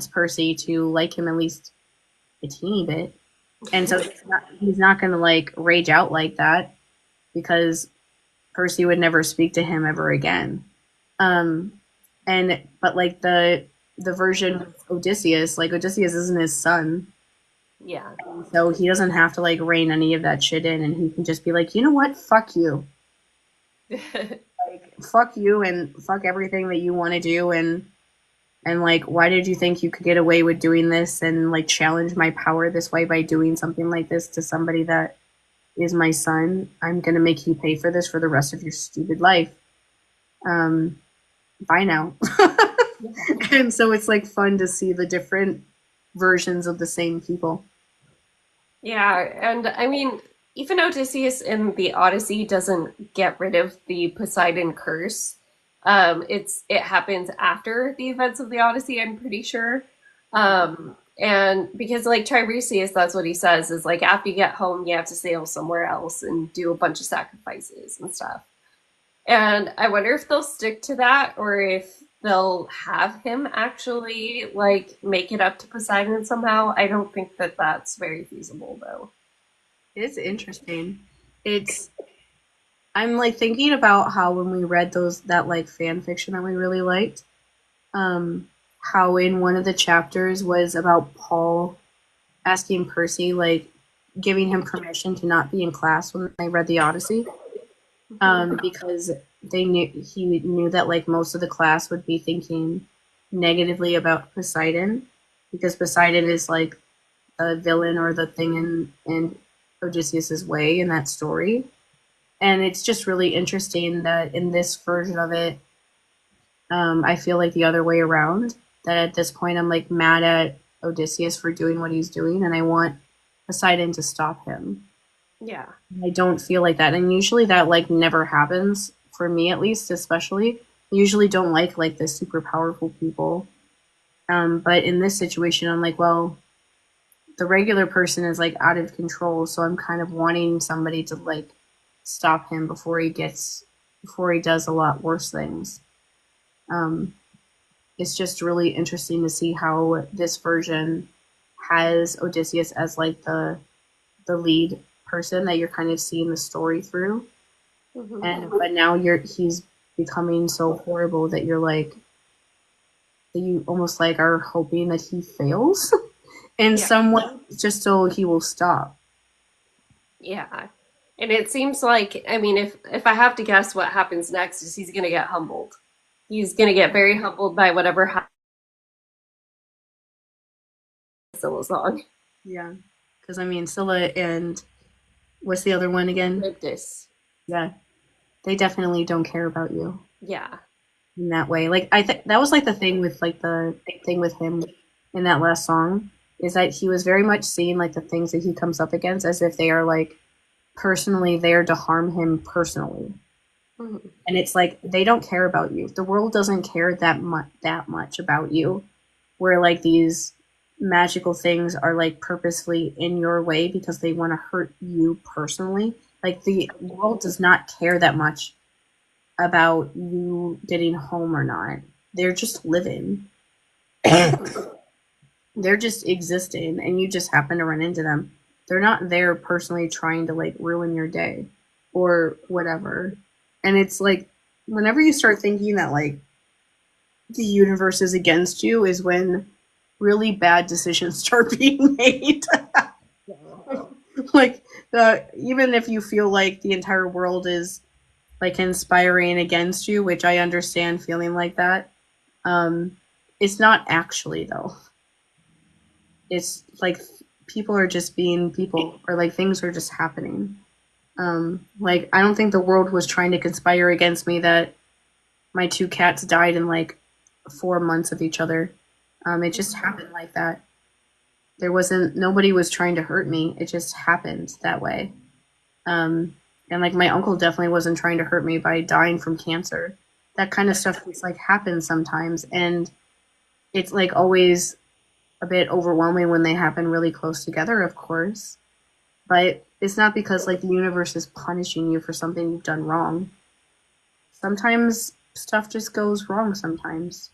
Percy to like him at least a teeny bit. And so he's not going to like rage out like that because Percy would never speak to him ever again. But like the version of Odysseus, like Odysseus isn't his son. Yeah. So he doesn't have to like rein any of that shit in, and he can just be like, you know what? Fuck you. Like, fuck you and fuck everything that you want to do, and like, why did you think you could get away with doing this and like challenge my power this way by doing something like this to somebody that is my son? I'm gonna make you pay for this for the rest of your stupid life. Bye now. And so it's like fun to see the different versions of the same people. Yeah, and I mean, even Odysseus in the Odyssey doesn't get rid of the Poseidon curse. It happens after the events of the Odyssey, I'm pretty sure. And because like Tiresias, that's what he says is like after you get home, you have to sail somewhere else and do a bunch of sacrifices and stuff. And I wonder if they'll stick to that or if they'll have him actually like make it up to Poseidon somehow. I don't think that that's very feasible though. It's interesting. I'm like thinking about how when we read that like fan fiction that we really liked, how in one of the chapters was about Paul asking Percy, like giving him permission to not be in class when they read the Odyssey, because he knew that like most of the class would be thinking negatively about Poseidon because Poseidon is like a villain or the thing in Odysseus's way in that story. And it's just really interesting that in this version of it, I feel like the other way around. That at this point, I'm like mad at Odysseus for doing what he's doing, and I want Poseidon to stop him. Yeah. I don't feel like that, and usually that like never happens for me, at least, especially. I usually don't like the super powerful people, but in this situation, I'm like, well, the regular person is like out of control, so I'm kind of wanting somebody to like stop him before he does a lot worse things. It's just really interesting to see how this version has Odysseus as like the lead person that you're kind of seeing the story through. But now he's becoming so horrible that you almost like are hoping that he fails in some way just so he will stop. Yeah. And it seems like, I mean, if I have to guess what happens next is he's going to get humbled. He's going to get very humbled by whatever happens to Scylla's song. Yeah. Because, I mean, Scylla and what's the other one again? Charybdis. Yeah. They definitely don't care about you. Yeah. In that way. Like, that was like the thing with like the big thing with him in that last song is that he was very much seeing like the things that he comes up against as if they are like personally there to harm him personally. And it's like they don't care about you. The world doesn't care that much about you. Where like these magical things are like purposefully in your way because they want to hurt you personally. Like the world does not care that much about you getting home or not. They're just living. They're just existing, and you just happen to run into them. They're not there personally trying to like ruin your day or whatever. And it's like whenever you start thinking that like the universe is against you is when really bad decisions start being made. Like Even if you feel like the entire world is like conspiring against you, which I understand feeling like that, um, it's not actually though. It's like people are just being people, or like things are just happening. Like I don't think the world was trying to conspire against me that my two cats died in like 4 months of each other. It just happened like that. There wasn't nobody was trying to hurt me. It just happened that way. And like my uncle definitely wasn't trying to hurt me by dying from cancer. That kind of stuff just like happens sometimes, and it's like always a bit overwhelming when they happen really close together, of course. But it's not because like the universe is punishing you for something you've done wrong. Sometimes stuff just goes wrong sometimes.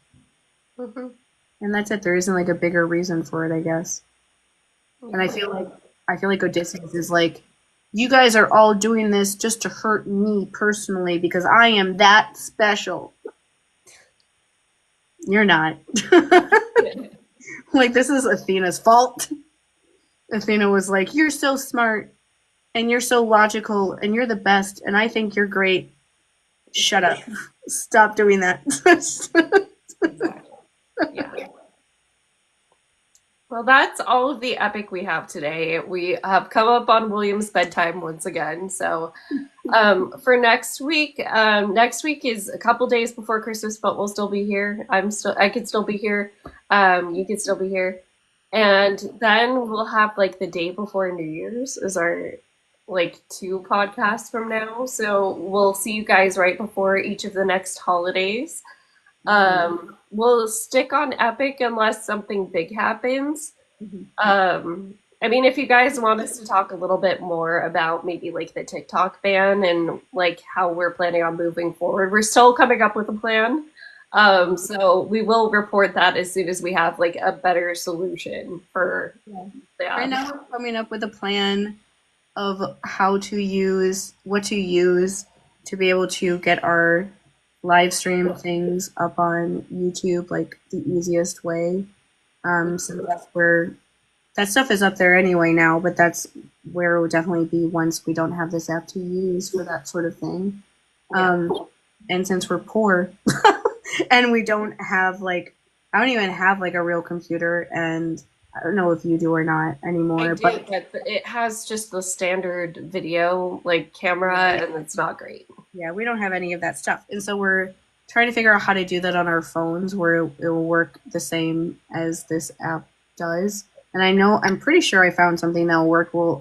Hmm. And that's it. There isn't like a bigger reason for it, I guess. And I feel like Odysseus is like, you guys are all doing this just to hurt me personally because I am that special. You're not. Like this is Athena's fault. Athena was like, you're so smart and you're so logical and you're the best and I think you're great. Shut up. Stop doing that. Exactly. Yeah. Well, that's all of the epic we have today. We have come up on William's bedtime once again. So, for next week is a couple days before Christmas, but we'll still be here. I could still be here. You could still be here. And then we'll have like the day before New Year's is our like two podcasts from now. So we'll see you guys right before each of the next holidays. We'll stick on Epic unless something big happens. I mean, if you guys want us to talk a little bit more about maybe like the TikTok ban and like how we're planning on moving forward, we're still coming up with a plan. So we will report that as soon as we have like a better solution for that. Right now we're coming up with a plan of what to use to be able to get our live stream things up on YouTube like the easiest way. So that's where that stuff is up there anyway now, but that's where it will definitely be once we don't have this app to use for that sort of thing. And since we're poor and we don't have like, I don't even have like a real computer, and I don't know if you do or not anymore, but it has just the standard video like camera and it's not great. Yeah, we don't have any of that stuff. And so we're trying to figure out how to do that on our phones where it will work the same as this app does. And I'm pretty sure I found something that'll work. We'll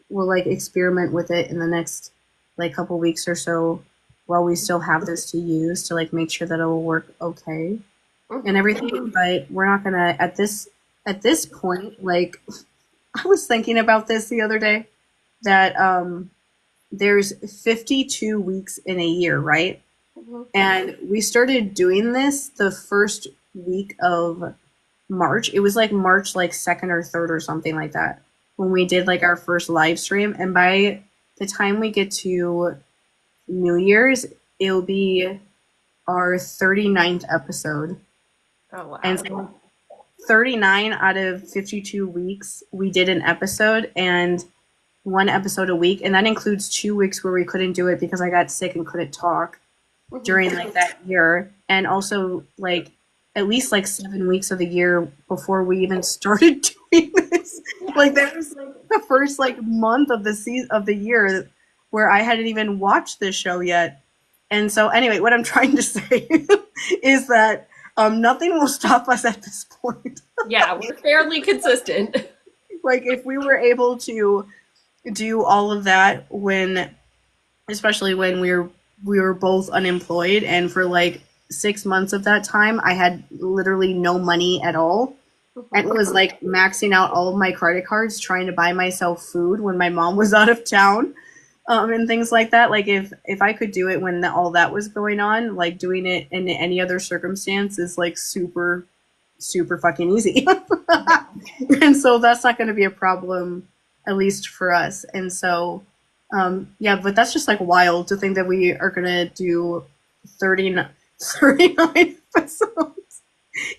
like experiment with it in the next like couple weeks or so while we still have this to use to like make sure that it will work okay and everything. But we're not gonna at this point, like I was thinking about this the other day that there's 52 weeks in a year, right? And we started doing this the first week of March. It was like March like 2nd or 3rd or something like that when we did like our first live stream. And by the time we get to New Year's, it'll be our 39th episode. Oh wow. And so 39 out of 52 weeks we did an episode, and one episode a week, and that includes 2 weeks where we couldn't do it because I got sick and couldn't talk during like that year, and also like at least like 7 weeks of the year before we even started doing this. Like that was like the first like month of the year where I hadn't even watched this show yet. And so anyway, what I'm trying to say is that nothing will stop us at this point. Yeah, we're fairly consistent. Like if we were able to do all of that especially when we were both unemployed, and for like 6 months of that time I had literally no money at all, and it was like maxing out all of my credit cards trying to buy myself food when my mom was out of town, and things like that. Like if I could do it when all that was going on, like doing it in any other circumstance is like super super fucking easy. And so that's not going to be a problem, at least for us. And so yeah, but that's just like wild to think that we are going to do 39 episodes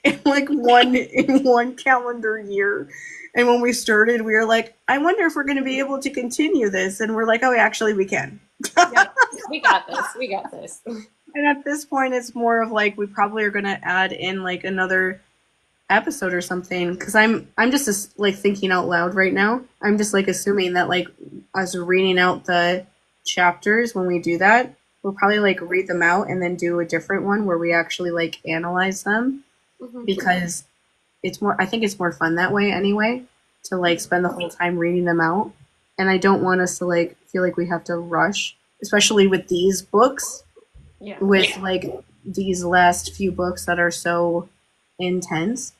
in like one calendar year. And when we started, we were like, I wonder if we're going to be able to continue this. And we're like, oh, actually, we can. Yeah, we got this. We got this. And at this point, it's more of like we probably are going to add in like another episode or something, because I'm just like thinking out loud right now. I'm just like assuming that like us reading out the chapters, when we do that, we'll probably like read them out and then do a different one where we actually like analyze them, because it's more, I think it's more fun that way anyway, to like spend the whole time reading them out. And I don't want us to like feel like we have to rush, especially with these books, with like these last few books that are so intense.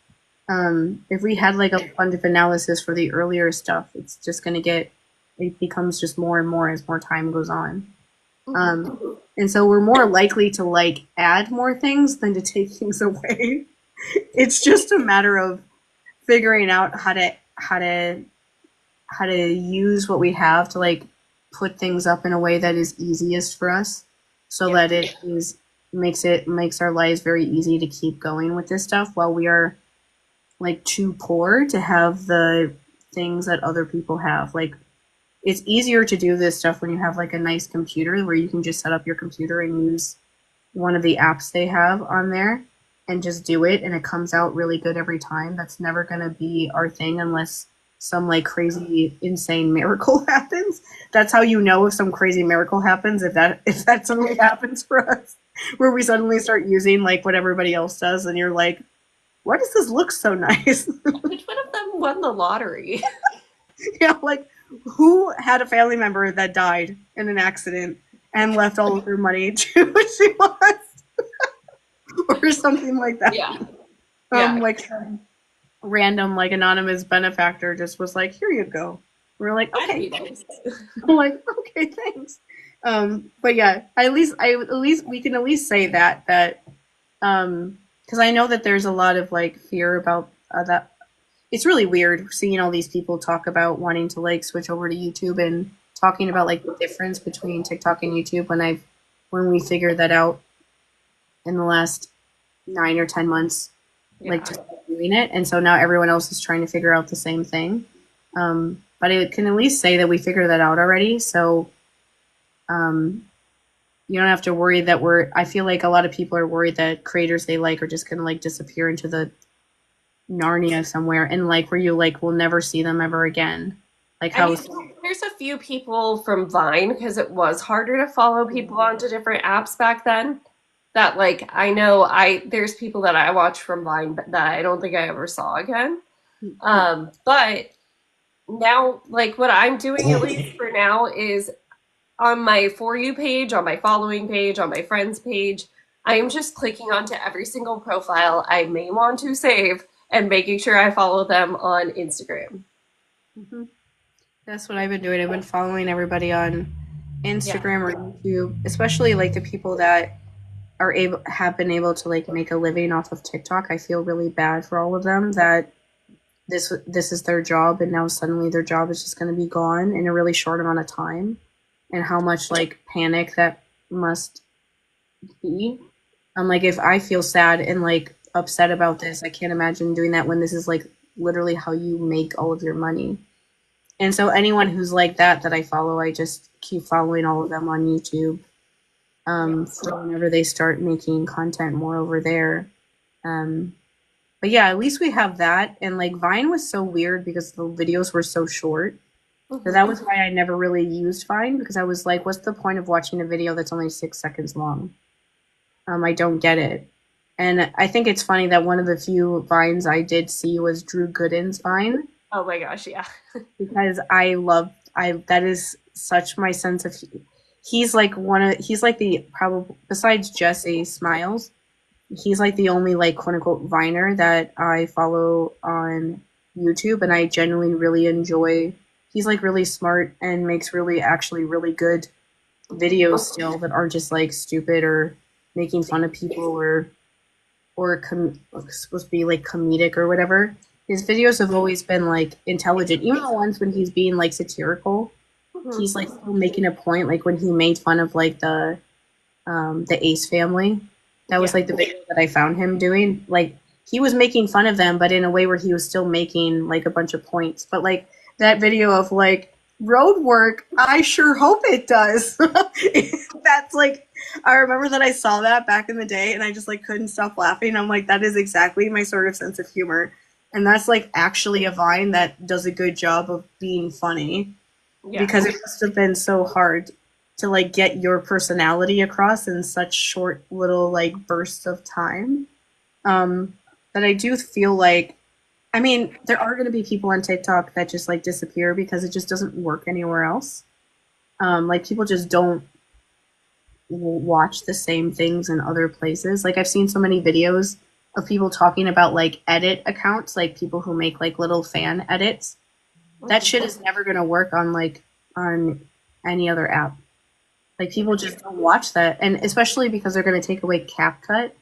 If we had like a bunch of analysis for the earlier stuff, it's just going to get, it becomes just more and more as more time goes on. And so we're more likely to like add more things than to take things away. It's just a matter of figuring out how to use what we have to like put things up in a way that is easiest for us, so that it makes our lives very easy to keep going with this stuff, while we are like too poor to have the things that other people have. Like, it's easier to do this stuff when you have like a nice computer where you can just set up your computer and use one of the apps they have on there and just do it, and it comes out really good every time. That's never going to be our thing unless some like crazy insane miracle happens. That's how you know if some crazy miracle happens, if that suddenly happens for us, where we suddenly start using like what everybody else does, and you're like, why does this look so nice? Which one of them won the lottery? Yeah, like, who had a family member that died in an accident and left all of their money to she was? Or something like that. Yeah. Like some random like anonymous benefactor just was like, here you go. We're like, okay. I'm like, okay, thanks. But yeah, at least we can at least say that because I know that there's a lot of like fear about that. It's really weird seeing all these people talk about wanting to like switch over to YouTube and talking about like the difference between TikTok and YouTube when we figured that out in the last 9 or 10 months, like just doing it. And so now everyone else is trying to figure out the same thing. But I can at least say that we figured that out already. So you don't have to worry that I feel like a lot of people are worried that creators they like are just going to like disappear into the Narnia somewhere, and like where you like will never see them ever again. Like how there's a few people from Vine, because it was harder to follow people onto different apps back then, that like I know there's people that I watch from Vine that I don't think I ever saw again. But now, like, what I'm doing at least for now is on my For You page, on my following page, on my friends page, I am just clicking onto every single profile I may want to save and making sure I follow them on Instagram. That's what I've been doing. I've been following everybody on Instagram or YouTube, especially like the people that have been able to like make a living off of TikTok. I feel really bad for all of them that this is their job, and now suddenly their job is just going to be gone in a really short amount of time, and how much like panic that must be. Like, if I feel sad and like upset about this, I can't imagine doing that when this is like literally how you make all of your money. And so anyone who's like that I follow, I just keep following all of them on YouTube. So whenever they start making content more over there. But yeah, at least we have that. And like Vine was so weird because the videos were so short. So that was why I never really used Vine, because I was like, what's the point of watching a video that's only 6 seconds long? I don't get it. And I think it's funny that one of the few Vines I did see was Drew Gooden's Vine. Oh my gosh, yeah. Because that is such my sense of, he's like the, probably, besides Jesse Smiles, he's like the only like quote unquote Viner that I follow on YouTube, and I genuinely really enjoy. He's like really smart and makes actually really good videos still that aren't just like stupid or making fun of people or supposed to be like comedic or whatever. His videos have always been like intelligent, even the ones when he's being like satirical. He's like still making a point. Like when he made fun of like the Ace family, that was like the video that I found him doing. Like he was making fun of them, but in a way where he was still making like a bunch of points. But like that video of like road work, I sure hope it does. That's like, I remember that I saw that back in the day and I just like couldn't stop laughing. I'm like, that is exactly my sort of sense of humor. And that's like actually a Vine that does a good job of being funny, Yeah. because it must have been so hard to like get your personality across in such short little like bursts of time. That I do feel like, I mean, there are going to be people on TikTok that just like disappear because it just doesn't work anywhere else. Like people just don't watch the same things in other places. Like I've seen so many videos of people talking about like edit accounts, like people who make like little fan edits. That shit is never going to work on like on any other app. Like people just don't watch that, and especially because they're going to take away CapCut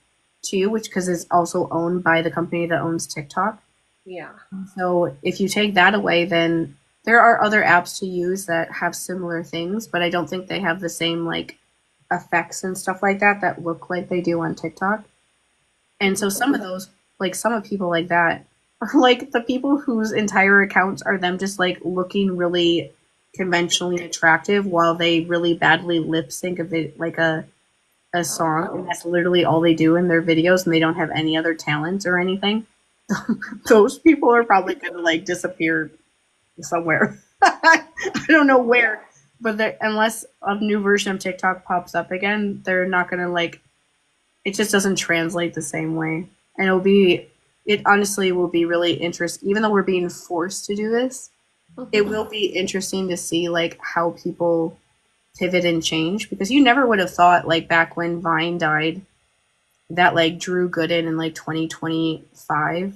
too, which because it's also owned by the company that owns TikTok. Yeah. So if you take that away, then there are other apps to use that have similar things, but I don't think they have the same like effects and stuff like that that look like they do on TikTok. And so some of those, like some of people like that, are like the people whose entire accounts are them just like looking really conventionally attractive while they really badly lip sync of it like a song, and that's literally all they do in their videos, and they don't have any other talent or anything. Those people are probably gonna like disappear somewhere. I don't know where, but unless a new version of TikTok pops up again, they're not gonna like. It just doesn't translate the same way, and it honestly will be really interesting. Even though we're being forced to do this, it will be interesting to see like how people pivot and change, because you never would have thought like back when Vine died that like Drew Gooden in like 2025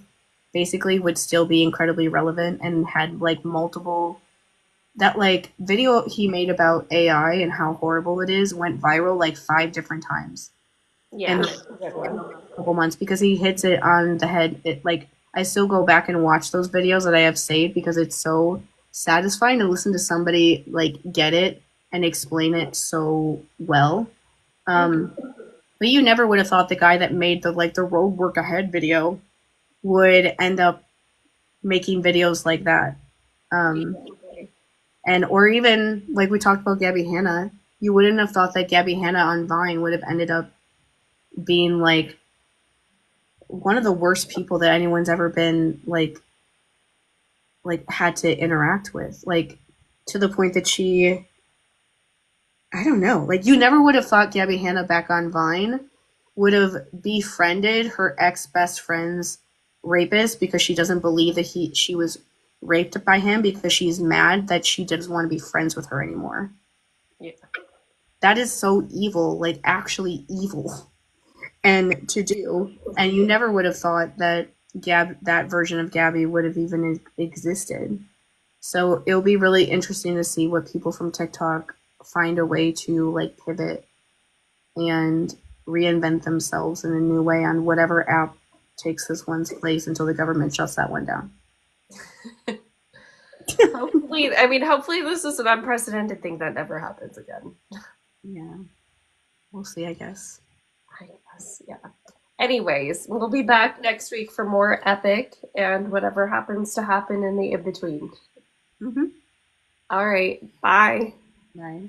basically would still be incredibly relevant and had like multiple, that like video he made about AI and how horrible it is went viral like 5 different times Yeah. in a couple months, because he hits it on the head. It like, I still go back and watch those videos that I have saved because it's so satisfying to listen to somebody like get it and explain it so well. But you never would have thought the guy that made the like the road work ahead video would end up making videos like that. And or even like we talked about Gabbie Hanna, you wouldn't have thought that Gabbie Hanna on Vine would have ended up being like one of the worst people that anyone's ever been like had to interact with, like to the point that she, I don't know, like you never would have thought Gabbie Hanna back on Vine would have befriended her ex best friend's rapist because she doesn't believe that she was raped by him, because she's mad that she doesn't want to be friends with her anymore. Yeah. That is so evil, like actually evil, and to do. And you never would have thought that that version of Gabbie would have even existed. So it'll be really interesting to see what people from TikTok find a way to like pivot and reinvent themselves in a new way on whatever app takes this one's place until the government shuts that one down. Hopefully this is an unprecedented thing that never happens again. Yeah. We'll see, I guess. Yeah. Anyways, we'll be back next week for more epic and whatever happens to happen in the in-between. Mm-hmm. All right. Bye. Bye.